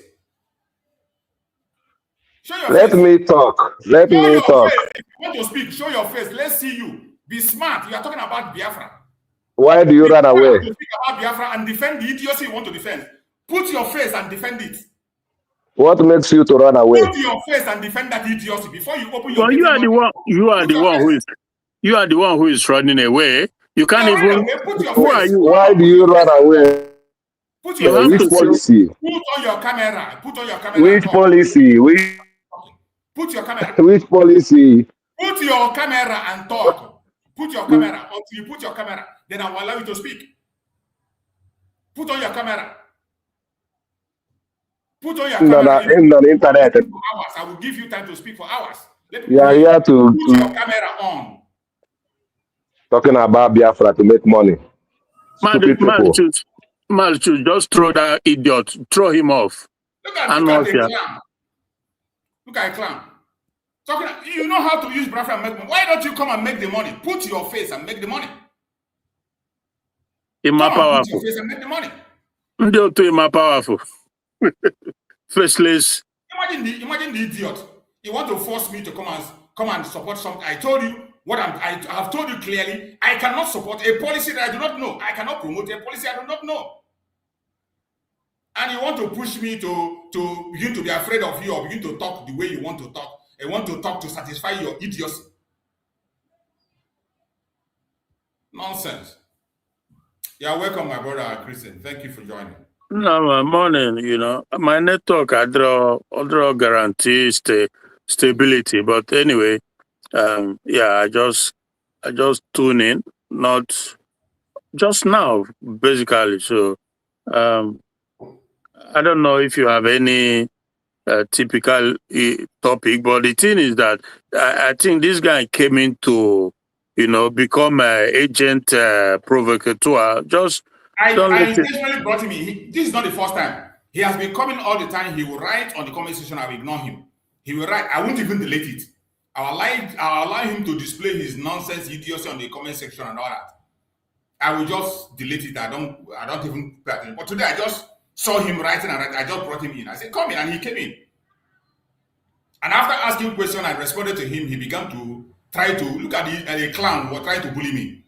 Show your Let face. me talk. Let Show me your talk. face. If you want to speak, show your face. Let's see you. Be smart. You are talking about Biafra. Why do you run away? To speak about Biafra and defend the idiocy you want to defend. Put your face and defend it. What makes you to run away? Put your face and defend that idiocy before you open your. Well, you are the one. You are the one who is running away. You can't even. Who are you? Why do you run away? Put your Which policy? Put on your camera. Put on your camera. Which policy? Put your camera. Which policy? Put your camera and talk. Put your camera. Until you put your camera, then I will allow you to speak. Put on your camera. Put on your camera. In the internet. For hours. I will give you time to speak for hours. You are here to put your camera on. Talking about Biafra to make money. Malchus, just throw that idiot. Throw him off. Look at a clown. Look at a clown. You know how to use Biafra and make money. Why don't you come and make the money? Put your face and make the money. Put your face and make the money. Powerful. Faceless. Imagine the idiot. You want to force me to come and support something. I told you I have told you clearly. I cannot support a policy that I do not know. I cannot promote a policy I do not know. And you want to push me to begin to be afraid of you or begin to talk the way you want to talk. I want to talk to satisfy your idiocy. Nonsense. You are welcome, my brother Christian. Thank you for joining. No, morning. You know, my network I draw guarantees stability. But anyway, I just tune in, not just now, basically. So, I don't know if you have any typical topic, but the thing is that I think this guy came in to, become an agent provocateur. I intentionally brought him in. This is not the first time. He has been coming all the time. He will write on the comment section. I will ignore him. He will write. I won't even delete it. I'll allow him to display his nonsense idiocy on the comment section and all that. I will just delete it. I don't even pay attention. But today I just saw him writing and writing. I just brought him in. I said, come in, and he came in. And after asking questions, I responded to him. He began to try to look at the clown who was trying to bully me.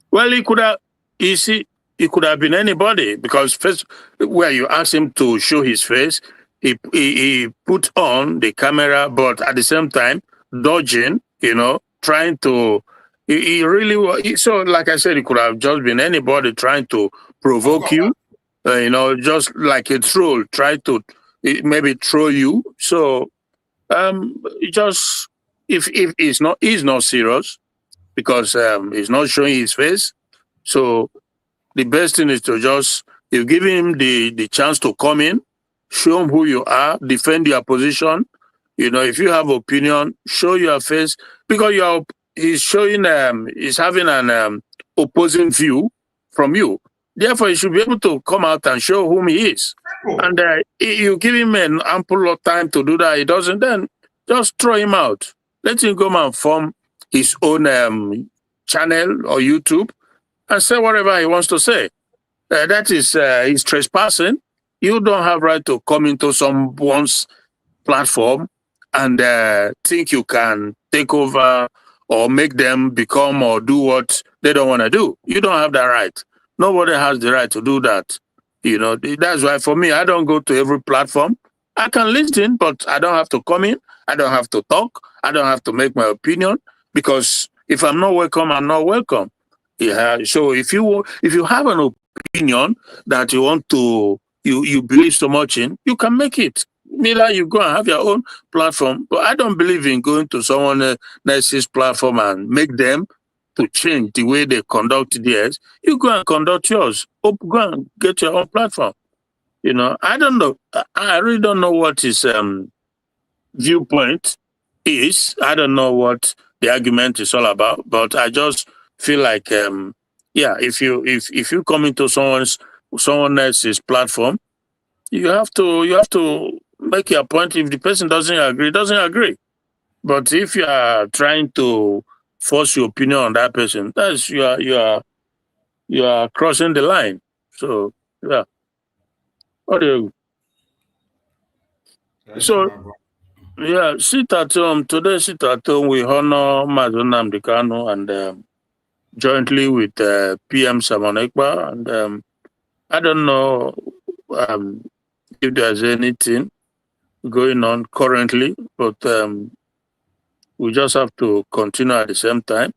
Well, he could have, you see, it could have been anybody, because first, where you asked him to show his face, he put on the camera, but at the same time, dodging, trying to, he really, so like I said, it could have just been anybody trying to provoke you, just like a troll, try to maybe troll you. So, just, if he's not serious, because he's not showing his face, so the best thing is to just, you give him the chance to come in, show him who you are, defend your position. If you have opinion, show your face, because he's showing, he's having an opposing view from you. Therefore, he should be able to come out and show whom he is. And you give him an ample of time to do that. He doesn't, then just throw him out. Let him go and form his own channel or YouTube and say whatever he wants to say. That is, he's trespassing. You don't have right to come into someone's platform and think you can take over or make them become or do what they don't want to do. You don't have that right. Nobody has the right to do that. That's why for me, I don't go to every platform. I can listen, but I don't have to come in. I don't have to talk. I don't have to make my opinion, because if I'm not welcome, I'm not welcome. Yeah. So if you have an opinion that you want to, you believe so much in, you can make it. Either you go and have your own platform, but I don't believe in going to someone else's platform and make them to change the way they conduct theirs. You go and conduct yours. Go and get your own platform. I don't know. I really don't know what his viewpoint is. I don't know what the argument is all about, but I just feel like, if you come into someone else's platform, you have to make your point. If the person doesn't agree. But if you are trying to force your opinion on that person, that's you are crossing the line. So yeah. What do you? So yeah, sit at home today. Sit at home. We honor Nnamdi Kanu and jointly with PM Samonekba, and I don't know if there's anything going on currently, but we just have to continue at the same time,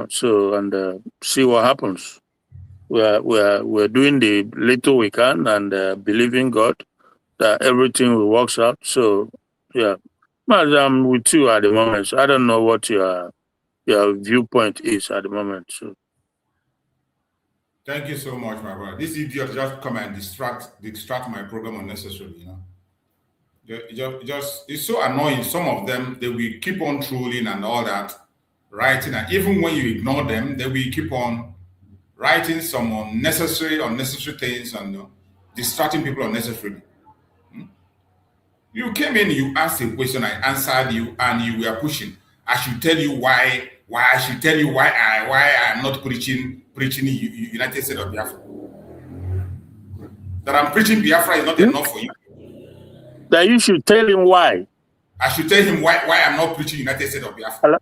so, and see what happens. We're doing the little we can, and believing God that everything will work out. So yeah, I'm with you at the moment. So I don't know what your viewpoint is at the moment. So thank you so much, my brother. This idiot just come and distract my program unnecessarily. It's so annoying. Some of them, they will keep on trolling and all that, writing, and even when you ignore them, they will keep on writing some unnecessary things and distracting people unnecessarily. You came in, you asked a question, I answered you, and you were pushing. I should tell you why I'm not preaching United States of Biafra. That I'm preaching Biafra is not enough for you. That you should tell him why. I should tell him why I'm not preaching United States of Biafra. Hello?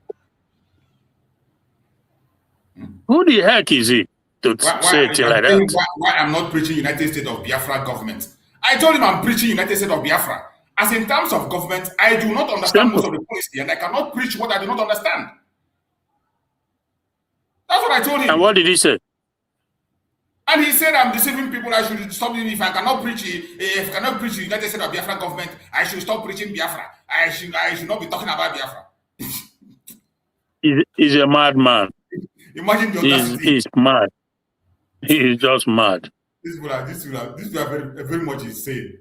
Who the heck is he to say it like that? Why I'm not preaching United States of Biafra government? I told him I'm preaching United States of Biafra. As in terms of government, I do not understand most of the policy, and I cannot preach what I do not understand. That's what I told him. And what did he say? And he said, I'm deceiving people. I should stop it. If I cannot preach the United States of Biafra government, I should stop preaching Biafra. I should not be talking about Biafra. He's a madman. Imagine the audacity. He's mad. He is just mad. This is very much insane,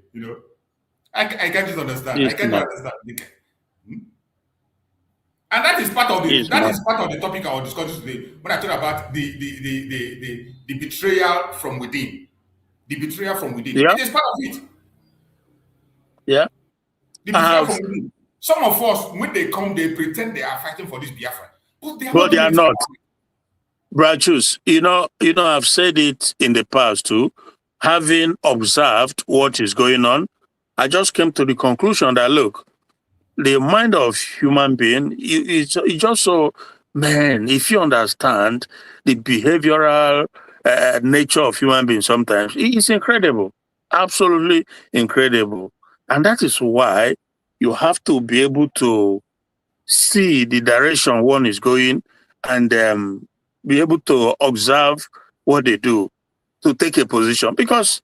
I can't just understand. He's I can't mad. understand. And that is part of the topic I was discussing today when I talk about the betrayal from within. The betrayal from within. Yeah. It is part of it. Yeah. The betrayal from within. Some of us, when they come, they pretend they are fighting for this Biafra. But they are not. Brachus, I've said it in the past too. Having observed what is going on, I just came to the conclusion that, look, the mind of human being is just so, man, if you understand the behavioral nature of human beings sometimes, it's incredible, absolutely incredible. And that is why you have to be able to see the direction one is going and be able to observe what they do to take a position. Because,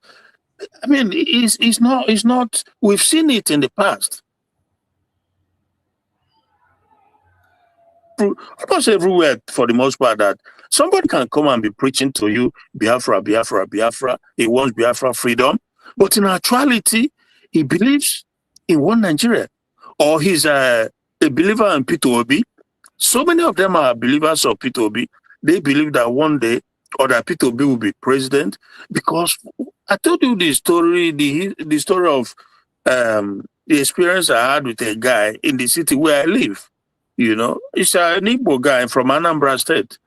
I mean, it's not, we've seen it in the past. Almost everywhere, for the most part, that somebody can come and be preaching to you, Biafra, Biafra, Biafra. He wants Biafra freedom. But in actuality, he believes in one Nigeria. Or he's a believer in P2OB. So many of them are believers of P2OB. They believe that one day, or that P2OB will be president. Because I told you the story, the story of the experience I had with a guy in the city where I live. It's an Igbo guy from Anambra State.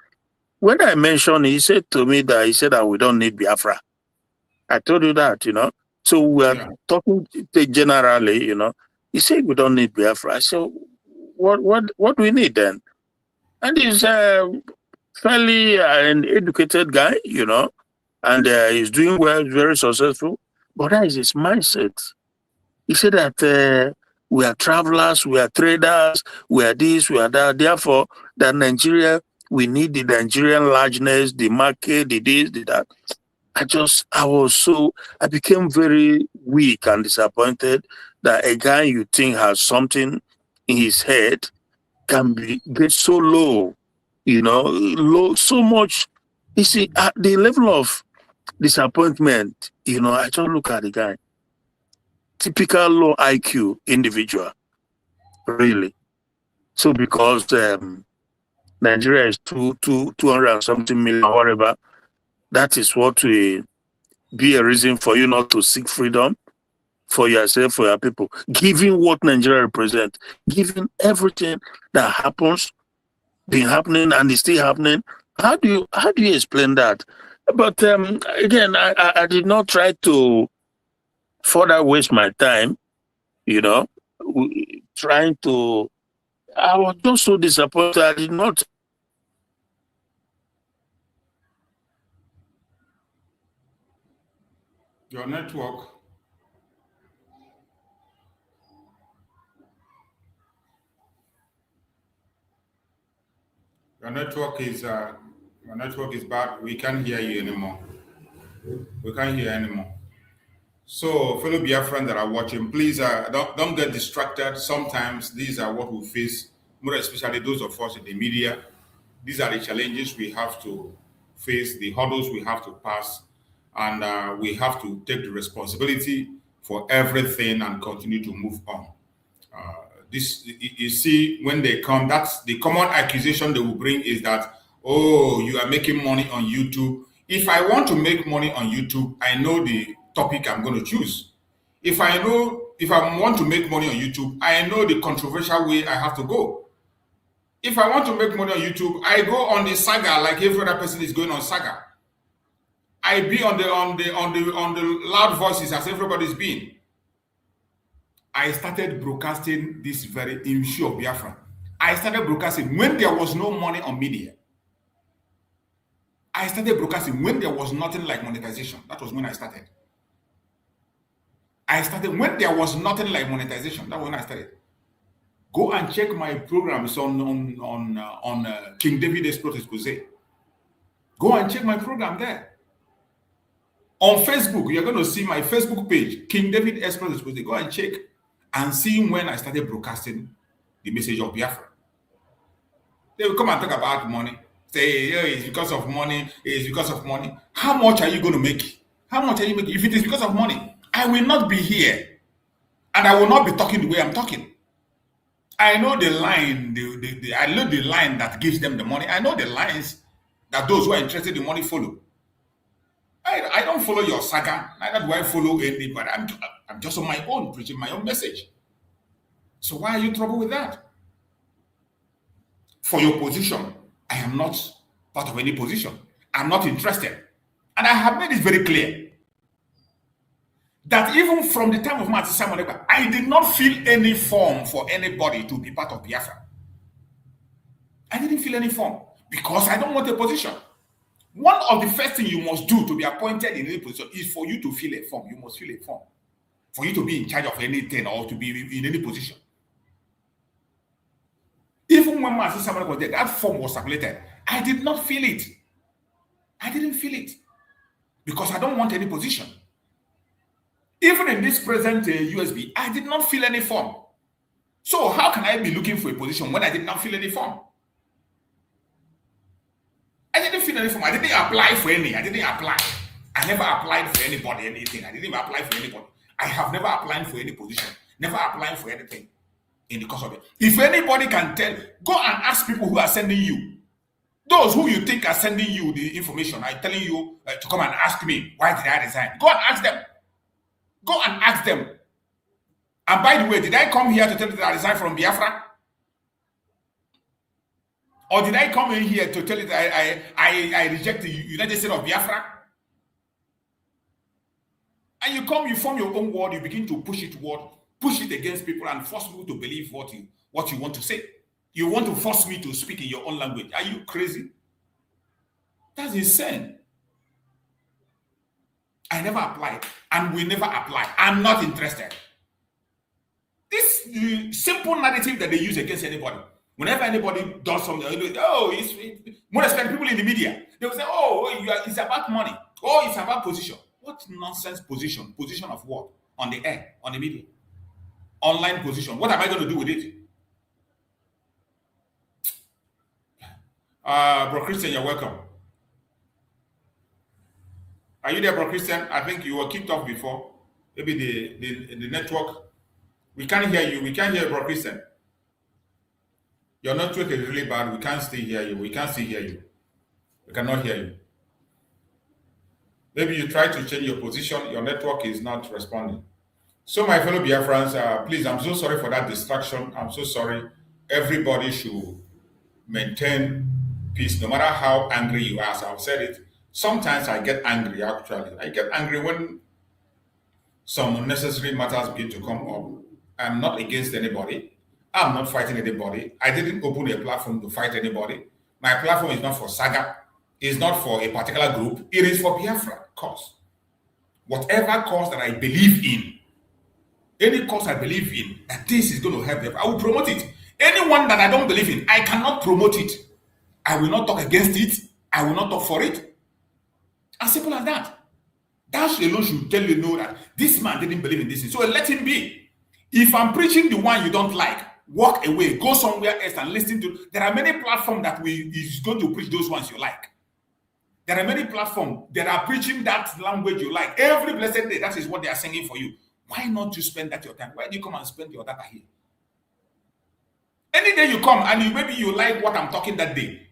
When I mentioned, he said to me that we don't need Biafra. I told you that, So we are talking generally, He said we don't need Biafra. I said, what do we need then? And he's a fairly an educated guy, and he's doing well, very successful. But that is his mindset. He said that we are travelers, we are traders, we are this, we are that. Therefore, that Nigeria, we need the Nigerian largeness, the market, the this, the that. I became very weak and disappointed that a guy you think has something in his head can get so low, low, so much. You see, at the level of disappointment, I just look at the guy. Typical low IQ individual, really. So because Nigeria is 200 and something million, whatever, that is what will be a reason for you not to seek freedom for yourself, for your people. Given what Nigeria represents, given everything that been happening and is still happening, how do you explain that? But again, I did not try to further waste my time, trying to. I was just so disappointed. I did not. Your network. Your network is bad. We can't hear you anymore. We can't hear anymore. So, fellow Biafrans that are watching, please don't get distracted. Sometimes these are what we face, more especially those of us in the media. These are the challenges we have to face, the hurdles we have to pass, and we have to take the responsibility for everything and continue to move on. You see, when they come, that's the common accusation they will bring is that, oh, you are making money on YouTube. If I want to make money on YouTube, I know the topic I'm going to choose. If I want to make money on YouTube, I know the controversial way I have to go. If I want to make money on YouTube, I go on the saga like every other person is going on saga. I be on the loud voices as everybody's been. I started broadcasting this very issue of Biafra. I started broadcasting when there was no money on media. I started broadcasting when there was nothing like monetization. That was when I started. I started when there was nothing like monetization. That's when I started. Go and check my programs on King David Expose. Go and check my program there. On Facebook, you're going to see my Facebook page, King David Expose. Go and check and see when I started broadcasting the message of Biafra. They will come and talk about money. Say, yeah, it's because of money. It's because of money. How much are you going to make? How much are you making? If it is because of money, I will not be here. And I will not be talking the way I'm talking. I know the line, I know the line that gives them the money. I know the lines that those who are interested in money follow. I don't don't follow your saga, neither do I follow anybody. I'm just on my own, preaching my own message. So why are you troubled with that? For your position, I am not part of any position. I'm not interested. And I have made it very clear that even from the time of Martin Simon, I did not feel any form for anybody to be part of Biafra. I didn't feel any form because I don't want a position. One of the first things you must do to be appointed in any position is for you to fill a form. You must fill a form for you to be in charge of anything or to be in any position. Even when Martin Simon was there, that form was circulated. I did not feel it. I didn't feel it because I don't want any position. Even in this present USB, I did not fill any form. So how can I be looking for a position when I did not fill any form? I didn't fill any form. I didn't apply for any. I didn't apply. I never applied for anybody, anything. I didn't even apply for anybody. I have never applied for any position. Never applied for anything in the course of it. If anybody can tell, go and ask people who are sending you. Those who you think are sending you the information, I'm telling you to come and ask me, why did I resign? Go and ask them. Go and ask them. And by the way, did I come here to tell you that I resigned from Biafra? Or did I come in here to tell you that I reject the United States of Biafra? And you come, you form your own word, you begin to push it against people and force people to believe what you want to say. You want to force me to speak in your own language. Are you crazy? That's insane. I never applied and will never apply. I'm not interested. This simple narrative that they use against anybody. Whenever anybody does something, it's more especially people in the media. They will say, it's about money. Oh, it's about position. What nonsense position? Position of what? On the air, on the media. Online position. What am I going to do with it? Bro Christian, you're welcome. Are you there, Bro Christian? I think you were kicked off before. Maybe the network. We can't hear you. We can't hear Bro Christian. Your network is really bad. We can't still hear you. We can't still hear you. We cannot hear you. Maybe you try to change your position. Your network is not responding. So my fellow Biafrans, please, I'm so sorry for that distraction. I'm so sorry. Everybody should maintain peace, no matter how angry you are. As I've said it, sometimes I get angry, actually. I get angry when some unnecessary matters begin to come up. I'm not against anybody. I'm not fighting anybody. I didn't open a platform to fight anybody. My platform is not for saga. It's not for a particular group. It is for Biafra cause. Whatever cause that I believe in, any cause I believe in, that this is going to help them, I will promote it. Anyone that I don't believe in, I cannot promote it. I will not talk against it. I will not talk for it. As simple as that. That alone should tell you know that this man didn't believe in this. So let him be. If I'm preaching the one you don't like, walk away, go somewhere else and listen to. There are many platforms that is going to preach those ones you like. There are many platforms that are preaching that language you like. Every blessed day, that is what they are singing for you. Why not you spend that your time? Why do you come and spend your data here? Any day you come and maybe you like what I'm talking that day,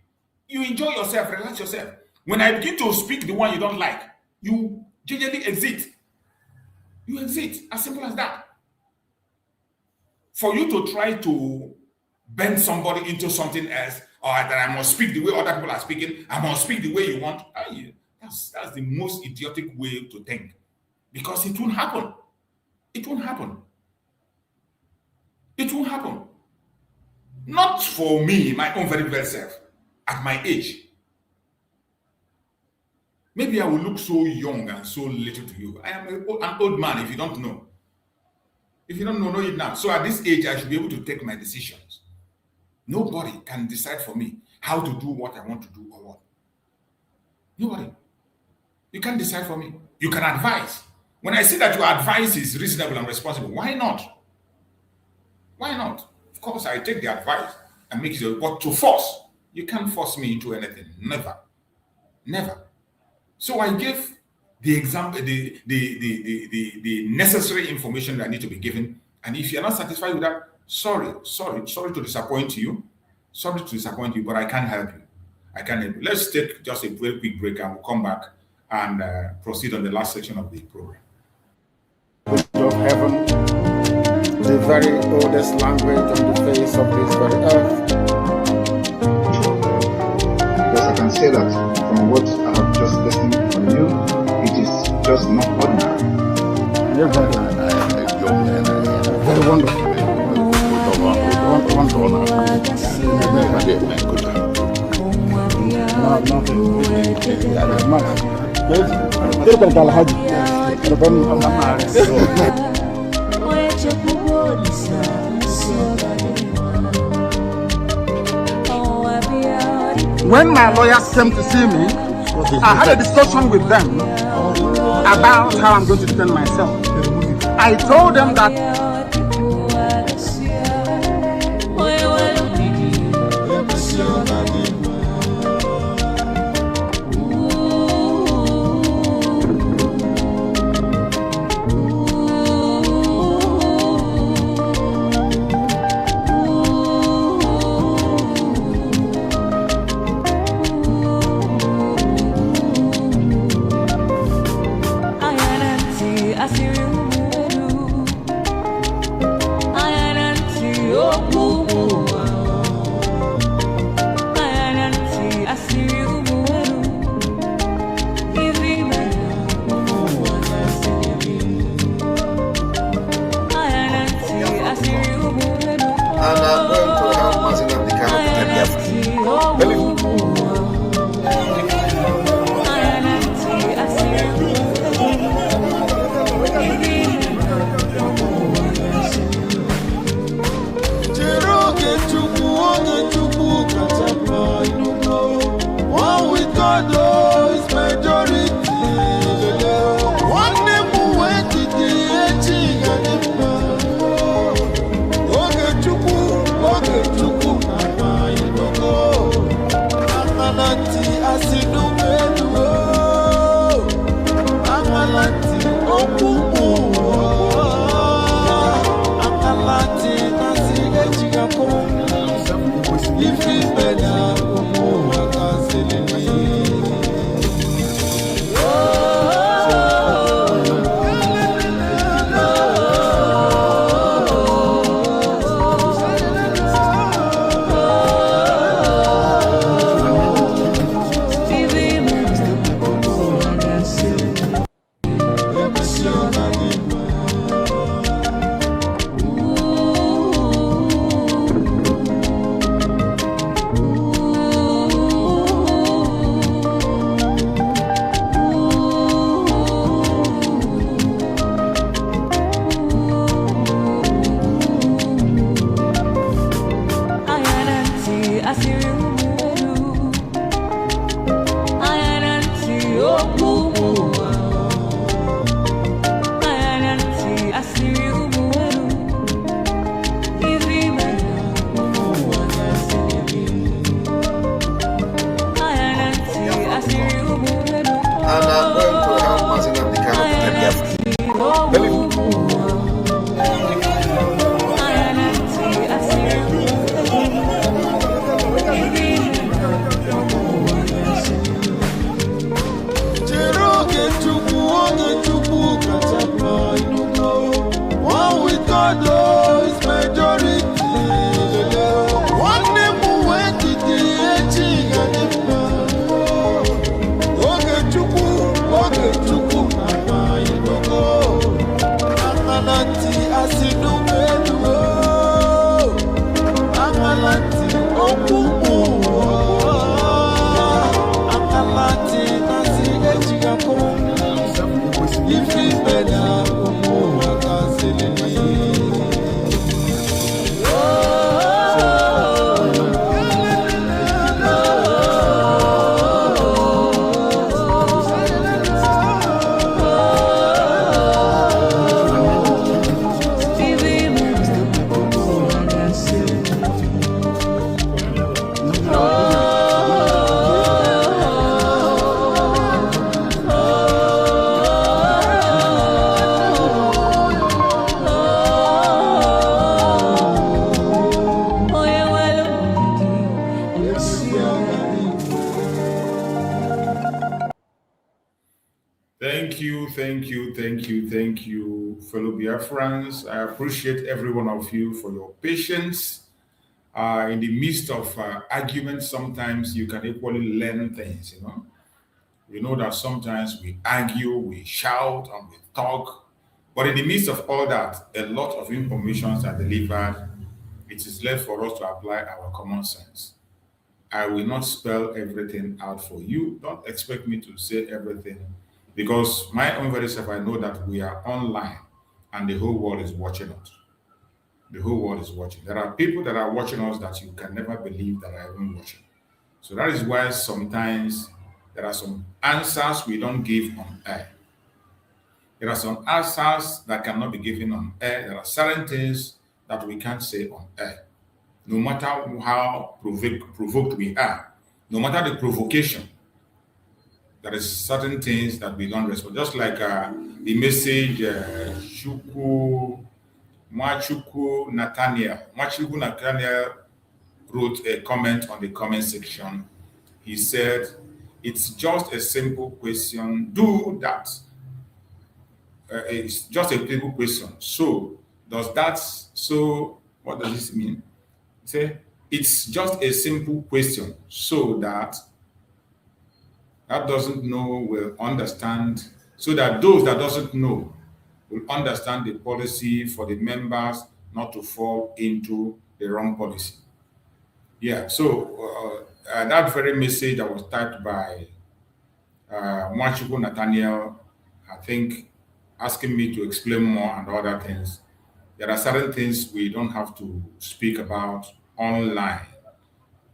you enjoy yourself, relax yourself. When I begin to speak the one you don't like, you generally exit. You exit. As simple as that. For you to try to bend somebody into something else, or that I must speak the way other people are speaking, I must speak the way you want, that's the most idiotic way to think. Because it won't happen. It won't happen. It won't happen. Not for me, my own very best self, at my age. Maybe I will look so young and so little to you. I am an old man if you don't know. If you don't know it now. So at this age, I should be able to take my decisions. Nobody can decide for me how to do what I want to do or what. Nobody. You can't decide for me. You can advise. When I see that your advice is reasonable and responsible, why not? Why not? Of course, I take the advice and make it, but to force, you can't force me into anything. Never. Never. So I gave the example, the necessary information that need to be given. And if you're not satisfied with that, sorry to disappoint you. Sorry to disappoint you, but I can't help you. I can't help you. Let's take just a very quick break and we'll come back and proceed on the last section of the program. Of heaven, the very oldest language on the face of this very earth. Because I can say that from what I have just listened from you, it is just not ordinary. Very wonderful. When my lawyers came to see me, I had a discussion with them about how I'm going to defend myself. I told them that Thank you, fellow Biafrans. I appreciate every one of you for your patience. In the midst of arguments, sometimes you can equally learn things, you know. You know that sometimes we argue, we shout, and we talk. But in the midst of all that, a lot of information are delivered. It is left for us to apply our common sense. I will not spell everything out for you. Don't expect me to say everything because my own very self, I know that we are online and the whole world is watching us. The whole world is watching. There are people that are watching us that you can never believe that are even watching. So that is why sometimes there are some answers we don't give on air. There are some answers that cannot be given on air. There are certain things that we can't say on air. No matter how provoked we are, no matter the provocation, there is certain things that we don't respond. Just like the message Mwachukwu Nathaniel wrote a comment on the comment section. He said, it's just a simple question. Do that. It's just a simple question. So, what does this mean? Say, it's just a simple question so that doesn't know will understand, so that those that doesn't know will understand the policy for the members not to fall into the wrong policy. Yeah, so that very message that was typed by Mwachukwu Nathaniel, I think, asking me to explain more and other things. There are certain things we don't have to speak about online.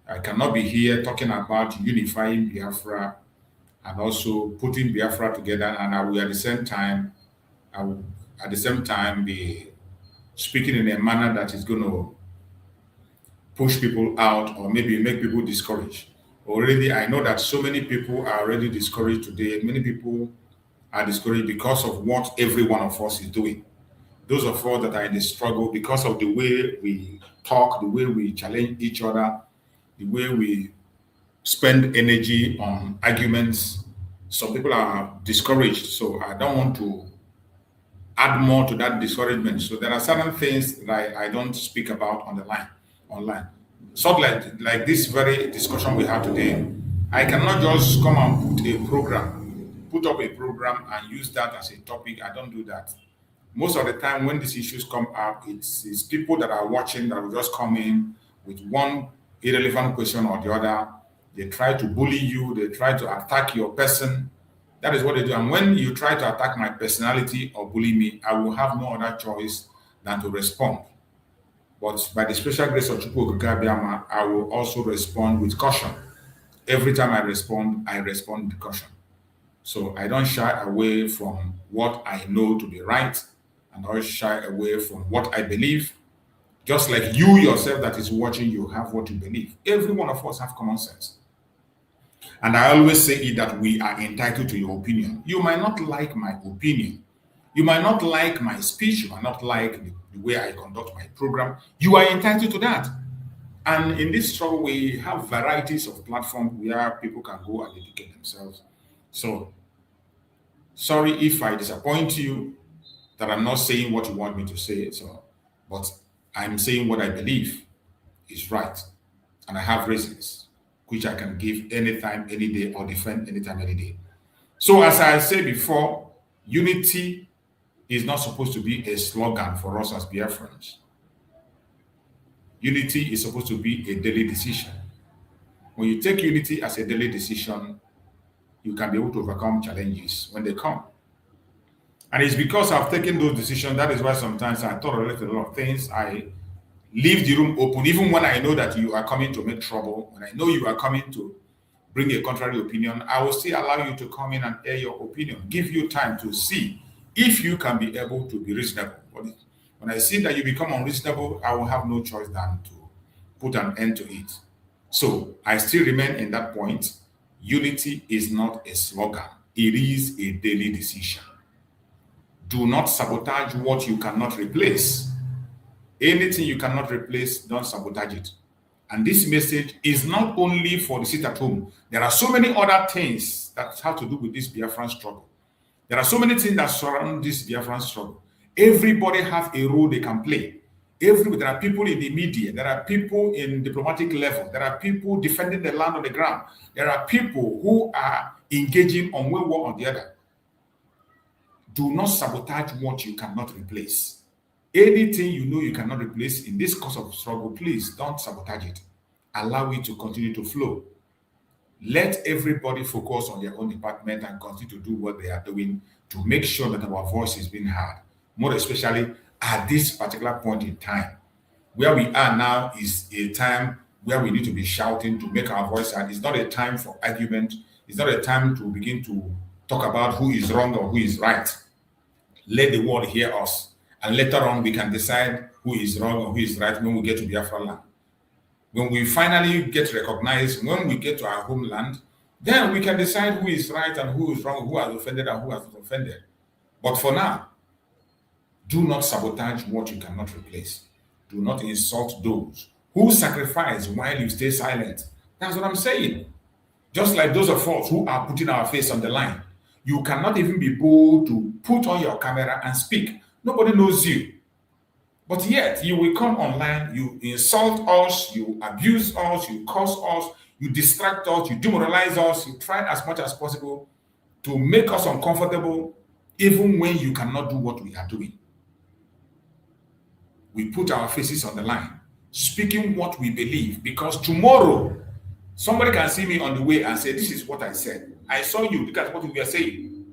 I cannot be here talking about unifying Biafra and also putting Biafra together, and I will at the same time be speaking in a manner that is going to push people out or maybe make people discouraged. Already, I know that so many people are already discouraged today. Many people are discouraged because of what every one of us is doing. Those of us that are in the struggle, because of the way we talk, the way we challenge each other, the way we spend energy on arguments, some people are discouraged. So I don't want to add more to that discouragement. So there are certain things that I don't speak about on the online. So like this very discussion we have today, I cannot just come and put up a program and use that as a topic. I don't do that. Most of the time when these issues come up, it's people that are watching that will just come in with one irrelevant question or the other. They try to bully you. They try to attack your person. That is what they do. And when you try to attack my personality or bully me, I will have no other choice than to respond. But by the special grace of Chukwu Gabiama, I will also respond with caution. Every time I respond with caution. So I don't shy away from what I know to be right, and I don't shy away from what I believe. Just like you yourself that is watching, you have what you believe. Every one of us have common sense. And I always say that we are entitled to your opinion. You might not like my opinion. You might not like my speech. You might not like the way I conduct my program. You are entitled to that. And in this struggle, we have varieties of platforms where people can go and educate themselves. So, sorry if I disappoint you, that I'm not saying what you want me to say. But I'm saying what I believe is right. And I have reasons which I can give anytime, any day, or defend anytime, any day. So as I said before, unity is not supposed to be a slogan for us as Biafrans. Unity is supposed to be a daily decision. When you take unity as a daily decision, you can be able to overcome challenges when they come. And it's because I've taken those decisions, that is why sometimes I tolerate a lot of things. I leave the room open, even when I know that you are coming to make trouble, when I know you are coming to bring a contrary opinion, I will still allow you to come in and air your opinion, give you time to see if you can be able to be reasonable. When I see that you become unreasonable, I will have no choice than to put an end to it. So I still remain in that point. Unity is not a slogan. It is a daily decision. Do not sabotage what you cannot replace. Anything you cannot replace, don't sabotage it. And this message is not only for the sit at home. There are so many other things that have to do with this Biafran struggle. There are so many things that surround this Biafran struggle. Everybody has a role they can play. There are people in the media, there are people in diplomatic level, there are people defending the land on the ground, there are people who are engaging on one war or the other. Do not sabotage what you cannot replace. Anything you know you cannot replace in this course of struggle, please don't sabotage it. Allow it to continue to flow. Let everybody focus on their own department and continue to do what they are doing to make sure that our voice is being heard. More especially at this particular point in time. Where we are now is a time where we need to be shouting to make our voice heard. It's not a time for argument. It's not a time to begin to talk about who is wrong or who is right. Let the world hear us. And later on, we can decide who is wrong or who is right when we get to Biafra land. When we finally get recognized, when we get to our homeland, then we can decide who is right and who is wrong, who has offended and who has not offended. But for now, do not sabotage what you cannot replace. Do not insult those who sacrifice while you stay silent. That's what I'm saying. Just like those of us who are putting our face on the line. You cannot even be bold to put on your camera and speak. Nobody knows you. But yet, you will come online, you insult us, you abuse us, you curse us, you distract us, you demoralize us, you try as much as possible to make us uncomfortable, even when you cannot do what we are doing. We put our faces on the line, speaking what we believe, because tomorrow, somebody can see me on the way and say, this is what I said. I saw you, look at what we are saying.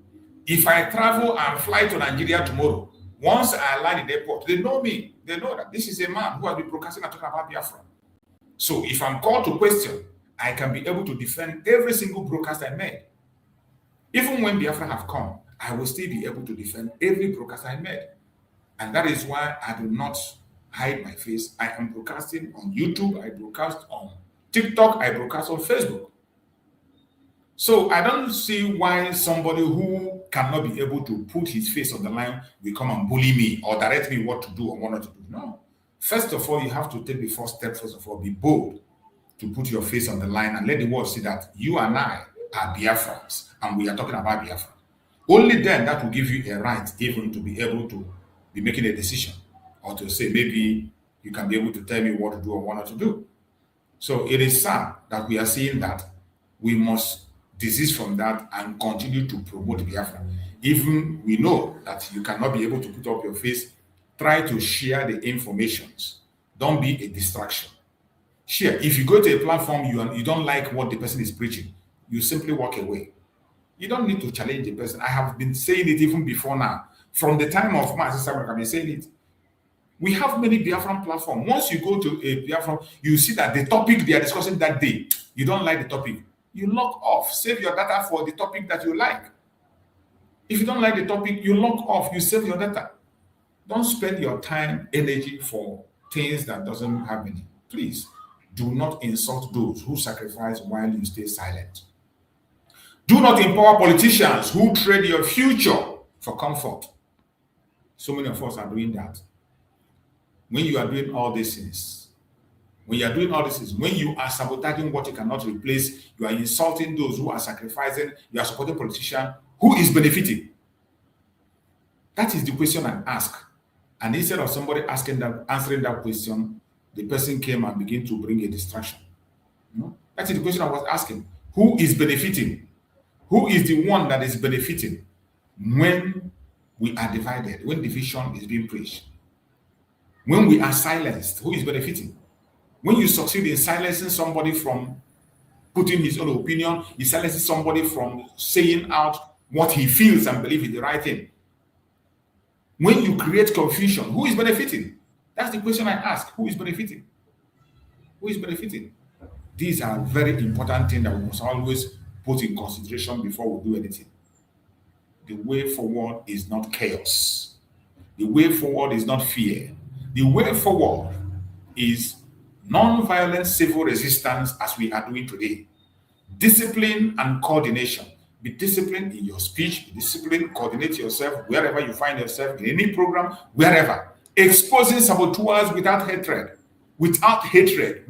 If I travel and fly to Nigeria tomorrow, once I land in the airport, they know me. They know that this is a man who has been broadcasting and talking about Biafra. So if I'm called to question, I can be able to defend every single broadcast I made. Even when Biafra have come, I will still be able to defend every broadcast I made. And that is why I do not hide my face. I am broadcasting on YouTube, I broadcast on TikTok, I broadcast on Facebook. So I don't see why somebody who cannot be able to put his face on the line will come and bully me or direct me what to do or what not to do. No. First of all, you have to take the first step. First of all, be bold to put your face on the line and let the world see that you and I are Biafrans and we are talking about Biafra. Only then that will give you a right even to be able to be making a decision or to say maybe you can be able to tell me what to do or what not to do. So it is sad that we are seeing that. We must desist from that and continue to promote Biafra. Even we know that you cannot be able to put up your face, try to share the informations. Don't be a distraction. Share. If you go to a platform, you don't like what the person is preaching, you simply walk away. You don't need to challenge the person. I have been saying it even before now. From the time of my sister, I've been saying it. We have many Biafran platforms. Once you go to a Biafran, you see that the topic they are discussing that day, you don't like the topic. You log off. Save your data for the topic that you like. If you don't like the topic, you log off. You save your data. Don't spend your time, energy for things that doesn't have meaning. Please, do not insult those who sacrifice while you stay silent. Do not empower politicians who trade your future for comfort. So many of us are doing that. When you are doing all these things, when you are sabotaging what you cannot replace, you are insulting those who are sacrificing, you are supporting politicians, who is benefiting? That is the question I ask. And instead of somebody answering that question, the person came and began to bring a distraction. No? That is the question I was asking. Who is benefiting? Who is the one that is benefiting when we are divided, when division is being preached? When we are silenced, who is benefiting? When you succeed in silencing somebody from putting his own opinion, you silence somebody from saying out what he feels and believes is the right thing. When you create confusion, who is benefiting? That's the question I ask. Who is benefiting? Who is benefiting? These are very important things that we must always put in consideration before we do anything. The way forward is not chaos. The way forward is not fear. The way forward is non-violent civil resistance as we are doing today. Discipline and coordination. Be disciplined in your speech, be disciplined, coordinate yourself wherever you find yourself, in any program, wherever. Exposing saboteurs without hatred. Without hatred.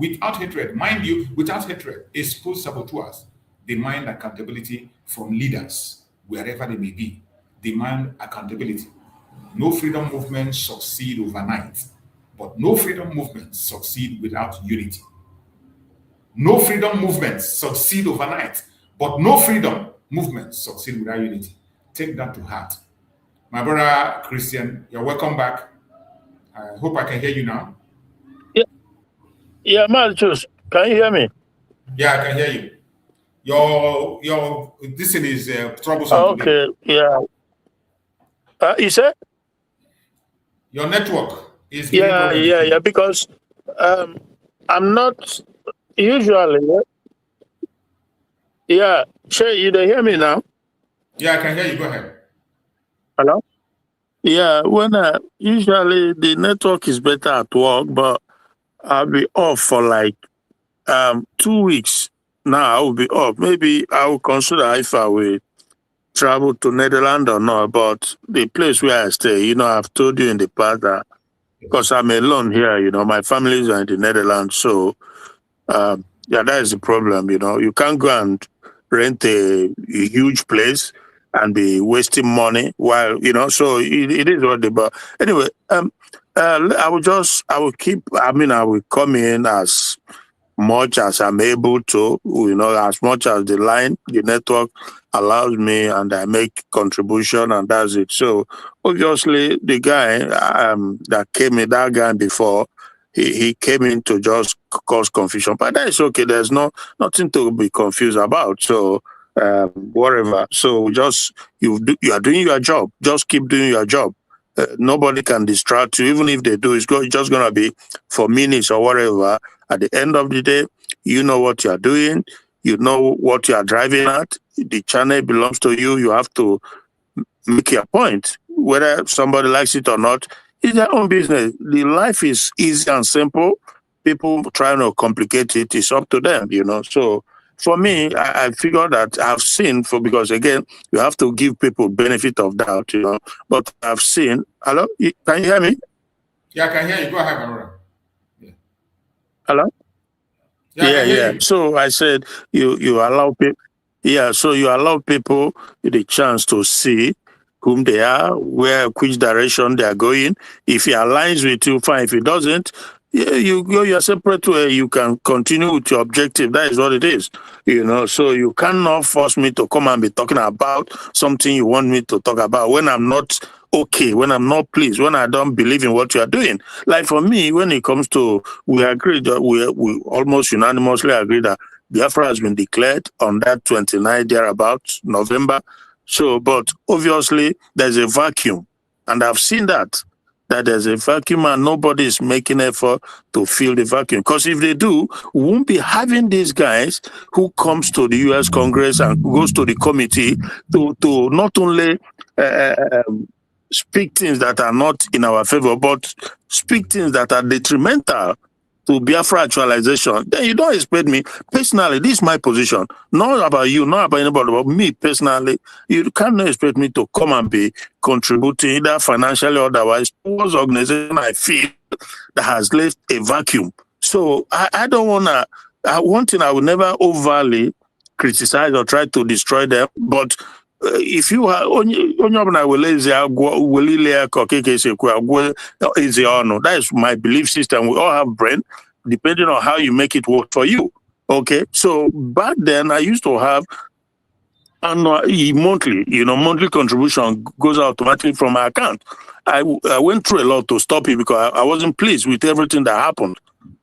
Mind you, without hatred. Expose saboteurs. Demand accountability from leaders, wherever they may be. demand accountability. No freedom movements succeed overnight, but no freedom movements succeed without unity. No freedom movements succeed overnight, but no freedom movements succeed without unity. Take that to heart. My brother Christian, you're welcome back. I hope I can hear you now. Yeah, Malchus, can you hear me? Yeah, I can hear you. Your this thing is troublesome. Okay, today. yeah. You said? Your network is Yeah, because I'm not usually. Yeah, Shay, you don't hear me now? Yeah, I can hear you. Go ahead. Hello? Yeah, when usually the network is better at work, but I'll be off for like 2 weeks. Now I will be off. Maybe I will consider if I will travel to Netherlands or not. But the place where I stay, I've told you in the past that because I'm alone here, my family is in the Netherlands. So that is the problem. You can't go and rent a huge place and be wasting money while, so it is what they, but anyway, I will come in as much as I'm able to, as much as the network allows me, and I make contribution, and that's it. So obviously the guy that came in, that guy before, he came in to just cause confusion, but that is okay. There's nothing to be confused about. So whatever. So you are doing your job. Just keep doing your job. Nobody can distract you, even if they do. It's just gonna be for minutes or whatever. At the end of the day, you know what you are doing. You know what you are driving at. The channel belongs to you. You have to make your point. Whether somebody likes it or not, it's their own business. The life is easy and simple. People trying to complicate it, it's up to them, So for me, I figure that I've seen, because again, you have to give people benefit of doubt, But I've seen. Hello? Can you hear me? Yeah, I can hear you. Go ahead, Marura. Yeah. Hello? Yeah. So I said you allow people. Yeah, so you allow people the chance to see whom they are, which direction they are going. If he aligns with you, fine. If he doesn't, you go your separate way. You can continue with your objective. That is what it is, So you cannot force me to come and be talking about something you want me to talk about when I'm not okay, when I'm not pleased, when I don't believe in what you are doing. Like for me, when it comes to, we agree that we almost unanimously agree that Biafra has been declared on that 29 thereabouts, November. So, but obviously there's a vacuum, and I've seen that there's a vacuum and nobody is making effort to fill the vacuum. Because if they do, we won't be having these guys who comes to the U.S. Congress and goes to the committee to not only speak things that are not in our favor, but speak things that are detrimental to Biafra actualization. Then you don't expect me, personally, this is my position, not about you, not about anybody, but me personally, you cannot expect me to come and be contributing either financially or otherwise towards organization I feel that has left a vacuum. So I don't want to, one thing I will never overly criticize or try to destroy them, but if you are that is my belief system. We all have brain, depending on how you make it work for you. Okay, so back then I used to have monthly contribution goes automatically from my account. I went through a lot to stop it because I wasn't pleased with everything that happened.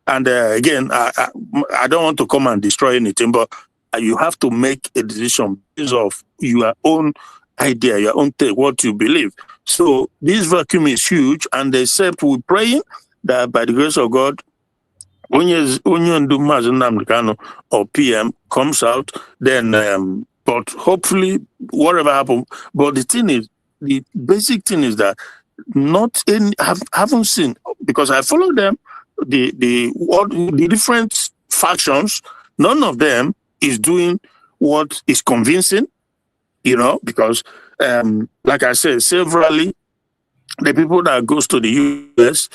And again, I don't want to come and destroy anything, but you have to make a decision based off your own idea, your own take, what you believe. So this vacuum is huge, and except we're praying that by the grace of God, when Nnamdi Kanu or PM comes out, then but hopefully whatever happens. But the basic thing is that haven't seen, because I follow them, the different factions, none of them is doing what is convincing, because like I said, severally, the people that goes to the US,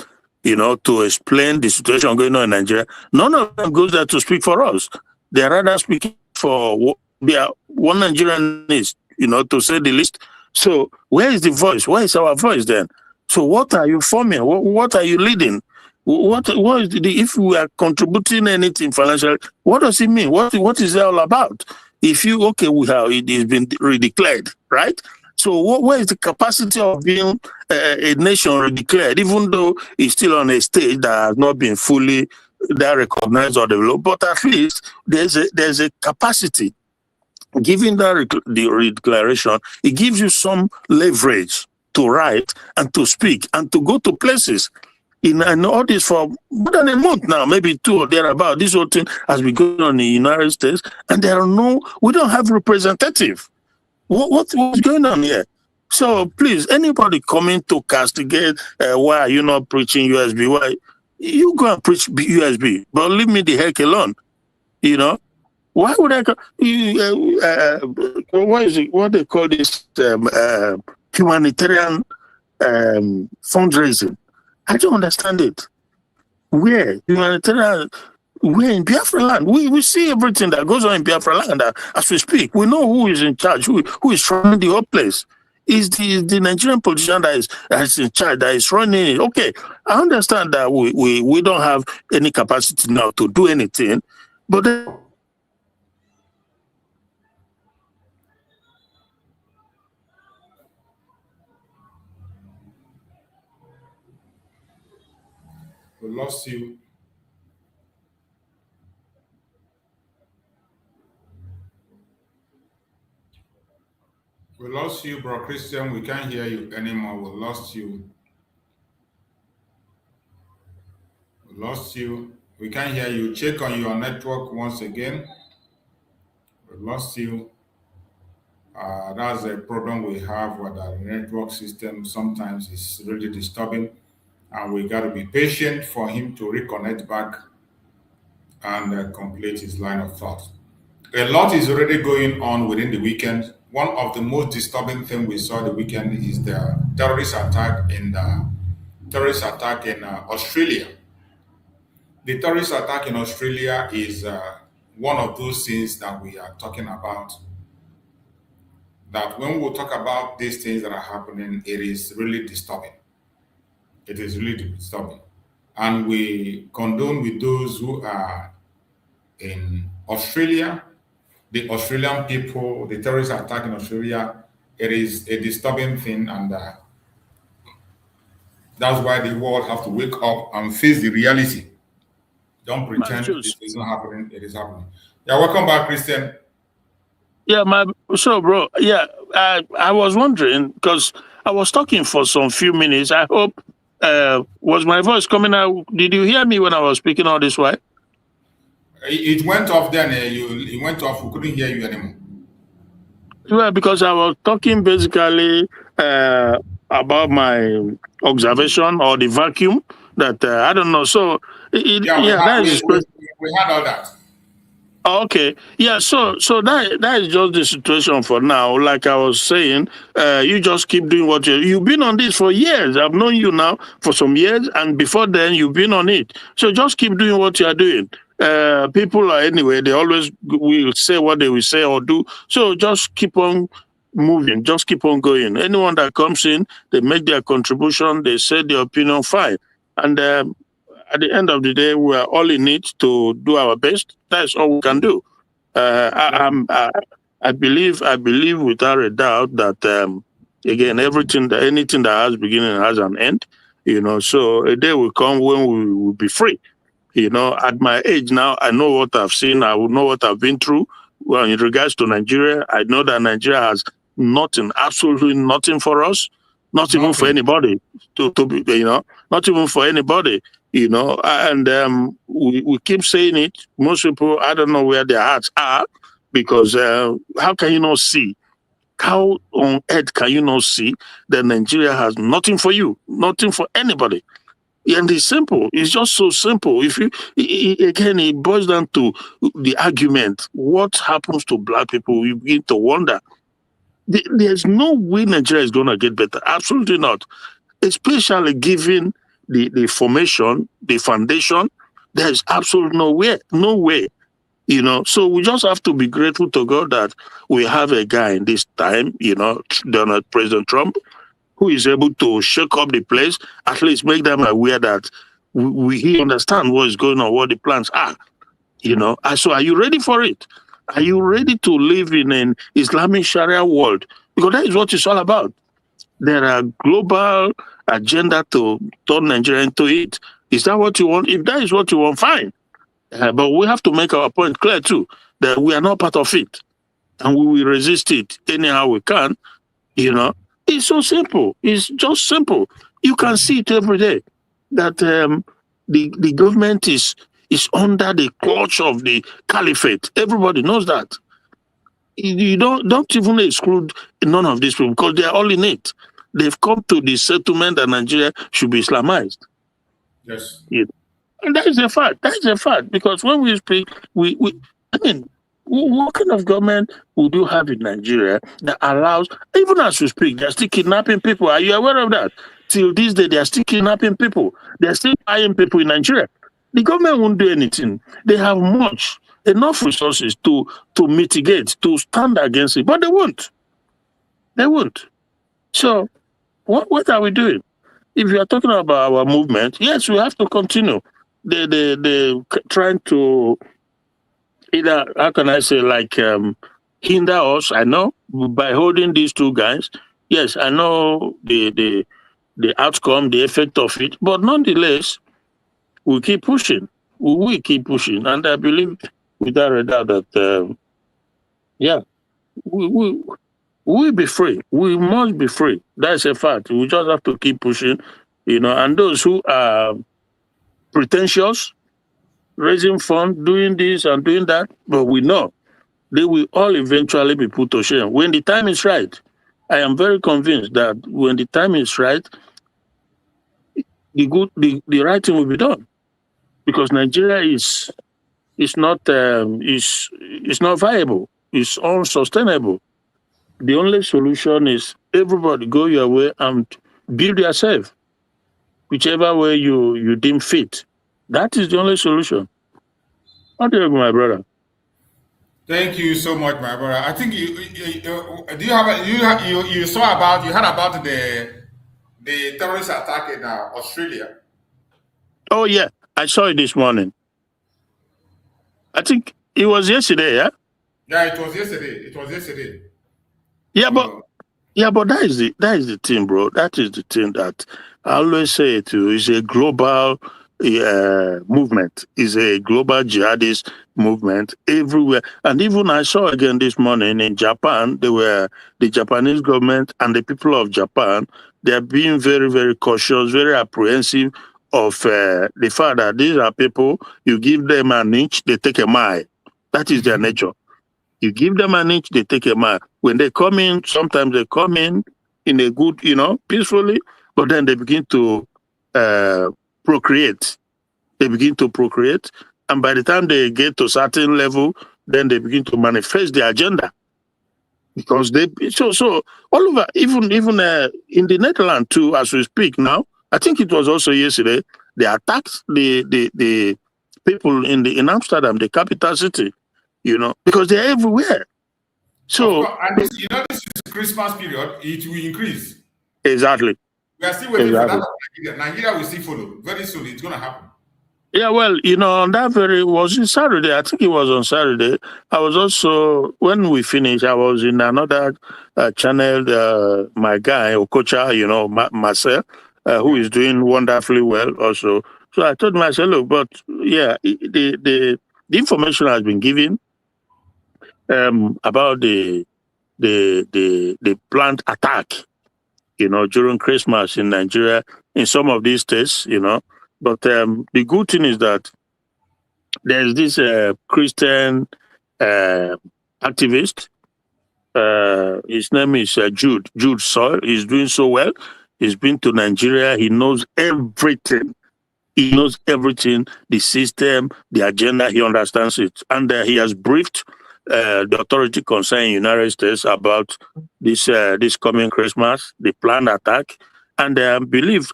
to explain the situation going on in Nigeria, none of them goes there to speak for us. They're rather speaking for their one Nigerian is, to say the least. So where is the voice? Where is our voice then? So what are you forming? What are you leading? What is if we are contributing anything financially, what does it mean? What is it all about? If you, okay, it has been redeclared, right? So where is the capacity of being a nation redeclared, even though it's still on a stage that has not been fully recognized or developed, but at least there's a capacity. Given the declaration, it gives you some leverage to write and to speak and to go to places. In all this for more than a month now, maybe 2 or thereabout. This whole thing has been going on in the United States, and we don't have representative. What's going on here? So please, anybody coming to castigate, why are you not preaching USB? Why you go and preach USB, but leave me the heck alone? You know. Why would I go? What is it? What they call this humanitarian fundraising? I don't understand it. Where humanitarian? We're in Biafra land. We see everything that goes on in Biafra land as we speak. We know who is in charge, who is running the whole place. Is the Nigerian politician that is in charge, that is running it. Okay, I understand that we don't have any capacity now to do anything, but then, we lost you. We lost you, bro Christian. We can't hear you anymore. We lost you. We lost you. We can't hear you. Check on your network once again. We lost you. That's a problem we have with our network system. Sometimes it's really disturbing, and we got to be patient for him to reconnect back and complete his line of thought. A lot is already going on within the weekend. One of the most disturbing things we saw the weekend is the terrorist attack in Australia. The terrorist attack in Australia is one of those things that we are talking about. That when we talk about these things that are happening, it is really disturbing. It is really disturbing. And we condone with those who are in Australia, the Australian people, the terrorist attack in Australia. It is a disturbing thing, and that's why the world have to wake up and face the reality. Don't pretend this is not happening. It is happening. Yeah, welcome back, Christian. Yeah, bro. Yeah, I was wondering because I was talking for some few minutes. I hope was my voice coming out? Did you hear me when I was speaking all this while? It went off then. It went off. We couldn't hear you anymore. Well, because I was talking basically about my observation or the vacuum that I don't know. So we had all that. Okay, yeah. So that is just the situation for now. Like I was saying, you just keep doing what you've been on this for years. I've known you now for some years, and before then you've been on it. So just keep doing what you are doing. People are anyway. They always will say what they will say or do. So just keep on moving. Just keep on going. Anyone that comes in, they make their contribution. They say their opinion. Fine, and. At the end of the day, we are all in it to do our best. That's all we can do. I believe without a doubt that again, anything that has beginning has an end. So a day will come when we will be free. At my age now, I know what I've seen. I will know what I've been through. Well, in regards to Nigeria, I know that Nigeria has nothing, absolutely nothing for us, not even for anybody. Not even for anybody. And we keep saying it. Most people, I don't know where their hearts are, because how can you not see? How on earth can you not see that Nigeria has nothing for you, nothing for anybody? And it's simple. It's just so simple. It boils down to the argument. What happens to black people? We begin to wonder. There's no way Nigeria is going to get better. Absolutely not. Especially given the formation, the foundation, there's absolutely no way. So we just have to be grateful to God that we have a guy in this time, President Trump, who is able to shake up the place, at least make them aware that he understands what is going on, what the plans are. So are you ready for it? Are you ready to live in an Islamic Sharia world? Because that is what it's all about. There are global agenda to turn Nigeria into it. Is that what you want? If that is what you want, fine. But we have to make our point clear too, that we are not part of it. And we will resist it anyhow we can. It's so simple. It's just simple. You can see it every day that the government is under the clutch of the caliphate. Everybody knows that. You don't even exclude none of these people because they are all in it. They've come to the settlement that Nigeria should be Islamized. Yes. And that is a fact. That is a fact. Because when we speak, what kind of government would you have in Nigeria that allows, even as we speak, they're still kidnapping people? Are you aware of that? Till this day, they are still kidnapping people. They're still buying people in Nigeria. The government won't do anything. They have enough resources to mitigate, to stand against it, but they won't. They won't. So, what are we doing? If you are talking about our movement, yes, we have to continue. They trying to either, how can I say, hinder us, I know, by holding these two guys. Yes, I know the outcome, the effect of it, but nonetheless, we keep pushing. We will keep pushing. And I believe without a doubt that, we'll be free. We must be free. That's a fact. We just have to keep pushing, and those who are pretentious, raising funds, doing this and doing that, but we know they will all eventually be put to shame. When the time is right, I am very convinced that when the time is right, the right thing will be done. Because Nigeria is not viable. It's unsustainable. The only solution is everybody go your way and build yourself, whichever way you deem fit. That is the only solution. How do you agree, my brother? Thank you so much, my brother. I think you heard about the terrorist attack in Australia. Oh yeah, I saw it this morning. I think it was yesterday, yeah? Yeah, it was yesterday. Yeah, but that is the thing, bro. That is the thing that I always say to you, it's a global movement. It's a global jihadist movement everywhere. And even I saw again this morning in Japan, the Japanese government and the people of Japan, they are being very, very cautious, very apprehensive of the fact that these are people, you give them an inch, they take a mile. That is their nature. You give them an inch, they take a mile. When they come in, sometimes they come in a good, peacefully, but then they begin to procreate. They begin to procreate. And by the time they get to a certain level, then they begin to manifest their agenda. Because so all over, even in the Netherlands too, as we speak now, I think it was also yesterday, they attacked the people in Amsterdam, the capital city, because they're everywhere. So, and this is Christmas period, it will increase. Exactly. We are still waiting for that. Nigeria will still follow. Very soon, it's going to happen. Yeah, well, on that was it Saturday? I think it was on Saturday. I was also, when we finished, I was in another channel, my guy, Okocha, Marcel, who is doing wonderfully well also. So I told myself, look, but yeah, the information has been given about the planned attack, during Christmas in Nigeria, in some of these states, But the good thing is that there's this Christian activist. His name is Jude Soil. He's doing so well. He's been to Nigeria. He knows everything. He knows everything, the system, the agenda. He understands it. And he has briefed the authority concerning United States about this coming Christmas, the planned attack. And I believe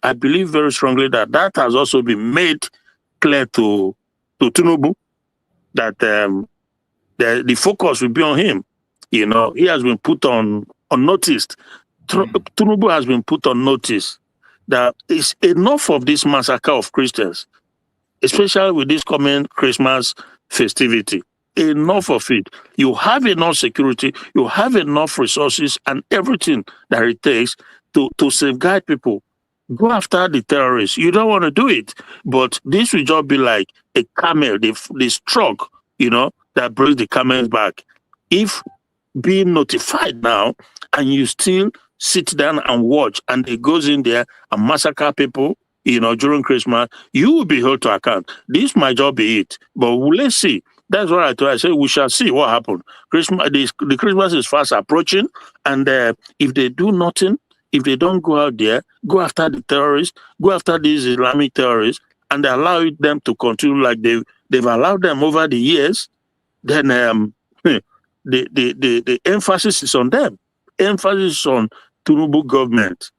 very strongly that has also been made clear to Tinubu, that the focus will be on him. You know, he has been put on unnoticed. Tinubu has been put on notice that it's enough of this massacre of Christians, especially with this coming Christmas festivity. Enough of it. You have enough security, you have enough resources and everything that it takes to safeguard people. Go after the terrorists. You don't want to do it, but this will just be like a camel, the stroke, you know, that brings the camel's back. If being notified now and you still sit down and watch and it goes in there and massacre people, you know, during Christmas, you will be held to account. This might just be it, but let's see. That's what I told. I said we shall see what happens. Christmas, the Christmas is fast approaching, and if they do nothing, if they don't go out there, go after the terrorists, go after these Islamic terrorists, and allow them to continue like they've allowed them over the years, then the emphasis is on them. Emphasis on Tinubu government.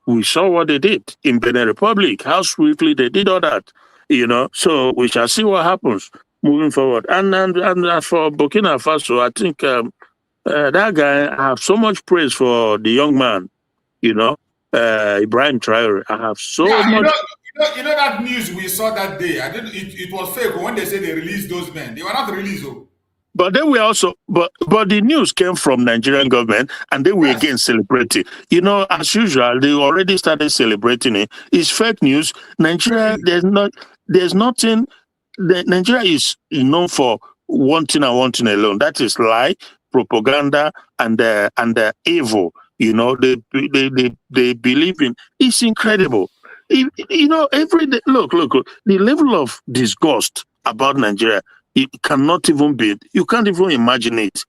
We saw what they did in Benin Republic, how swiftly they did all that, you know. So we shall see what happens moving forward. And for Burkina Faso, I think that guy, I have so much praise for the young man, you know, Ibrahim Traore. I have so much. You know that news we saw that day. It was fake when they said they released those men. They were not released, though. But they were also, but the news came from Nigerian government, and they were again celebrating. You know, as usual, they already started celebrating it. It's fake news. Nigeria, there's nothing. Nigeria is known for one thing and one thing alone. That is lie, propaganda, and evil. You know, they believe in. It's incredible. You know, every day. Look. The level of disgust about Nigeria. It cannot even be. You can't even imagine it.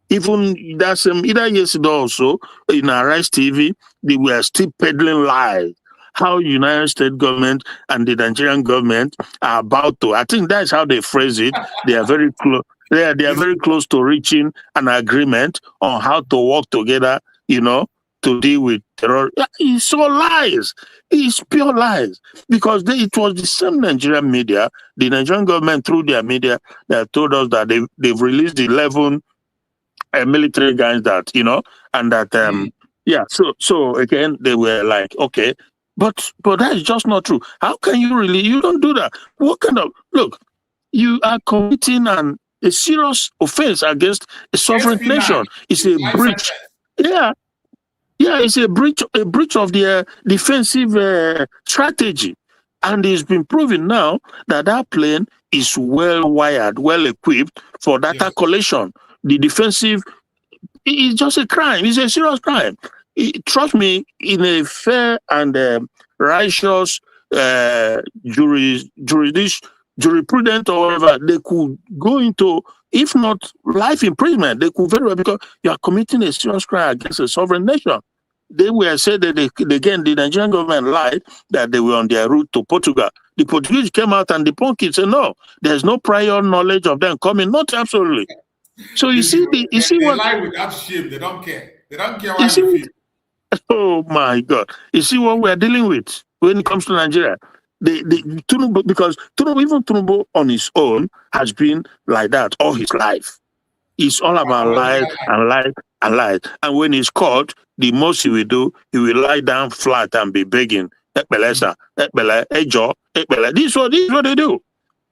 Even that's either yesterday also in Arise TV, they were still peddling lies. How United States government and the Nigerian government are about to. I think that's how they phrase it. They are very close. They are very close to reaching an agreement on how to work together. You know, to deal with terror. It's all lies. It's pure lies. Because it was the same Nigerian media, the Nigerian government through their media, that told us that they've released 11 military guys that, you know, and that, yeah, so again, they were like, okay, but that is just not true. How can you don't do that? What kind of, look, you are committing a serious offense against a sovereign nation. It's a breach. Yeah, it's a breach of their defensive strategy. And it's been proven now that plane is well wired, well equipped for data collection. The defensive is just a crime. It's a serious crime. Trust me, in a fair and righteous jurisprudence or whatever, they could go into, if not life imprisonment, they could very well, because you are committing a serious crime against a sovereign nation. They were said that the Nigerian government lied that they were on their route to Portugal. The Portuguese came out and debunked it, said no, there's no prior knowledge of them coming. Not absolutely. So they lie without shame. They don't care. They don't care what you feel. Oh my God! You see what we are dealing with when it comes to Nigeria. Tinubu, because Tinubu on his own has been like that all his life. It's all about lies and lies and lies. And when he's caught, the most he will do, he will lie down flat and be begging. This is what they do.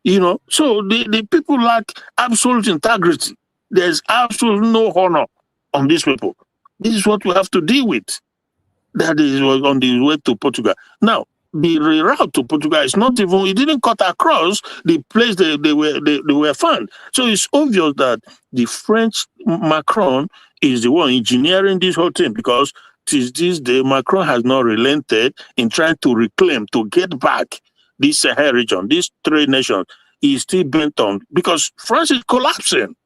You know, so the people lack absolute integrity. There's absolutely no honor on these people. This is what we have to deal with. That is on the way to Portugal. Now, the route to Portugal is not even, it didn't cut across the place they were found. So it's obvious that the French Macron is the one engineering this whole thing, because till this day, Macron has not relented in trying to reclaim, to get back this Sahel region, these three nations. He's still bent on, because France is collapsing.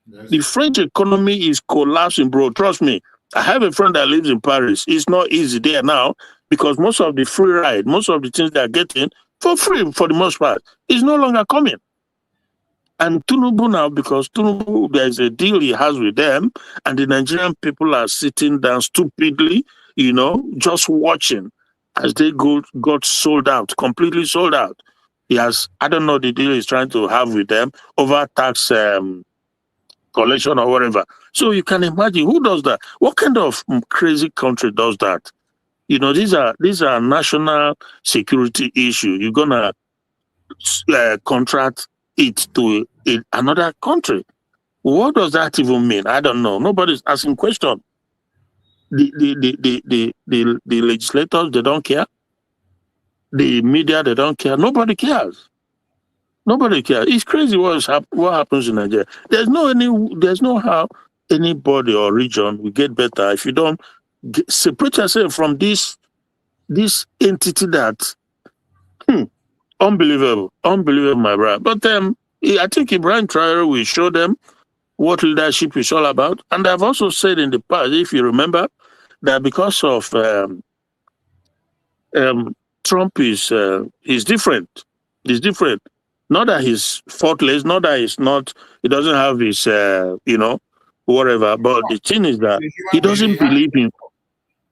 Yes. The French economy is collapsing, bro. Trust me. I have a friend that lives in Paris. It's not easy there now, because most of the free ride, most of the things they're getting for free for the most part, is no longer coming. And Tinubu now, because Tinubu, there's a deal he has with them, and the Nigerian people are sitting down stupidly, you know, just watching as they got sold out, completely sold out. He has, I don't know the deal he's trying to have with them over tax collection or whatever. So you can imagine who does that. What kind of crazy country does that? You know, these are national security issues. You're gonna contract it to another country. What does that even mean? I don't know. Nobody's asking question. The legislators, they don't care. The media, they don't care. Nobody cares. Nobody cares. It's crazy what happens in Nigeria. There's no how anybody or region will get better if you don't separate yourself from this entity that unbelievable, my brother. But I think Ibrahim Traore will show them what leadership is all about. And I've also said in the past, if you remember, that because of Trump is different. He's different. Not that he's faultless, not that he doesn't have his, whatever. But the thing is that he doesn't believe in.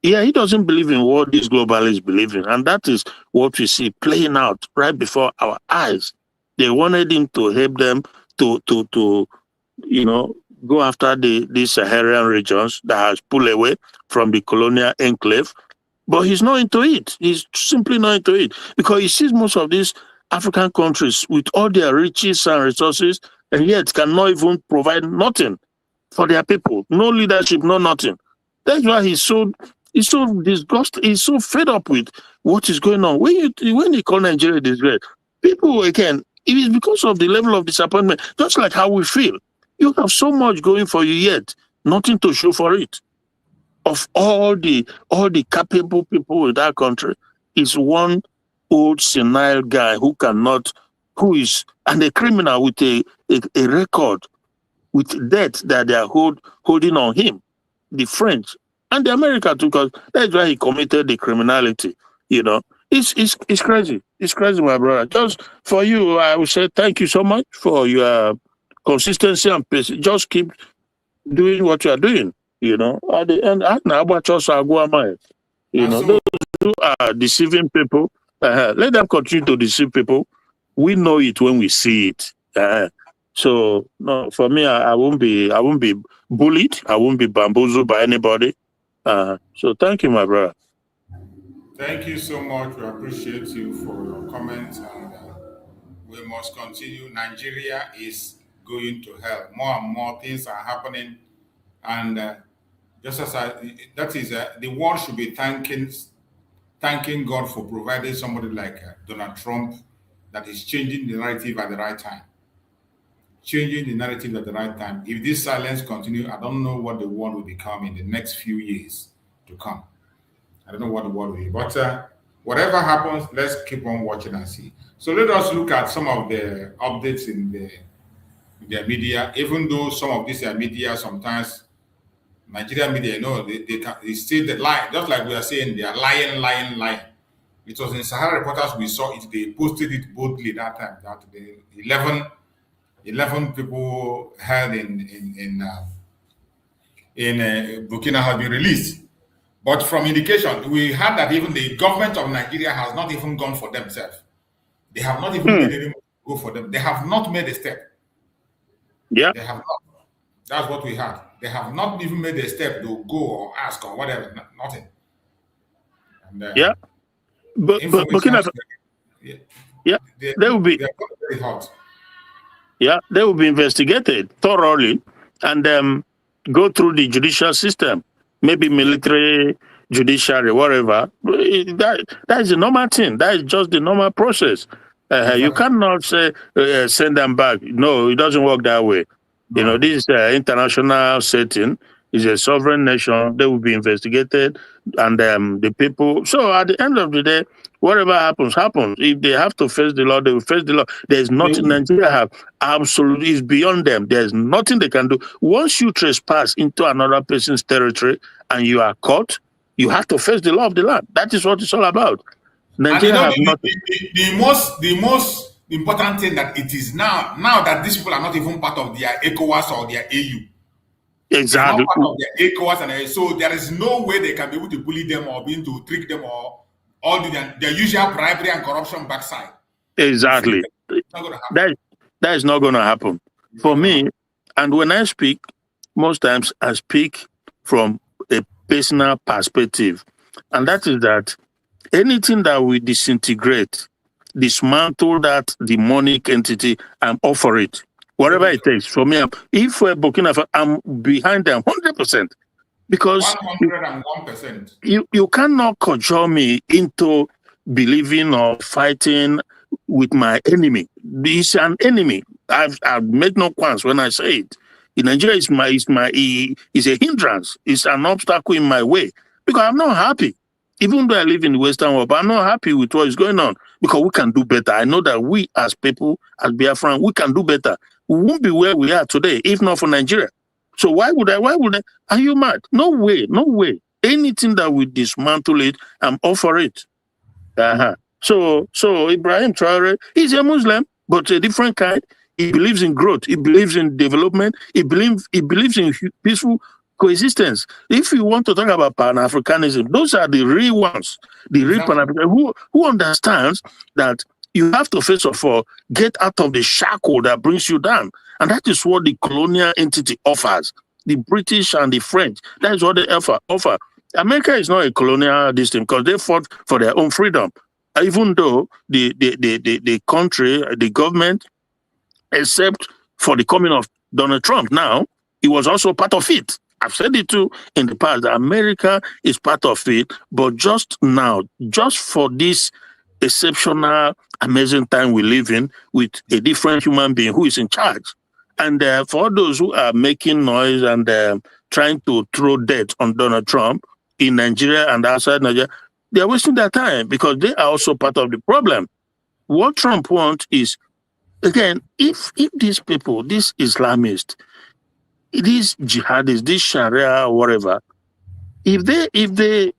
Yeah, he doesn't believe in what these globalists believe in. And that is what we see playing out right before our eyes. They wanted him to help them to go after these Saharan regions that has pulled away from the colonial enclave. But he's not into it. He's simply not into it. Because he sees most of these African countries with all their riches and resources, and yet cannot even provide nothing for their people. No leadership, no nothing. That's why he's so disgusted. He's so fed up with what is going on. When you call Nigeria disgrace, people, again, it is because of the level of disappointment, just like how we feel. You have so much going for you, yet nothing to show for it. Of all the capable people in that country, is one old senile guy who is a criminal with a record with debt that they are holding on him. The French and the America too, because that's why he committed the criminality. It's crazy. It's crazy, my brother. Just for you, I would say thank you so much for your consistency and patience. Just keep doing what you are doing. At the end, those who are deceiving people, let them continue to deceive people. We know it when we see it. So no, for me, I won't be bullied. I won't be bamboozled by anybody. So thank you, my brother. Thank you so much. We appreciate you for your comments, and we must continue. Nigeria is going to hell. More and more things are happening, and just as the world should be thanking God for providing somebody like Donald Trump that is changing the narrative at the right time. Changing the narrative at the right time. If this silence continues, I don't know what the world will become in the next few years to come. I don't know what the world will be. But whatever happens, let's keep on watching and see. So let us look at some of the updates in the media. Even though some of these media sometimes, Nigerian media, they say the lie, just like we are saying, they are lying. It was in Sahara Reporters we saw it. They posted it boldly that time that the 11 people held in Burkina have been released. But from indication, we heard that even the government of Nigeria has not even gone for themselves. They have not even made anyone go for them. They have not made a step. Yeah. They have not. That's what we had. They have not even made a step to go or ask or whatever. Nothing. And, But Burkina Faso, they will be very hot. Yeah, they will be investigated thoroughly and go through the judicial system, maybe military, judiciary, whatever. That is a normal thing. That is just the normal process. You cannot say send them back. No, it doesn't work that way. No. This is an international setting. It's a sovereign nation. They will be investigated, and the people. So at the end of the day, whatever happens. If they have to face the law, they will face the law. There's nothing Nigeria have. Absolutely, it's beyond them. There's nothing they can do. Once you trespass into another person's territory and you are caught, you have to face the law of the land. That is what it's all about. Nigeria have nothing. The most important thing that it is now that these people are not even part of their ECOWAS or their AU. Exactly. They're not part of their ECOWAS and AU. So there is no way they can be able to bully them or be able to trick them or all the usual bribery and corruption backside. Exactly. That is not going to happen. For me, And when I speak, most times I speak from a personal perspective. And that is that anything that will disintegrate, dismantle that demonic entity, and offer it. Whatever it takes. For me, if we're Burkina Faso, I'm behind them 100%. Because 101%. You cannot cajole me into believing or fighting with my enemy. He's an enemy. I've made no qualms when I say it. In Nigeria, is a hindrance. It's an obstacle in my way because I'm not happy. Even though I live in the Western world, but I'm not happy with what is going on because we can do better. I know that we as people, as Biafran, we can do better. We won't be where we are today if not for Nigeria. So why would I? Are you mad? No way, no way. Anything that will dismantle it and offer it. So Ibrahim Traore is a Muslim, but a different kind. He believes in growth. He believes in development. He believes in peaceful coexistence. If you want to talk about Pan-Africanism, those are the real ones. The real Pan-African who understands that you have to first of all get out of the shackle that brings you down. And that is what the colonial entity offers. The British and the French. That is what they offer. America is not a colonial distinct because they fought for their own freedom. Even though the country, the government, except for the coming of Donald Trump now, he was also part of it. I've said it too in the past. America is part of it, but just now, just for this exceptional, amazing time we live in with a different human being who is in charge. And for those who are making noise and trying to throw dirt on Donald Trump in Nigeria and outside Nigeria, they are wasting their time because they are also part of the problem. What Trump wants is, again, if these people, these Islamists, these jihadists, this Sharia, whatever, if they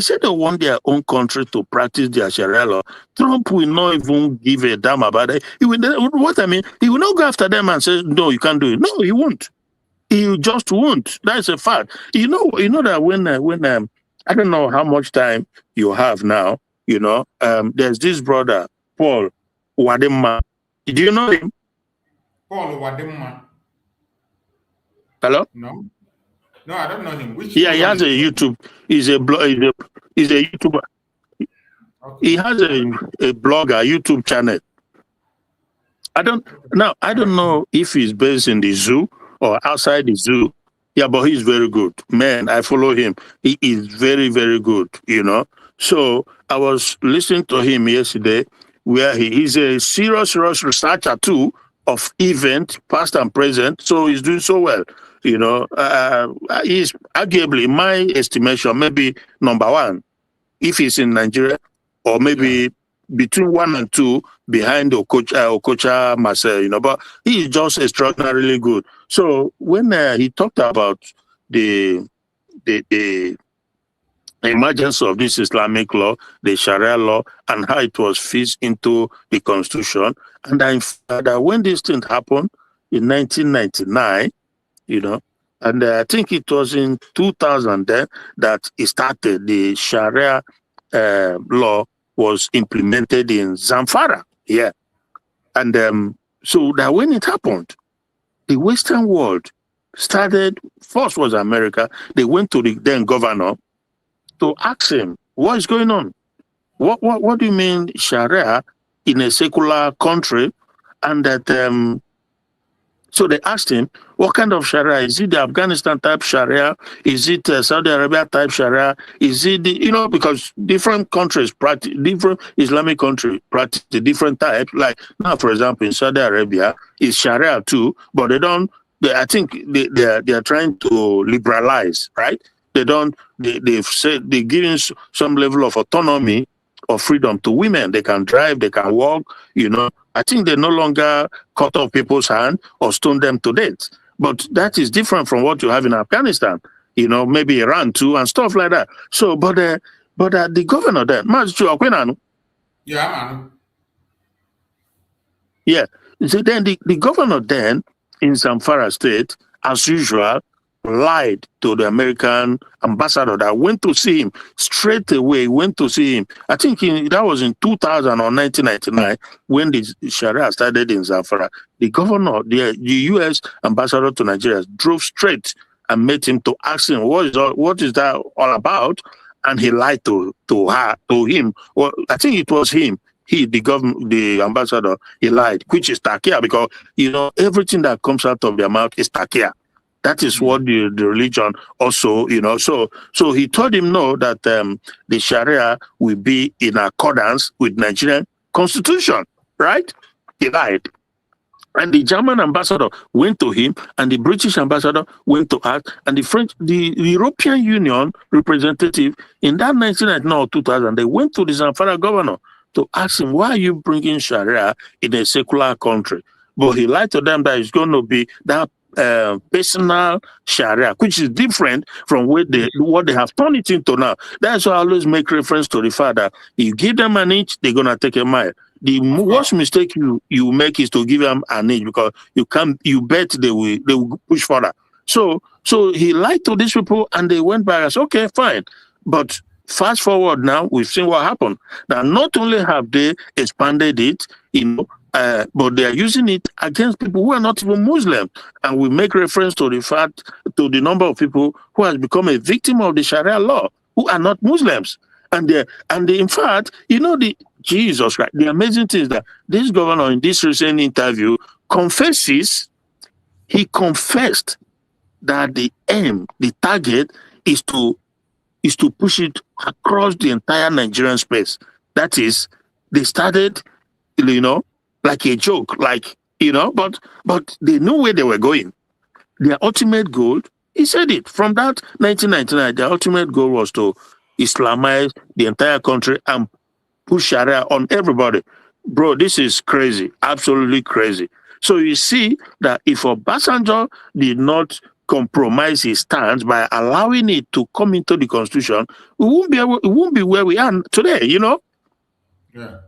say they want their own country to practice their Sharia law, Trump will not even give a damn about it. He will not go after them and say, no, you can't do it. No, he won't. He just won't. That's a fact. You know that when I don't know how much time you have now, there's this brother, Paul Wadema. Do you know him? Paul Wadema. Hello? No, I don't know him. He has a YouTube. He's a YouTuber. Okay. He has a blogger, YouTube channel. I don't know if he's based in the zoo or outside the zoo. Yeah, but he's very good. Man, I follow him. He is very, very good, So I was listening to him yesterday where he's a serious researcher too of event, past and present. So he's doing so well. He's arguably, in my estimation, maybe number one, if he's in Nigeria, or maybe between 1 and 2 behind Okocha Marcel, but he is just extraordinarily good. So when he talked about the emergence of this Islamic law, the Sharia law, and how it was fixed into the Constitution, and that when this thing happened in 1999, and I think it was in 2000 then that it started. The Sharia law was implemented in Zamfara. Yeah. And so that when it happened, the Western world started, first was America. They went to the then governor to ask him, what is going on? What do you mean Sharia in a secular country? And that, so they asked him, what kind of Sharia? Is it the Afghanistan type Sharia? Is it Saudi Arabia type Sharia? Is it because different countries practice, different Islamic countries practice the different types. Like now, for example, in Saudi Arabia, it's Sharia too, but I think they are trying to liberalize, right? They've said they're giving some level of autonomy or freedom to women. They can drive, they can walk, I think they no longer cut off people's hand or stone them to death. But that is different from what you have in Afghanistan, maybe Iran too and stuff like that. So, but the governor there, yeah, man. Yeah. So then the governor then in Zamfara state, as usual, lied to the American ambassador that went to see him straight away. Went to see him. I think that was in 2000 or 1999 when the Sharia started in Zamfara. The governor, the U.S. ambassador to Nigeria, drove straight and met him to ask him what is that all about, and he lied to him. Well, I think it was him. The ambassador, he lied, which is takia, because everything that comes out of their mouth is takia. That is what the religion also, So he told him no, that the Sharia will be in accordance with Nigerian constitution, right? He lied. And the German ambassador went to him, and the British ambassador went to us, and the European Union representative in that 1999 or 2000, they went to the Zamfara governor to ask him, why are you bringing Sharia in a secular country? But he lied to them that it's going to be that personal Sharia, which is different from what they have turned it into now. That's why I always make reference to the fact that you give them an inch, they're going to take a mile. The worst mistake you make is to give them an inch, because you bet they will push further. So he lied to these people, and they went back and said, okay, fine. But fast forward now, we've seen what happened. Now, not only have they expanded it, but they are using it against people who are not even Muslim. And we make reference to the number of people who has become a victim of the Sharia law, who are not Muslims. And in fact, Jesus Christ, the amazing thing is that this governor in this recent interview confessed that the aim, the target is to push it across the entire Nigerian space. That is, they started, like a joke, but they knew where they were going. Their ultimate goal, he said it, from that 1999, their ultimate goal was to Islamize the entire country and push Sharia on everybody. Bro, this is crazy, absolutely crazy. So you see that if Obasanjo did not compromise his stance by allowing it to come into the constitution, we won't be where we are today, Yeah.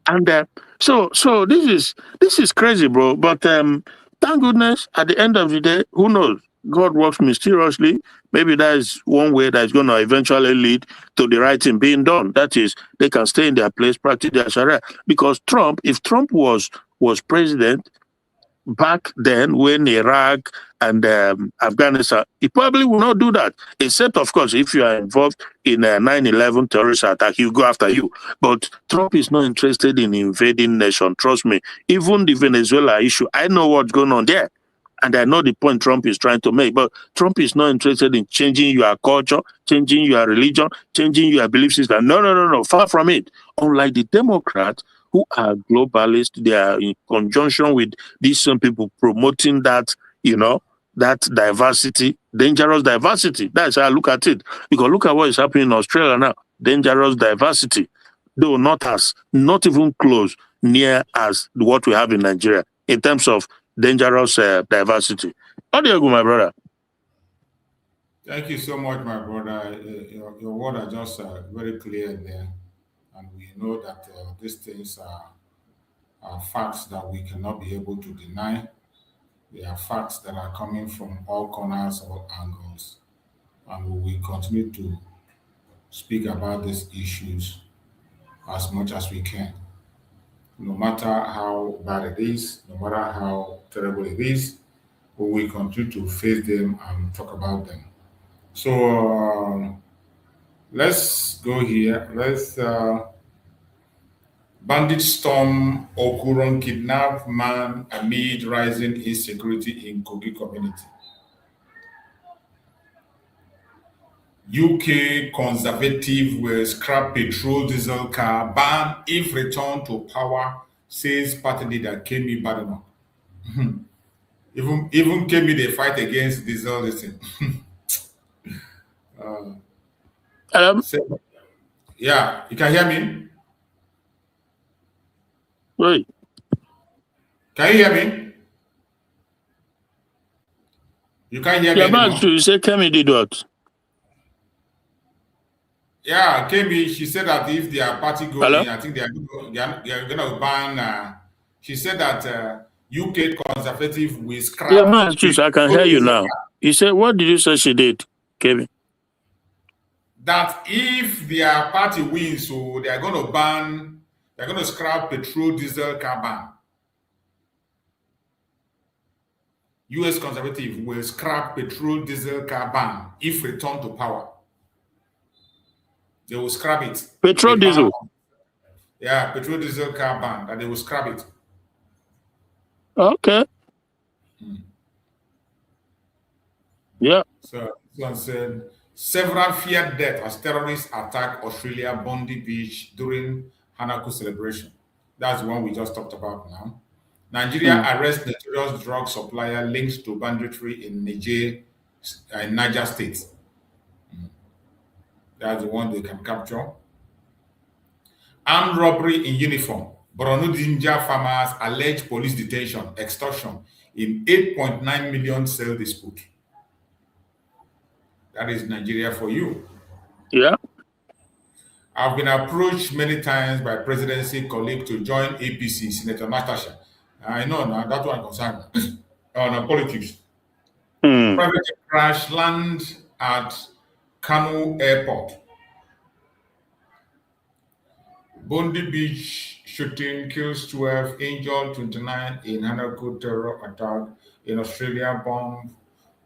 And so this is crazy, bro. But thank goodness, at the end of the day, who knows? God works mysteriously. Maybe that is one way that's going to eventually lead to the right thing being done. That is, they can stay in their place, practice their Sharia. Because if Trump was president back then, when Iraq and Afghanistan, he probably will not do that. Except, of course, if you are involved in a 9/11 terrorist attack, he'll go after you. But Trump is not interested in invading nation. Trust me. Even the Venezuela issue, I know what's going on there. And I know the point Trump is trying to make, but Trump is not interested in changing your culture, changing your religion, changing your belief system. No, far from it. Unlike the Democrats, who are globalists, they are in conjunction with these some people promoting that, that diversity, dangerous diversity. That's how I look at it. Because look at what is happening in Australia now. Dangerous diversity. Though not even close, near as what we have in Nigeria in terms of dangerous diversity. How do you go, my brother? Thank you so much, my brother. Your words are just very clear there. And we know that these things are facts that we cannot be able to deny. They are facts that are coming from all corners, all angles. And we will continue to speak about these issues as much as we can. No matter how bad it is, no matter how terrible it is, we will continue to face them and talk about them. So let's go here. Bandit storm Okurun kidnap man amid rising insecurity in Kogi community. UK conservative will scrap petrol diesel car ban if return to power, says party leader Kemi Badenoch. even Kemi, they fight against diesel. Listen. Yeah, you can hear me? Wait. Can you hear me? You can't hear me anymore. You say Kemi did what? Yeah, Kemi, she said that if their party goes in, I think they are going to ban. She said that UK conservative will scrap. Yeah, I can hear you now. You said, what did you say she did, Kevin? That if their party wins, so they are going to scrap petrol diesel car ban. US conservative will scrap petrol diesel car ban if returned to power. They will scrap it. Petrol diesel? Yeah, petrol diesel car ban, that they will scrap it. Okay. Yeah. So this one said, several feared death as terrorists attack Australia Bondi Beach during Hanaku celebration. That's the one we just talked about now. Nigeria arrests notorious drug supplier linked to banditry in Niger State. That's the one they can capture. Armed robbery in uniform. Borno Dinja farmers allege police detention, extortion in 8.9 million sale dispute. That is Nigeria for you. Yeah. I've been approached many times by presidency colleague to join APC, Senator Natasha. I know now that one concerns on politics. Private crash land at Kanu Airport. Bondi Beach shooting kills 12, injured 29 in Hanaku terror attack in Australia, bomb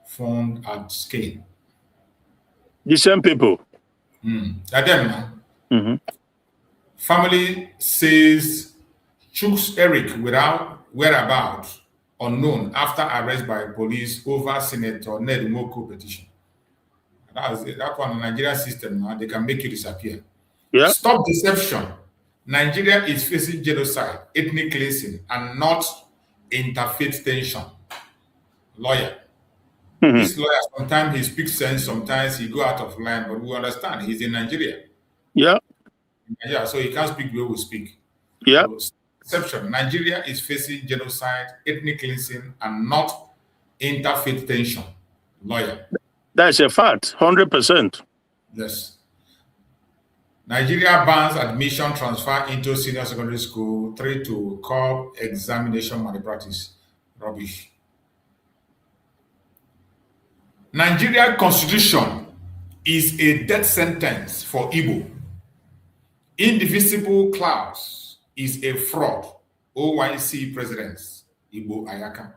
found at Skane. The same people. That them now. Family says Chuks Eric without whereabouts unknown after arrest by police over Senator Ned Nwoko petition. That one in the Nigerian system now, they can make you disappear. Yeah. Stop deception. Nigeria is facing genocide, ethnic cleansing, and not interfaith tension. Lawyer. This lawyer, sometimes he speaks sense, sometimes he go out of line, but we understand he's in Nigeria. Yeah. Yeah, so he can't speak the way we speak. Yeah. So, deception. Nigeria is facing genocide, ethnic cleansing, and not interfaith tension. Lawyer. That's a fact, 100%. Yes. Nigeria bans admission transfer into senior secondary school, 3 to curb examination malpractice. Rubbish. Nigeria constitution is a death sentence for Igbo. Indivisible clause is a fraud. OYC presidents, Igbo Ayaka.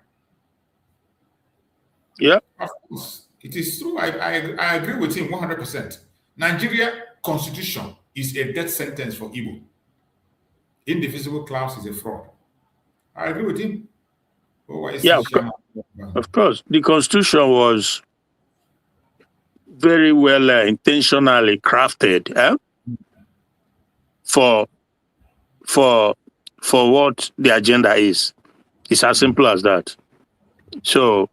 Yeah. Of course, it is true. I agree with him 100%. Nigeria constitution is a death sentence for Igbo. Indivisible clause is a fraud. I agree with him. OYC yeah, of course. The constitution was very well intentionally crafted for what the agenda is. It's as simple as that. So,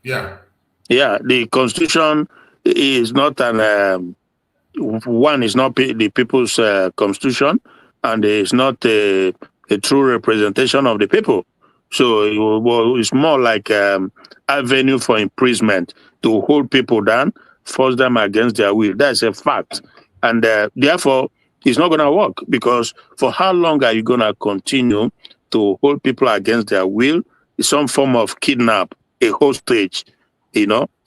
yeah, the constitution is not an one is not the people's constitution, and it's not a true representation of the people. So it's more like avenue for imprisonment to hold people down, force them against their will. That's a fact. And therefore, it's not going to work, because for how long are you going to continue to hold people against their will? It's some form of kidnap, a hostage,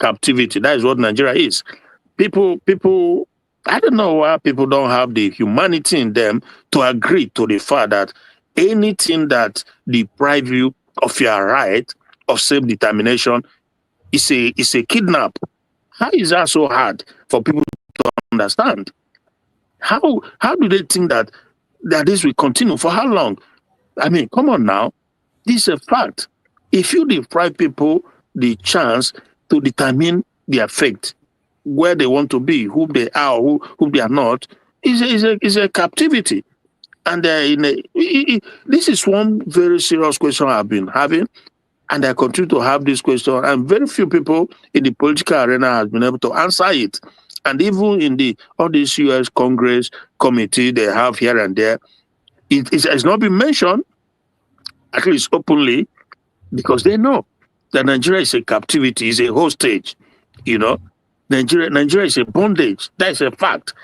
captivity. That is what Nigeria is. People, I don't know why people don't have the humanity in them to agree to the fact that anything that deprives you of your right of self-determination is a kidnap. How is that so hard for people to understand? How do they think that this will continue? For how long? I mean, come on now. This is a fact. If you deprive people the chance to determine their fate, where they want to be, who they are, or who they are not, is a captivity. And this is one very serious question I've been having, and I continue to have this question, and very few people in the political arena have been able to answer it. And even in all these U.S. Congress committee they have here and there, it has not been mentioned, at least openly, because they know that Nigeria is a captivity, is a hostage. Nigeria is a bondage. That's a fact.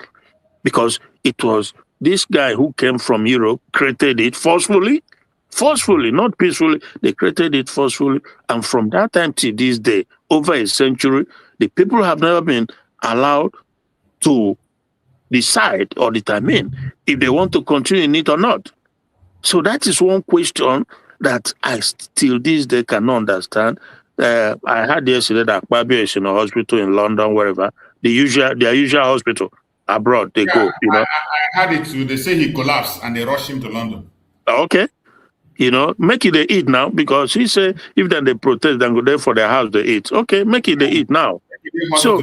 Because it was this guy who came from Europe, created it forcefully, Forcefully, not peacefully. They created it forcefully. And from that time to this day, over a century, the people have never been allowed to decide or determine if they want to continue in it or not. So that is one question that I still this day cannot understand. I heard yesterday that Akpabio is in a hospital in London, wherever, their usual hospital abroad, they go, I heard it too. They say he collapsed and they rushed him to London. Okay. Make it they eat now, because he say if then they protest, then go there for their house they eat. Okay, make it they eat now. So,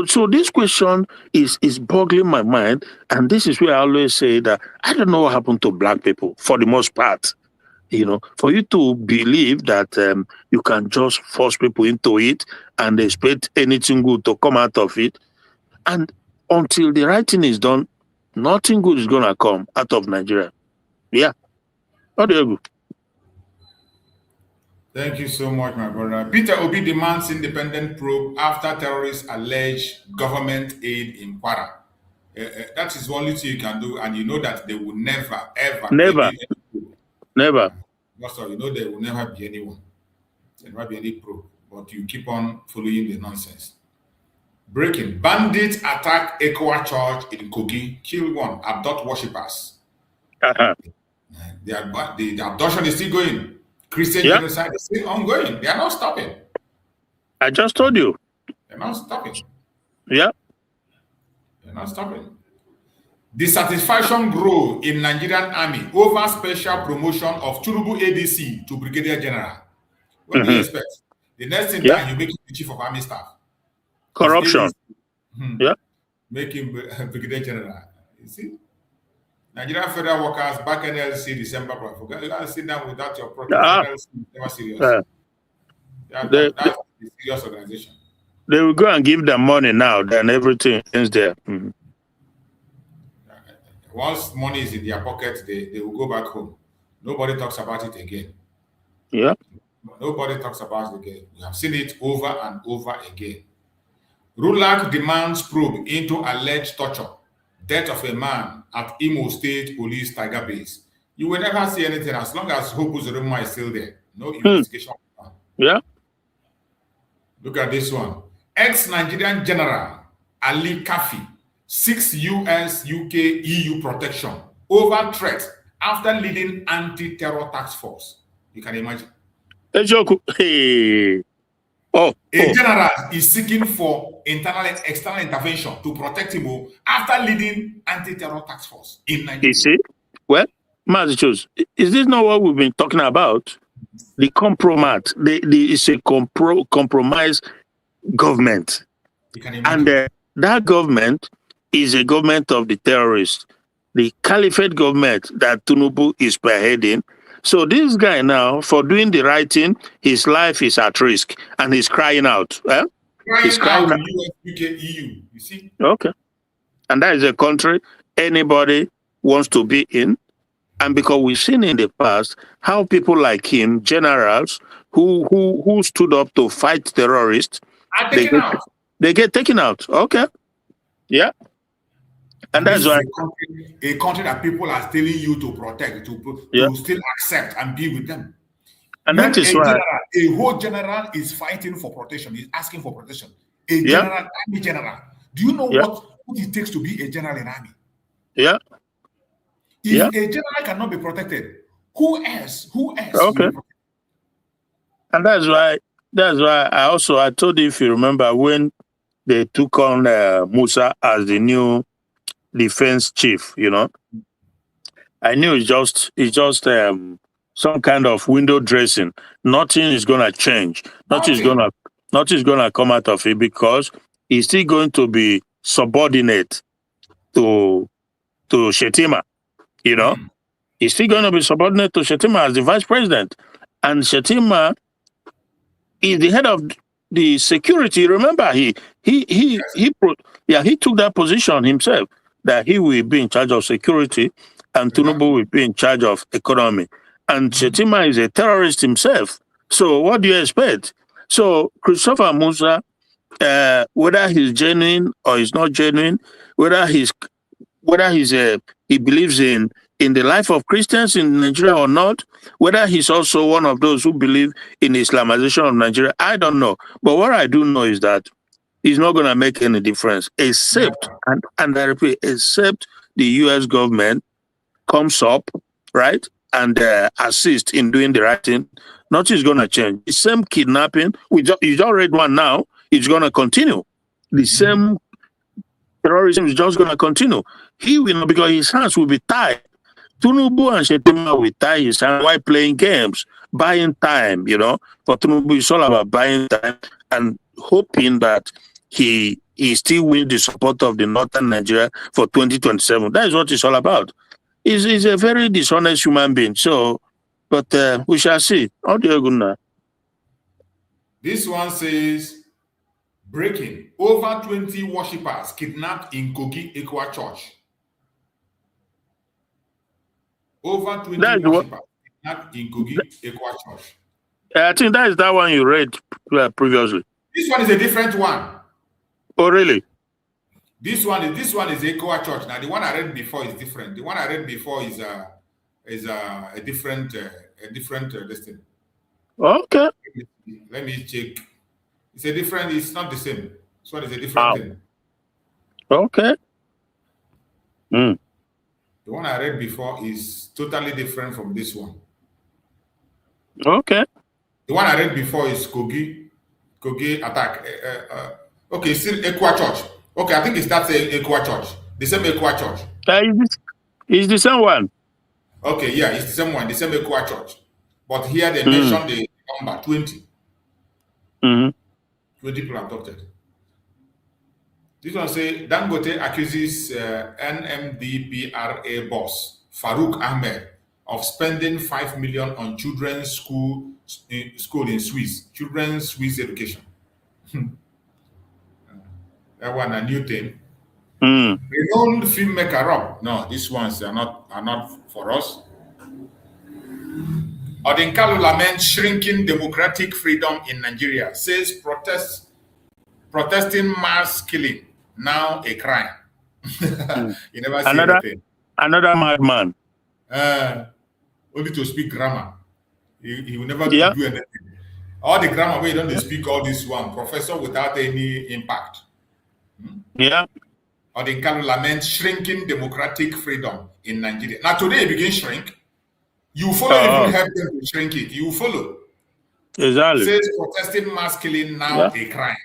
so this question is boggling my mind, and this is where I always say that I don't know what happened to black people for the most part. For you to believe that you can just force people into it and expect anything good to come out of it, and until the right thing is done, nothing good is gonna come out of Nigeria. Yeah. How do you go? Thank you so much, my brother. Peter Obi demands independent probe after terrorists allege government aid in Kwara. That is the only thing you can do, and you know that they will never, ever. Never. Also, there will never be anyone. There will never be any probe, but you keep on following the nonsense. Breaking. Bandits attack Ekowa Church in Kogi, kill one, abduct worshippers. The abduction is still going. Christian genocide is still ongoing. They are not stopping. I just told you. They're not stopping. Yeah. They're not stopping. Dissatisfaction grow in Nigerian army over special promotion of Tinubu ADC to Brigadier General. What do you expect? The next thing that you make him the chief of army staff. Corruption. Yeah. Make him Brigadier General. You see? Nigerian federal workers back NLC December. You gotta sit down without your protest. Never serious. That's a serious organization. They will go and give them money now, then everything is there. Once money is in their pocket, they will go back home. Nobody talks about it again. Yeah. Nobody talks about it again. We have seen it over and over again. Rulak demands probe into alleged torture. Death of a man at Imo State Police Tiger Base. You will never see anything as long as Hope Uzuruma is still there. No investigation. Yeah. Look at this one. Ex-Nigerian General Ali Kafi seeks US, UK, EU protection over threat after leading anti-terror task force. You can imagine. Hey. A general is seeking for internal and external intervention to protect him after leading anti-terror task force in Nigeria. You see? Well, Massachusetts, is this not what we've been talking about? The compromise. It's a compromise government. And that government is a government of the terrorists. The caliphate government that Tinubu is spearheading. So this guy now, for doing the right thing, his life is at risk, and he's crying out. He's crying out. US, UK, EU. You see? Okay. And that is a country anybody wants to be in. And because we've seen in the past how people like him, generals who stood up to fight terrorists, they get taken out. Okay. Yeah. And that's why a country that people are telling you to protect, to still accept and be with them. And that is why a whole general is fighting for protection. He's asking for protection. A general, army general. Do you know what it takes to be a general in army? Yeah. If a general cannot be protected, who else? Okay. And that's why I told you, if you remember, when they took on Musa as the new defense chief, I knew it's just some kind of window dressing. Nothing is gonna change. Nothing is gonna come out of it, because he's still going to be subordinate to Shetima. He's still going to be subordinate to Shetima as the vice president, and Shetima is the head of the security. Remember, he took that position himself, that he will be in charge of security and Tinubu will be in charge of economy. And Shetima is a terrorist himself. So what do you expect? So Christopher Musa, whether he's genuine or he's not genuine, whether he believes in in the life of Christians in Nigeria or not, whether he's also one of those who believe in Islamization of Nigeria, I don't know. But what I do know is that it's not going to make any difference, except, and I repeat, except the U.S. government comes up, right, and assist in doing the right thing. Nothing is going to change. The same kidnapping, you just read one now, it's going to continue. The same terrorism is just going to continue. He will not, because his hands will be tied. Tinubu and Shetima will tie his hands while playing games, buying time, For Tinubu, it's all about buying time and hoping that he still wins the support of the northern Nigeria for 2027. That is what it's all about. He's a very dishonest human being. So, but we shall see. How do you go now? This one says, breaking. Over 20 worshippers kidnapped in Kogi Ekwa Church. Over 20 worshippers kidnapped in Kogi Ekwa Church. I think that is that one you read previously. This one is a different one. Oh, really? This one is Ekwa Church. Now, the one I read before is different. The one I read before is a different listing. Okay. Let me check. It's a different. It's not the same. This one is a different thing. Okay. The one I read before is totally different from this one. Okay. The one I read before is Kogi attack. Okay, still Ekwa Church. Okay, I think it's that Ekwa Church. The same Ekwa Church. It's the same one. Okay, yeah, it's the same one, the same Ekwa Church. But here they mentioned the number 20. 20 people abducted. This one say Dangote accuses NMDPRA boss Farouk Ahmed of spending 5 million on children's school in Swiss, children's Swiss education. That one a new thing. Renowned filmmaker Rob. No, these ones are not for us. Odinkalu laments shrinking democratic freedom in Nigeria. Says protesting mass killing now a crime. You never see anything. Another madman. Only to speak grammar. He will never do anything. All the grammar where you don't speak all this one, professor without any impact. Yeah. Odinkalu laments shrinking democratic freedom in Nigeria. Now today it begins shrink. You follow if you help them to shrink it. You follow. Exactly. It says protesting mass killing now a crime.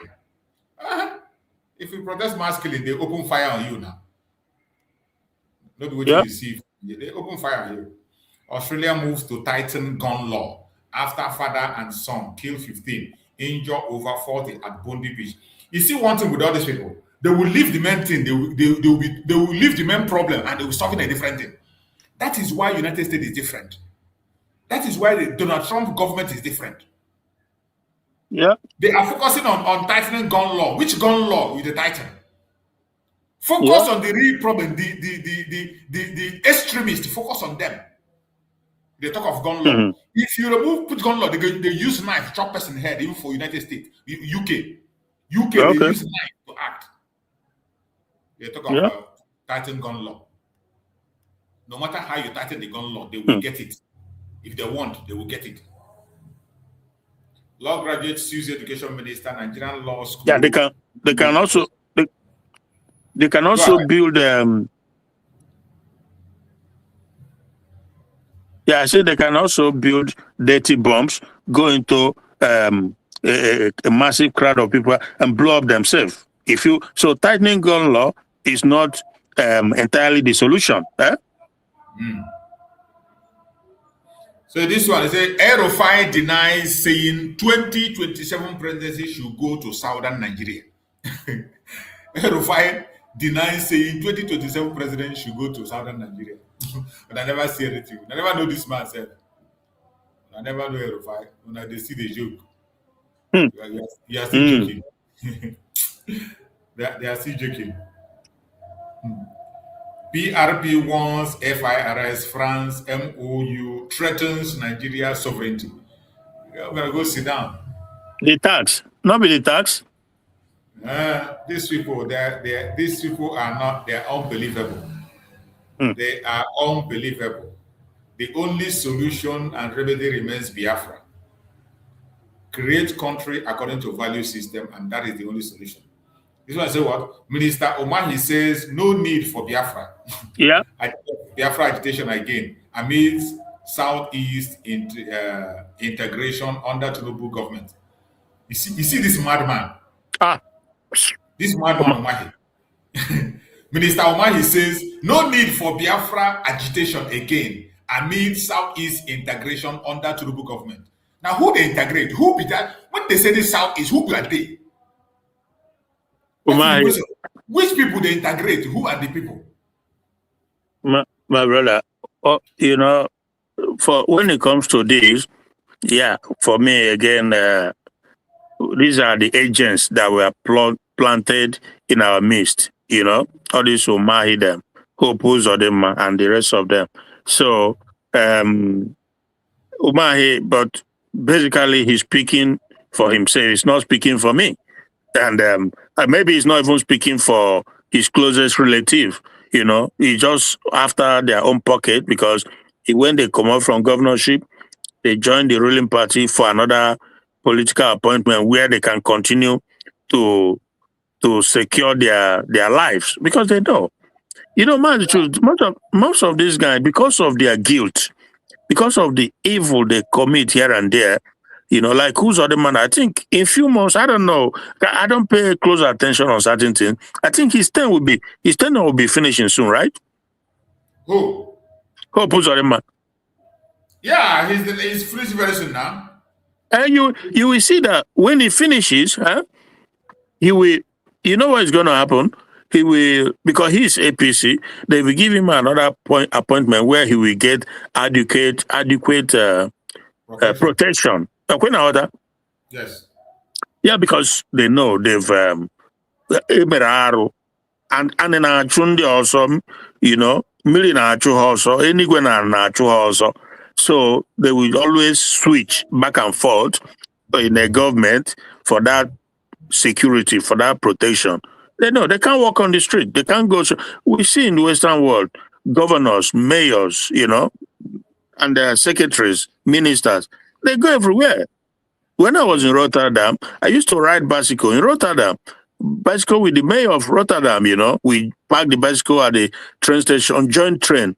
If you protest mass killing, they open fire on you now. Not what you receive. They open fire on you. Australia moves to tighten gun law after father and son kill 15, injure over 40 at Bondi Beach. You see one thing with all these people, they will leave the main thing, they will leave the main problem and they will solve in a different thing. That is why United States is different. That is why the Donald Trump government is different. Yeah. They are focusing on tightening gun law. Which gun law will they tighten? Focus on the real problem, the extremists, focus on them. They talk of gun law. If you put gun law, they use knife, chop person head, even for United States, UK, they use knife to act. They talk of tighten gun law. No matter how you tighten the gun law, they will get it. If they want, they will get it. Law graduate sues education minister, Nigerian law school. Yeah, they can also build. I said they can also build dirty bombs, go into a massive crowd of people and blow up themselves. So tightening gun law is not entirely the solution. So this one is Erufai denies saying 2027 presidency should go to southern Nigeria. Erufai denies saying 2027 president should go to southern Nigeria. But I never see anything. I never know this man said. I never know Erufai. When they see the joke, you are still joking. They are still joking. PRP warns FIRS France MOU threatens Nigeria's sovereignty. We're gonna go sit down. The tax, not be the tax. These people, these people are not. They are unbelievable. They are unbelievable. The only solution and remedy remains Biafra. Create country according to value system, and that is the only solution. This one say what? Minister Omahi says no need for Biafra. Yeah. Biafra agitation again amidst Southeast integration under Tinubu government. You see this madman. This madman Omahi. Minister Omahi says no need for Biafra agitation again amid Southeast integration under Tinubu government. Now, who they integrate? Who be that? When they say this Southeast, who are they? Which people they integrate? Who are the people? My brother, you know, for when it comes to this, yeah, for me again, these are the agents that were planted in our midst. You know, all these Umahi them, Hopu Zodema, and the rest of them. So, Umahi, but basically he's speaking for himself. He's not speaking for me. And maybe he's not even speaking for his closest relative. You know, he just after their own pocket, because when they come out from governorship, they join the ruling party for another political appointment where they can continue to secure their lives, because they know. You know, man, the truth, most of these guys, because of their guilt, because of the evil they commit here and there, you know, like who's other man? I think in a few months, I don't know. I don't pay close attention on certain things. I think his term will be finishing soon, right? Who? Who's other man? Yeah, he's finishing very soon now. And you will see that when he finishes, he will. You know what is going to happen? He will, because he's APC, they will give him another appointment where he will get adequate protection. Yes. Yeah, because they know they've and in our chundi also, you know, million also, anywhere also. So they will always switch back and forth in the government for that security, for that protection. They know they can't walk on the street. They can't go. We see in the Western world, governors, mayors, you know, and their secretaries, ministers, they go everywhere. When I was in Rotterdam, I used to ride bicycle in Rotterdam. Bicycle with the mayor of Rotterdam, you know. We park the bicycle at the train station, joint train.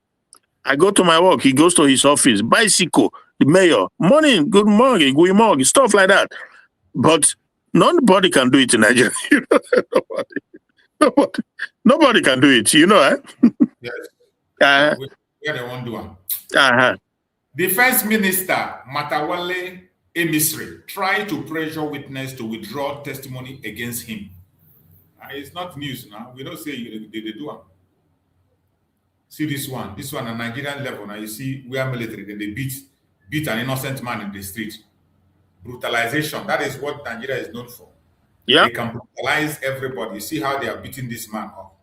I go to my work. He goes to his office. Bicycle, the mayor. Morning, good morning, stuff like that. But nobody can do it in Nigeria. You know? Nobody can do it, you know, eh? Yes. We are the one doing. Defense Minister Matawale Emisri tried to pressure witness to withdraw testimony against him. It's not news now. We don't say they do it. See this one on Nigerian level. Now you see we are military, then they beat an innocent man in the street. Brutalization. That is what Nigeria is known for. Yeah. They can brutalize everybody. You see how they are beating this man up.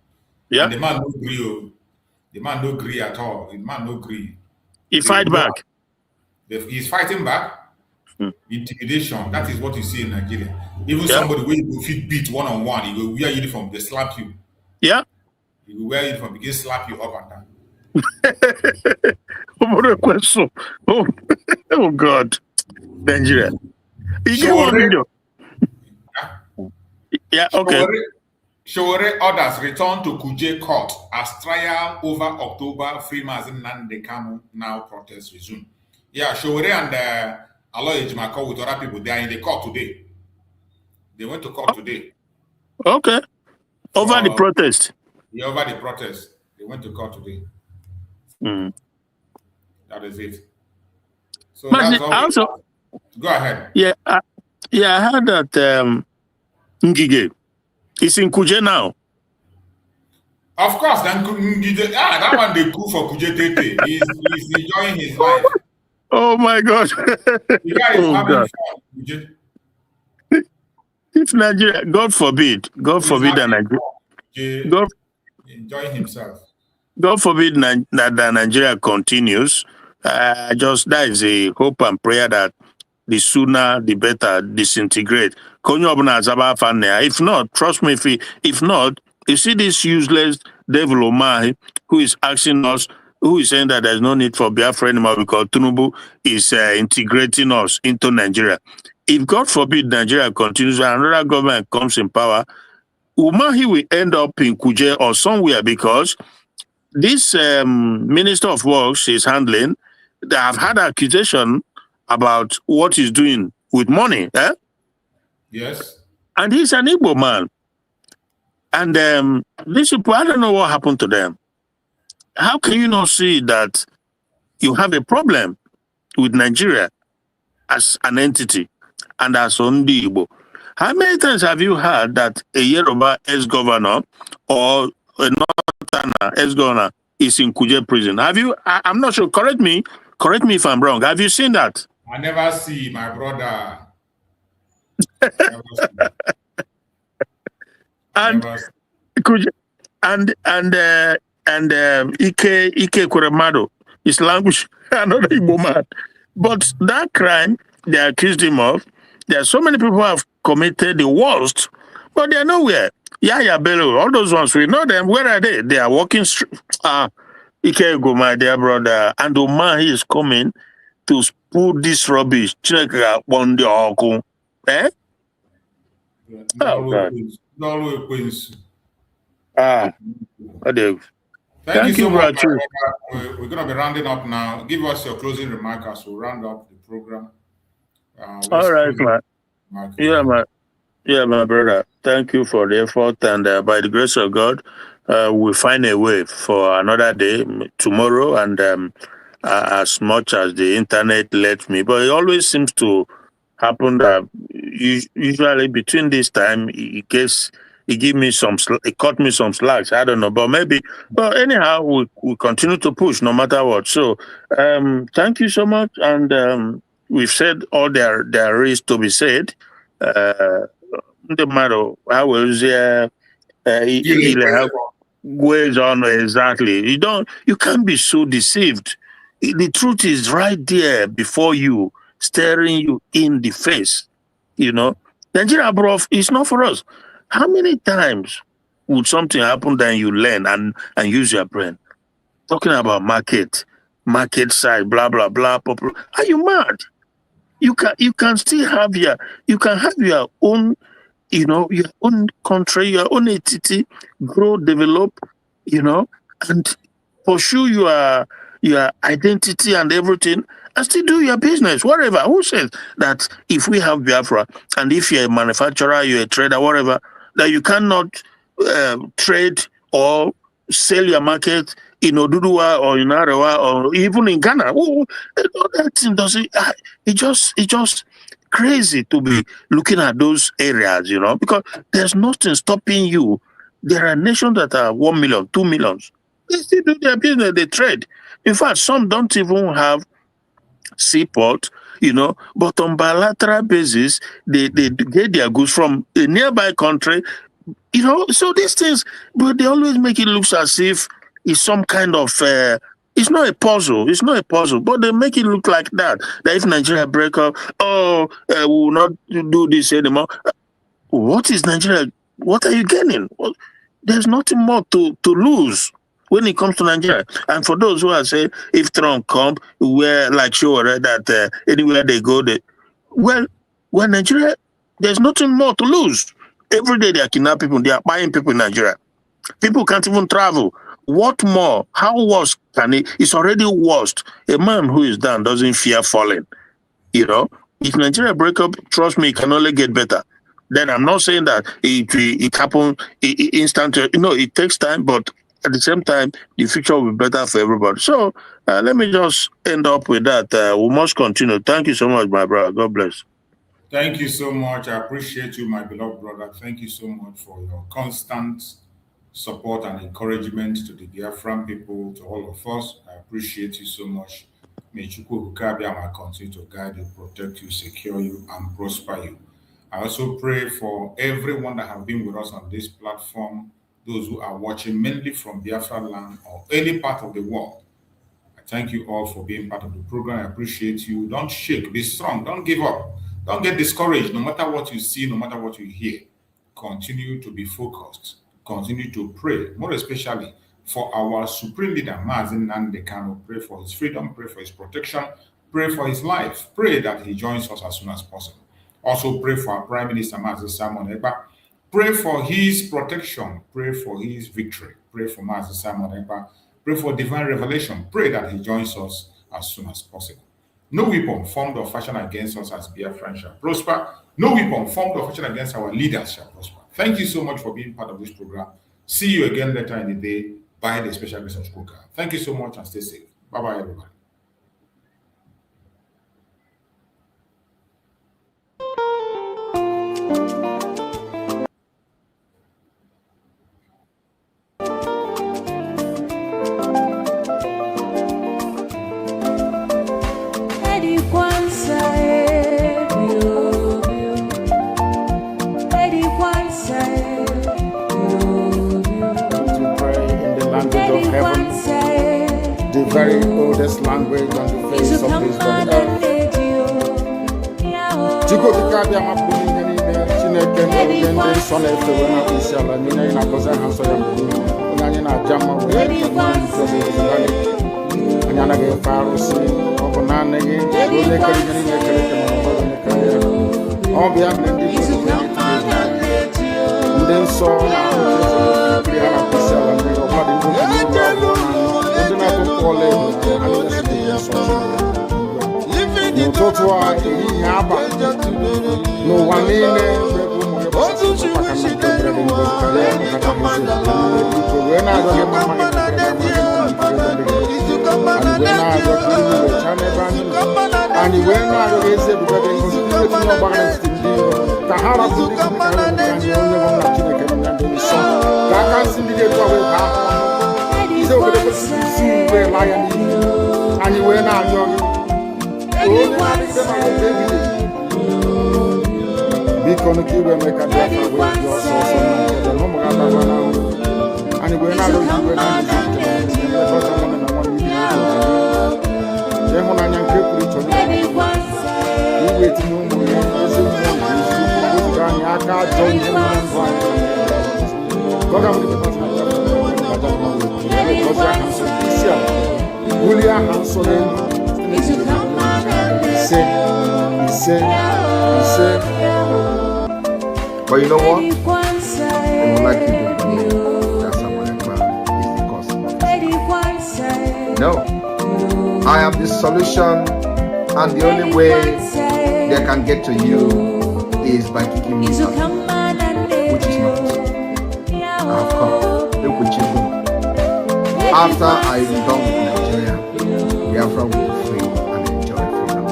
Yeah. And the man no agree. The man no agree at all. The man no agree. He fight back. He's fighting back. Intimidation. That is what you see in Nigeria. Even somebody where you fit beat one-on-one, he will wear uniform, they slap you. Yeah. He will wear uniform, begin slap you up and down. Oh God. Nigeria. Yeah, okay. Showore orders return to Kuje court as trial over October Freeman's Nnamdi Kanu now protests resume. Yeah, Showore and Aloy Ejimako with other people, they are in the court today. They went to court today. Okay. Over the protest. Yeah, over the protest. They went to court today. That is it. So that's all. Also, go ahead. Yeah, I heard that Ngige is in Kuje now. Of course, then Ngige, that one they cool for Kuje Tete. He's enjoying his life. Oh my God. The guy is having fun, Kuje. If Nigeria, God forbid that Nigeria, enjoying himself. God forbid that Nigeria continues. That is a hope and prayer that the sooner the better disintegrate. If not, trust me, if not, you see this useless Devil Omahi, who is asking us, who is saying that there's no need for Biafra anymore because Tinubu is integrating us into Nigeria. If God forbid Nigeria continues and another government comes in power, Umahi will end up in Kuje or somewhere because this Minister of Works is handling, they have had accusation about what he's doing with money. Yes. And he's an Igbo man. And these people, I don't know what happened to them. How can you not see that you have a problem with Nigeria as an entity and as Ondi Igbo? How many times have you heard that a Yoruba ex-governor or a Northerner ex-governor is in Kuje prison? Have you? I'm not sure. Correct me if I'm wrong. Have you seen that? I never see my brother. And Kuje, and Ike Kuremado is language another Igbo man. But that crime they accused him of, there are so many people who have committed the worst, but they are nowhere. Yaya Bello, all those ones, we know them. Where are they? They are walking straight. Ike go, my dear brother. And Omar, he is coming to put this rubbish. Eh? Oh, God. Thank you so much. We're going to be rounding up now. Give us your closing remark as we round up the program. All right, man. Yeah, my brother. Thank you for the effort, and by the grace of God, we'll find a way for another day tomorrow, and as much as the internet lets me. But it always seems to happen that usually between this time, it give me it cut me some slacks. I don't know, but maybe. But anyhow, we continue to push no matter what. So, thank you so much, and we've said all there is to be said. No matter how is ways on exactly. You can't be so deceived. The truth is right there before you, staring you in the face. You know, Nigeria, bro, is not for us. How many times would something happen then you learn and use your brain? Talking about market side, blah blah blah. Are you mad? You can still have your own, your own country, your own entity, grow, develop, and pursue your identity and everything, and still do your business, whatever. Who says that if we have Biafra, and if you're a manufacturer, you're a trader, whatever, that you cannot trade or sell your market in Oduduwa or in Arewa or even in Ghana? That thing doesn't. It's just crazy to be looking at those areas, because there's nothing stopping you. There are nations that are 1 million, 2 million. They still do their business, they trade. In fact, some don't even have seaport, but on bilateral basis, they get their goods from a nearby country, so these things, but they always make it look as if it's some kind of, it's not a puzzle, but they make it look like that if Nigeria break up, we will not do this anymore. What is Nigeria? What are you getting? There's nothing more to lose when it comes to Nigeria. And for those who are saying, if Trump come, we're like sure that anywhere they go, well, Nigeria, there's nothing more to lose. Every day they are kidnapping people, they are buying people in Nigeria. People can't even travel. What more? How worse can it? It's already worst. A man who is down doesn't fear falling. If Nigeria break up, trust me, it can only get better. Then I'm not saying that it happen instantly. It takes time, but at the same time, the future will be better for everybody. So let me just end up with that. We must continue. Thank you so much, my brother. God bless. Thank you so much. I appreciate you, my beloved brother. Thank you so much for your constant support and encouragement to the Biafran people, to all of us. I appreciate you so much. May Chukwu Hukabiyama continue to guide you, protect you, secure you, and prosper you. I also pray for everyone that have been with us on this platform, those who are watching mainly from Biafra land or any part of the world. I thank you all for being part of the program. I appreciate you. Don't shake, be strong, don't give up. Don't get discouraged, no matter what you see, no matter what you hear. Continue to be focused continue to pray, more especially for our supreme leader, Nnamdi Kanu. Pray for his freedom, pray for his protection, pray for his life. Pray that he joins us as soon as possible. Also pray for our Prime Minister, Simon Ekpa. Pray for his protection, pray for his victory. Pray for Simon Ekpa. Pray for divine revelation. Pray that he joins us as soon as possible. No weapon formed or fashioned against us as Biafrans shall prosper. No weapon formed or fashioned against our leaders shall prosper. Thank you so much for being part of this program. See you again later in the day by the special grace of Spoken. Thank you so much and stay safe. Bye-bye, everybody. The very oldest language on the face of this earth. Chico di Cabia Mapuni, Chineke, and son of the Isala, Nina, Cosa Hanso, Nana Jama, and Yana Faros, Obanana, all the other and then saw no totua yaba no wanene and you were not young. Because you will make a difference with your source and we're not going to But you know what? I would like you to believe that someone is the cause of this. No. I am the solution, and the only way they can get to you is by kicking me out, which is not possible. I have come. Look what you do. After I am done with Nigeria, Biafra will be free and enjoy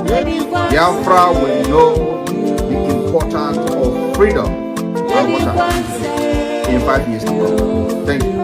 freedom. Biafra will know the importance of freedom and what happens in 5 years to come. Thank you.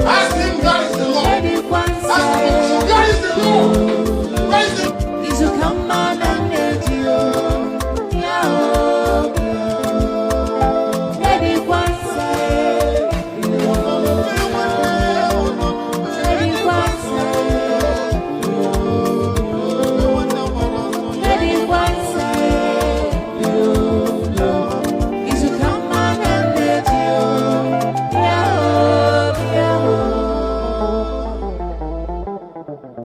Ask him